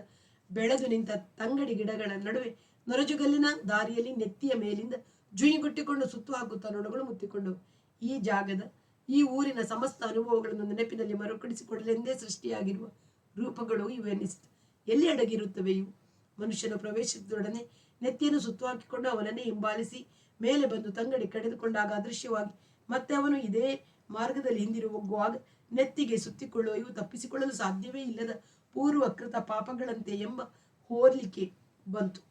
ಬೆಳೆದು ನಿಂತ ತಂಗಡಿ ಗಿಡಗಳ ನಡುವೆ ನೊರಜುಗಲ್ಲಿನ ದಾರಿಯಲ್ಲಿ ನೆತ್ತಿಯ ಮೇಲಿಂದ ಜುಯಿಗುಟ್ಟಿಕೊಂಡು ಸುತ್ತು ಹಾಕುತ್ತಾ ನೊಣಗಳು ಮುತ್ತಿಕೊಂಡವು. ಈ ಜಾಗದ, ಈ ಊರಿನ ಸಮಸ್ತ ಅನುಭವಗಳನ್ನು ನೆನಪಿನಲ್ಲಿ ಮರುಕಳಿಸಿಕೊಡಲೆಂದೇ ಸೃಷ್ಟಿಯಾಗಿರುವ ರೂಪಗಳು ಇವು ಎನ್ನಿಸಿತು. ಎಲ್ಲಿ ಅಡಗಿರುತ್ತವೆ ಇವು? ಮನುಷ್ಯನು ಪ್ರವೇಶಿಸಿದೊಡನೆ ನೆತ್ತಿಯನ್ನು ಸುತ್ತು ಹಾಕಿಕೊಂಡು ಅವನನ್ನೇ ಹಿಂಬಾಲಿಸಿ ಮೇಲೆ ಬಂದು ತಂಗಡಿ ಕಡಿದುಕೊಂಡಾಗ ಅದೃಶ್ಯವಾಗಿ ಮತ್ತೆ ಅವನು ಇದೇ ಮಾರ್ಗದಲ್ಲಿ ಹಿಂದಿರುಗುವಾಗ ನೆತ್ತಿಗೆ ಸುತ್ತಿಕೊಳ್ಳುವ ಇವು ತಪ್ಪಿಸಿಕೊಳ್ಳಲು ಸಾಧ್ಯವೇ ಇಲ್ಲದ ಪೂರ್ವಕೃತ ಪಾಪಗಳಂತೆ ಎಂಬ ಹೋಲಿಕೆ ಬಂತು.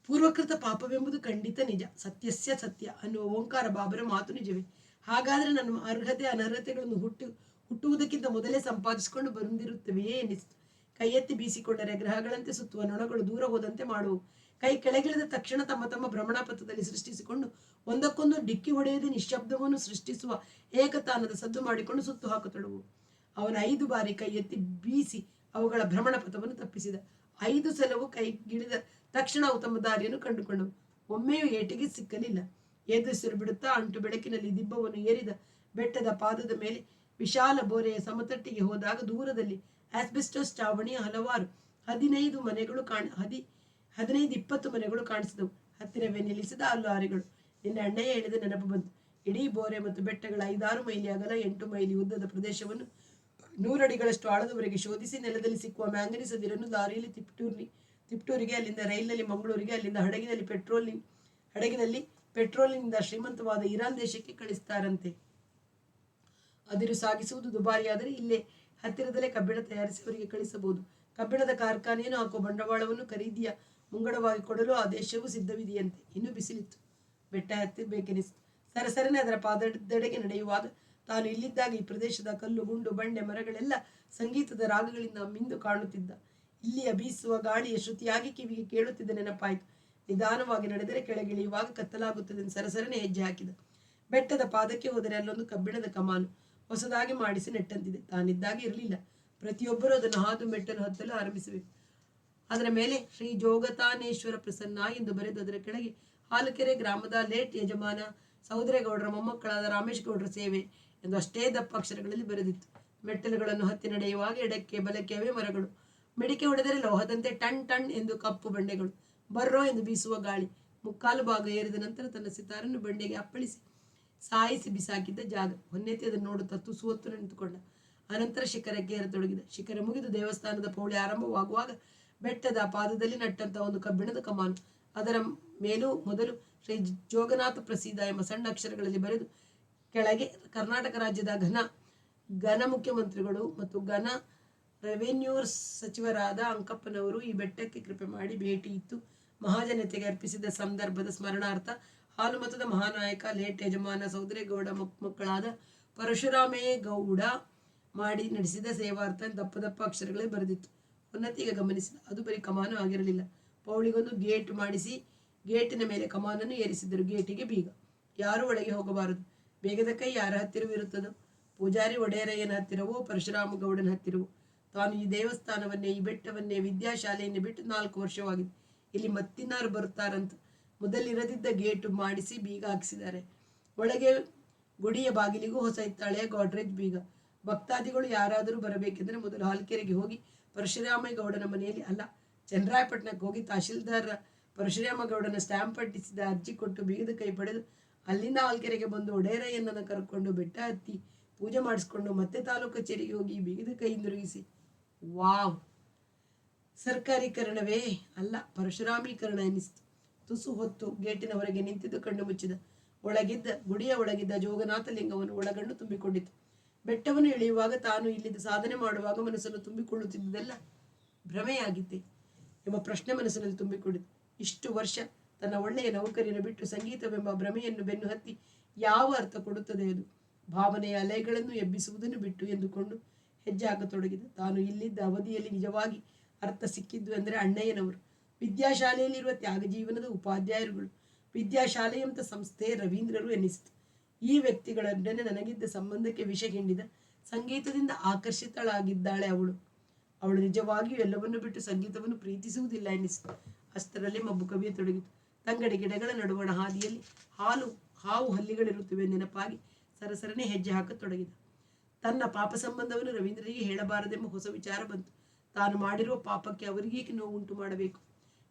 ಪೂರ್ವಕೃತ ಪಾಪವೆಂಬುದು ಖಂಡಿತ ನಿಜ. ಸತ್ಯಸ್ಯ ಸತ್ಯ ಅನ್ನುವ ಓಂಕಾರ ಬಾಬರ ಮಾತು ನಿಜವೇ? ಹಾಗಾದ್ರೆ ನನ್ನ ಅರ್ಹತೆ ಅನರ್ಹತೆಗಳನ್ನು ಹುಟ್ಟುವುದಕ್ಕಿಂತ ಮೊದಲೇ ಸಂಪಾದಿಸಿಕೊಂಡು ಬಂದಿರುತ್ತವೆಯೇ ಎನ್ನಿಸಿತು. ಕೈ ಎತ್ತಿ ಬೀಸಿಕೊಂಡರೆ ಗ್ರಹಗಳಂತೆ ಸುತ್ತುವ ನೊಣಗಳು ದೂರ ಹೋದಂತೆ ಮಾಡುವು. ಕೈ ಕೆಳಗಿಳಿದ ತಕ್ಷಣ ತಮ್ಮ ತಮ್ಮ ಭ್ರಮಣ ಪಥದಲ್ಲಿ ಸೃಷ್ಟಿಸಿಕೊಂಡು ಒಂದಕ್ಕೊಂದು ಡಿಕ್ಕಿ ಹೊಡೆಯದೆ ನಿಶ್ಶಬ್ದವನ್ನು ಸೃಷ್ಟಿಸುವ ಏಕತಾನದ ಸದ್ದು ಮಾಡಿಕೊಂಡು ಸುತ್ತು ಹಾಕತೊಡವು. ಅವನ 5 ಬಾರಿ ಕೈ ಎತ್ತಿ ಬೀಸಿ ಅವುಗಳ ಭ್ರಮಣ ಪಥವನ್ನು ತಪ್ಪಿಸಿದ. 5 ಸಲವೂ ಕೈಗಿಳಿದ ತಕ್ಷಣ ಅವು ತಮ್ಮ ದಾರಿಯನ್ನು ಕಂಡುಕೊಂಡವು. ಒಮ್ಮೆಯೂ ಏಟಿಗೆ ಸಿಕ್ಕಲಿಲ್ಲ. ಎದುರಿಸಿರು ಬಿಡುತ್ತಾ ಅಂಟು ಬೆಳಕಿನಲ್ಲಿ ದಿಬ್ಬವನ್ನು ಏರಿದ ಬೆಟ್ಟದ ಪಾದದ ಮೇಲೆ ವಿಶಾಲ ಬೋರೆಯ ಸಮತಟ್ಟಿಗೆ ಹೋದಾಗ ದೂರದಲ್ಲಿ ಆಸ್ಬೆಸ್ಟೋಸ್ ಚಾವಣಿಯ ಹಲವಾರು 15-20 ಮನೆಗಳು ಕಾಣಿಸಿದವು. ಹತ್ತಿರವೇ ನಿಲ್ಲಿಸಿದ ಲಾರಿಗಳು. ನಿನ್ನ ಅಣ್ಣಯ್ಯ ಹೇಳಿದ ನೆನಪು ಬಂತು. ಇಡೀ ಬೋರೆ ಮತ್ತು ಬೆಟ್ಟಗಳ 5-6 ಮೈಲಿ ಅಗಲ 8 ಮೈಲಿ ಉದ್ದದ ಪ್ರದೇಶವನ್ನು 100 ಅಡಿಗಳಷ್ಟು ಆಳದವರೆಗೆ ಶೋಧಿಸಿ ನೆಲದಲ್ಲಿ ಸಿಕ್ಕುವ ಮ್ಯಾಂಗನೀಸ್ ಅದಿರನ್ನು ದಾರಿಯಲ್ಲಿ ತಿಪ್ಟೂರಿಗೆ, ಅಲ್ಲಿಂದ ರೈಲಿನಲ್ಲಿ ಮಂಗಳೂರಿಗೆ, ಅಲ್ಲಿಂದ ಹಡಗಿನಲ್ಲಿ ಪೆಟ್ರೋಲಿನಿಂದ ಶ್ರೀಮಂತವಾದ ಇರಾನ್ ದೇಶಕ್ಕೆ ಕಳಿಸ್ತಾರಂತೆ. ಅದಿರು ಸಾಗಿಸುವುದು ದುಬಾರಿಯಾದರೆ ಇಲ್ಲೇ ಹತ್ತಿರದಲ್ಲೇ ಕಬ್ಬಿಣ ತಯಾರಿಸಿ ಅವರಿಗೆ ಕಳಿಸಬಹುದು. ಕಬ್ಬಿಣದ ಕಾರ್ಖಾನೆಯನ್ನು ಹಾಕುವ ಬಂಡವಾಳವನ್ನು ಖರೀದಿಯ ಮುಂಗಡವಾಗಿ ಕೊಡಲು ಆ ದೇಶವು ಸಿದ್ಧವಿದೆಯಂತೆ. ಇನ್ನೂ ಬಿಸಿಲಿತ್ತು. ಬೆಟ್ಟ ಹತ್ತಿರಬೇಕೆನಿಸಿತು. ಸರಸರನೆ ಅದರ ಪಾದದೆಡೆಗೆ ನಡೆಯುವಾಗ ತಾನು ಇಲ್ಲಿದ್ದಾಗ ಈ ಪ್ರದೇಶದ ಕಲ್ಲು, ಗುಂಡು, ಬಂಡೆ, ಮರಗಳೆಲ್ಲ ಸಂಗೀತದ ರಾಗಗಳಿಂದ ಮಿಂದು ಕಾಣುತ್ತಿದ್ದ. ಇಲ್ಲಿಯ ಬೀಸುವ ಗಾಳಿಯ ಶ್ರುತಿಯಾಗಿ ಕಿವಿಗೆ ಕೇಳುತ್ತಿದ್ದ ನೆನಪಾಯಿತು. ನಿಧಾನವಾಗಿ ನಡೆದರೆ ಕೆಳಗಿಳಿಯುವಾಗ ಕತ್ತಲಾಗುತ್ತದೆ. ಸರಸರನೆ ಹೆಜ್ಜೆ ಹಾಕಿದ. ಬೆಟ್ಟದ ಪಾದಕ್ಕೆ ಹೋದರೆ ಅಲ್ಲೊಂದು ಕಬ್ಬಿಣದ ಕಮಾನು ಹೊಸದಾಗಿ ಮಾಡಿಸಿ ನೆಟ್ಟಂತಿದೆ. ತಾನಿದ್ದಾಗ ಇರಲಿಲ್ಲ. ಪ್ರತಿಯೊಬ್ಬರೂ ಅದನ್ನು ಹಾದು ಮೆಟ್ಟಲು ಹತ್ತಲು ಆರಂಭಿಸಬೇಕು. ಅದರ ಮೇಲೆ ಶ್ರೀ ಜೋಗತಾನೇಶ್ವರ ಪ್ರಸನ್ನ ಎಂದು ಬರೆದು ಅದರ ಕೆಳಗೆ ಹಾಲುಕೆರೆ ಗ್ರಾಮದ ಲೇಟ್ ಯಜಮಾನ ಸಹೋದರೇಗೌಡರ ಮೊಮ್ಮಕ್ಕಳಾದ ರಾಮೇಶ್ ಗೌಡರ ಸೇವೆ ಎಂದು ಅಷ್ಟೇ ದಪ್ಪ ಅಕ್ಷರಗಳಲ್ಲಿ ಬರೆದಿತ್ತು. ಮೆಟ್ಟಲುಗಳನ್ನು ಹತ್ತಿ ನಡೆಯುವಾಗ ಎಡಕ್ಕೆ ಬಲಕ್ಕೆ ಅವೇ ಮರಗಳು. ಮಿಡಿಕೆ ಹೊಡೆದರೆ ಲೋಹದಂತೆ ಟಣ್ ಟಣ್ ಎಂದು ಕಪ್ಪು ಬಂಡೆಗಳು. ಬರ್ರೋ ಎಂದು ಬೀಸುವ ಗಾಳಿ. 3/4 ಭಾಗ ಏರಿದ ನಂತರ ತನ್ನ ಸಿತಾರನ್ನು ಬಂಡೆಗೆ ಅಪ್ಪಳಿಸಿ ಸಾಯಿಸಿ ಬಿಸಾಕಿದ್ದ ಜಾಗ. ಹೊನ್ನೆತ್ತಿ ಅದನ್ನು ನೋಡುತ್ತಾ ತುಸು ಹೊತ್ತು ನಿಂತುಕೊಂಡ. ಅನಂತರ ಶಿಖರಕ್ಕೆ ಏರತೊಡಗಿದ. ಶಿಖರ ಮುಗಿದು ದೇವಸ್ಥಾನದ ಪೌಳಿ ಆರಂಭವಾಗುವಾಗ ಬೆಟ್ಟದ ಪಾದದಲ್ಲಿ ನಟ್ಟಂತಹ ಒಂದು ಕಬ್ಬಿಣದ ಕಮಾನು. ಅದರ ಮೇಲೂ ಮೊದಲು ಶ್ರೀ ಜೋಗನಾಥ ಪ್ರಸೀದ ಎಂಬ ಸಣ್ಣ ಅಕ್ಷರಗಳಲ್ಲಿ ಬರೆದು ಕೆಳಗೆ ಕರ್ನಾಟಕ ರಾಜ್ಯದ ಘನ ಮುಖ್ಯಮಂತ್ರಿಗಳು ಮತ್ತು ಘನ ರೆವೆನ್ಯೂ ಸಚಿವರಾದ ಅಂಕಪ್ಪನವರು ಈ ಬೆಟ್ಟಕ್ಕೆ ಕೃಪೆ ಮಾಡಿ ಭೇಟಿ ಇತ್ತು ಮಹಾಜನತೆಗೆ ಅರ್ಪಿಸಿದ ಸಂದರ್ಭದ ಸ್ಮರಣಾರ್ಥ ಹಾಲುಮತದ ಮಹಾನಾಯಕ ಲೇಟ್ ಯಜಮಾನ ಸಹೋದರೇಗೌಡ ಮಕ್ಕಳಾದ ಪರಶುರಾಮೇಗೌಡ ಮಾಡಿ ನಡೆಸಿದ ಸೇವಾರ್ಥ ದಪ್ಪ ದಪ್ಪ ಅಕ್ಷರಗಳೇ ಬರೆದಿತ್ತು. ಉನ್ನತಿಗೆ ಗಮನಿಸಿದ. ಅದು ಬರೀ ಕಮಾನು ಆಗಿರಲಿಲ್ಲ. ಪೌಳಿಗೊಂದು ಗೇಟ್ ಮಾಡಿಸಿ ಗೇಟಿನ ಮೇಲೆ ಕಮಾನನ್ನು ಏರಿಸಿದ್ದರು. ಗೇಟಿಗೆ ಬೀಗ. ಯಾರೂ ಒಳಗೆ ಹೋಗಬಾರದು. ಬೇಗದ ಕೈ ಯಾರ ಹತ್ತಿರವಿರುತ್ತದೋ? ಪೂಜಾರಿ ಒಡೆಯರಯ್ಯನ ಹತ್ತಿರವೋ ಪರಶುರಾಮ ಗೌಡನ ಹತ್ತಿರವೋ? ತಾನು ಈ ದೇವಸ್ಥಾನವನ್ನೇ, ಈ ಬೆಟ್ಟವನ್ನೇ, ವಿದ್ಯಾಶಾಲೆಯನ್ನೇ ಬಿಟ್ಟು 4 ವರ್ಷವಾಗಿದೆ. ಇಲ್ಲಿ ಮತ್ತಿನ್ನಾರು ಬರುತ್ತಾರಂತ ಮೊದಲಿರದಿದ್ದ ಗೇಟು ಮಾಡಿಸಿ ಬೀಗ ಹಾಕಿಸಿದ್ದಾರೆ. ಒಳಗೆ ಗುಡಿಯ ಬಾಗಿಲಿಗೂ ಹೊಸ ಹಿತ್ತಾಳೆಯ ಗಾಡ್ರೇಜ್ ಬೀಗ. ಭಕ್ತಾದಿಗಳು ಯಾರಾದರೂ ಬರಬೇಕೆಂದರೆ ಮೊದಲು ಹಾಲ್ಕೆರೆಗೆ ಹೋಗಿ ಪರಶುರಾಮೇಗೌಡನ ಮನೆಯಲ್ಲಿ, ಅಲ್ಲ, ಚನ್ನರಾಯಪಟ್ಟಣಕ್ಕೆ ಹೋಗಿ ತಹಶೀಲ್ದಾರ ಪರಶುರಾಮ ಗೌಡನ ಸ್ಟ್ಯಾಂಪ್ ಅಂಟಿಸಿದ ಅರ್ಜಿ ಕೊಟ್ಟು ಬೀಗದ ಕೈ ಪಡೆದು ಅಲ್ಲಿಂದ ಆಲ್ಕೆರೆಗೆ ಬಂದು ಒಡೆಯರಯ್ಯನನ್ನು ಕರ್ಕೊಂಡು ಬೆಟ್ಟ ಹತ್ತಿ ಪೂಜೆ ಮಾಡಿಸ್ಕೊಂಡು ಮತ್ತೆ ತಾಲೂಕು ಕಚೇರಿಗೆ ಹೋಗಿ ಬೀಗದ ಕೈ ಹಿಂದಿರುಗಿಸಿ. ವಾವ್! ಸರ್ಕಾರೀಕರಣವೇ ಅಲ್ಲ, ಪರಶುರಾಮೀಕರಣ ಎನಿಸಿತು. ತುಸು ಹೊತ್ತು ಗೇಟಿನ ಹೊರಗೆ ನಿಂತಿದ್ದು ಕಣ್ಣು ಮುಚ್ಚಿದ. ಗುಡಿಯ ಒಳಗಿದ್ದ ಜೋಗನಾಥ ಲಿಂಗವನ್ನು ಒಳಗಣ್ಣು ತುಂಬಿಕೊಂಡಿತು. ಬೆಟ್ಟವನ್ನು ಇಳಿಯುವಾಗ ತಾನು ಇಲ್ಲಿದ್ದು ಸಾಧನೆ ಮಾಡುವಾಗ ಮನಸ್ಸನ್ನು ತುಂಬಿಕೊಳ್ಳುತ್ತಿದ್ದುದೆಲ್ಲ ಭ್ರಮೆಯಾಗಿದ್ದೆ ಎಂಬ ಪ್ರಶ್ನೆ ಮನಸ್ಸಿನಲ್ಲಿ ತುಂಬಿಕೊಂಡಿತು. ಇಷ್ಟು ವರ್ಷ ತನ್ನ ಒಳ್ಳೆಯ ನೌಕರಿಯನ್ನು ಬಿಟ್ಟು ಸಂಗೀತವೆಂಬ ಭ್ರಮೆಯನ್ನು ಬೆನ್ನು ಹತ್ತಿ ಯಾವ ಅರ್ಥ ಕೊಡುತ್ತದೆ ಅದು? ಭಾವನೆಯ ಅಲೆಗಳನ್ನು ಎಬ್ಬಿಸುವುದನ್ನು ಬಿಟ್ಟು ಎಂದುಕೊಂಡು ಹೆಜ್ಜೆ ಹಾಕತೊಡಗಿದ. ತಾನು ಇಲ್ಲಿದ್ದ ಅವಧಿಯಲ್ಲಿ ನಿಜವಾಗಿ ಅರ್ಥ ಸಿಕ್ಕಿದ್ದು ಅಂದರೆ ಅಣ್ಣಯ್ಯನವರು, ವಿದ್ಯಾಶಾಲೆಯಲ್ಲಿರುವ ತ್ಯಾಗ ಜೀವನದ ಉಪಾಧ್ಯಾಯರುಗಳು, ವಿದ್ಯಾಶಾಲೆಯಂಥ ಸಂಸ್ಥೆ ರವೀಂದ್ರರು ಎನ್ನಿಸಿತು. ಈ ವ್ಯಕ್ತಿಗಳೊಡನೆ ನನಗಿದ್ದ ಸಂಬಂಧಕ್ಕೆ ವಿಷ ಹಿಂಡಿದ ಸಂಗೀತದಿಂದ ಆಕರ್ಷಿತಳಾಗಿದ್ದಾಳೆ ಅವಳು ನಿಜವಾಗಿಯೂ ಎಲ್ಲವನ್ನು ಬಿಟ್ಟು ಸಂಗೀತವನ್ನು ಪ್ರೀತಿಸುವುದಿಲ್ಲ ಎನ್ನಿಸಿತು. ಅಷ್ಟರಲ್ಲಿ ಮಬ್ಬು ಕವಿಯತೊಡಗಿತು. ತಂಗಡಿ ಗಿಡಗಳ ನಡುವಣ ಹಾದಿಯಲ್ಲಿ ಹಾವು ಹಲ್ಲಿಗಳಿರುತ್ತವೆ ನೆನಪಾಗಿ ಸರಸರನೆ ಹೆಜ್ಜೆ ಹಾಕತೊಡಗಿದ. ತನ್ನ ಪಾಪ ಸಂಬಂಧವನ್ನು ರವೀಂದ್ರರಿಗೆ ಹೇಳಬಾರದೆಂಬ ಹೊಸ ವಿಚಾರ ಬಂತು. ತಾನು ಮಾಡಿರುವ ಪಾಪಕ್ಕೆ ಅವರಿಗೇಕೆ ನೋವು ಉಂಟು ಮಾಡಬೇಕು?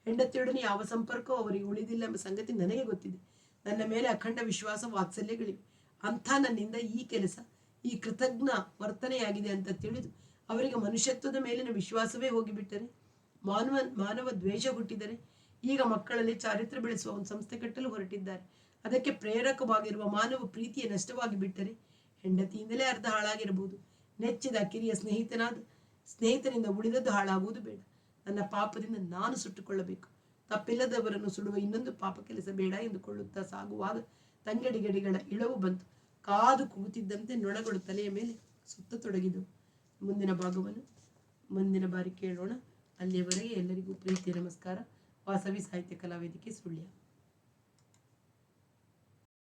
ಹೆಂಡತಿಯೊಡನೆ ಯಾವ ಸಂಪರ್ಕವೂ ಅವರಿಗೆ ಉಳಿದಿಲ್ಲ ಎಂಬ ಸಂಗತಿ ನನಗೆ ಗೊತ್ತಿದೆ. ನನ್ನ ಮೇಲೆ ಅಖಂಡ ವಿಶ್ವಾಸ ವಾತ್ಸಲ್ಯಗಳಿವೆ. ಅಂಥ ನನ್ನಿಂದ ಈ ಕೆಲಸ, ಈ ಕೃತಜ್ಞ ವರ್ತನೆಯಾಗಿದೆ ಅಂತ ತಿಳಿದು ಅವರಿಗೆ ಮನುಷ್ಯತ್ವದ ಮೇಲಿನ ವಿಶ್ವಾಸವೇ ಹೋಗಿಬಿಟ್ಟರೆ, ಮಾನವ ದ್ವೇಷ ಹುಟ್ಟಿದರೆ, ಈಗ ಮಕ್ಕಳಲ್ಲಿ ಚಾರಿತ್ರ್ಯ ಬೆಳೆಸುವ ಒಂದು ಸಂಸ್ಥೆ ಕಟ್ಟಲು ಹೊರಟಿದ್ದಾರೆ. ಅದಕ್ಕೆ ಪ್ರೇರಕವಾಗಿರುವ ಮಾನವ ಪ್ರೀತಿಯ ನಷ್ಟವಾಗಿ ಬಿಟ್ಟರೆ, ಹೆಂಡತಿಯಿಂದಲೇ ಅರ್ಧ ಹಾಳಾಗಿರಬಹುದು. ನೆಚ್ಚಿದ ಕಿರಿಯ ಸ್ನೇಹಿತನಿಂದ ಉಳಿದದ್ದು ಹಾಳಾಗುವುದು ಬೇಡ. ನನ್ನ ಪಾಪದಿಂದ ನಾನು ಸುಟ್ಟುಕೊಳ್ಳಬೇಕು. ತಪ್ಪಿಲ್ಲದವರನ್ನು ಸುಡುವ ಇನ್ನೊಂದು ಪಾಪ ಕೆಲಸ ಬೇಡ ಎಂದುಕೊಳ್ಳುತ್ತಾ ಸಾಗುವಾಗ ತಂಗಡಿ ಗಡಿಗಳ ಇಳವು ಬಂತು. ಕಾದು ಕೂತಿದ್ದಂತೆ ನೊಣಗಳು ತಲೆಯ ಮೇಲೆ ಸುತ್ತತೊಡಗಿದವು. ಮುಂದಿನ ಭಾಗವನ್ನು ಮುಂದಿನ ಬಾರಿ ಕೇಳೋಣ. ಅಲ್ಲಿಯವರೆಗೆ ಎಲ್ಲರಿಗೂ ಪ್ರೀತಿಯ ನಮಸ್ಕಾರ. ವಾಸವಿ ಸಾಹಿತ್ಯ ಕಲಾವೇದಿಕೆ ಸುಳ್ಯ.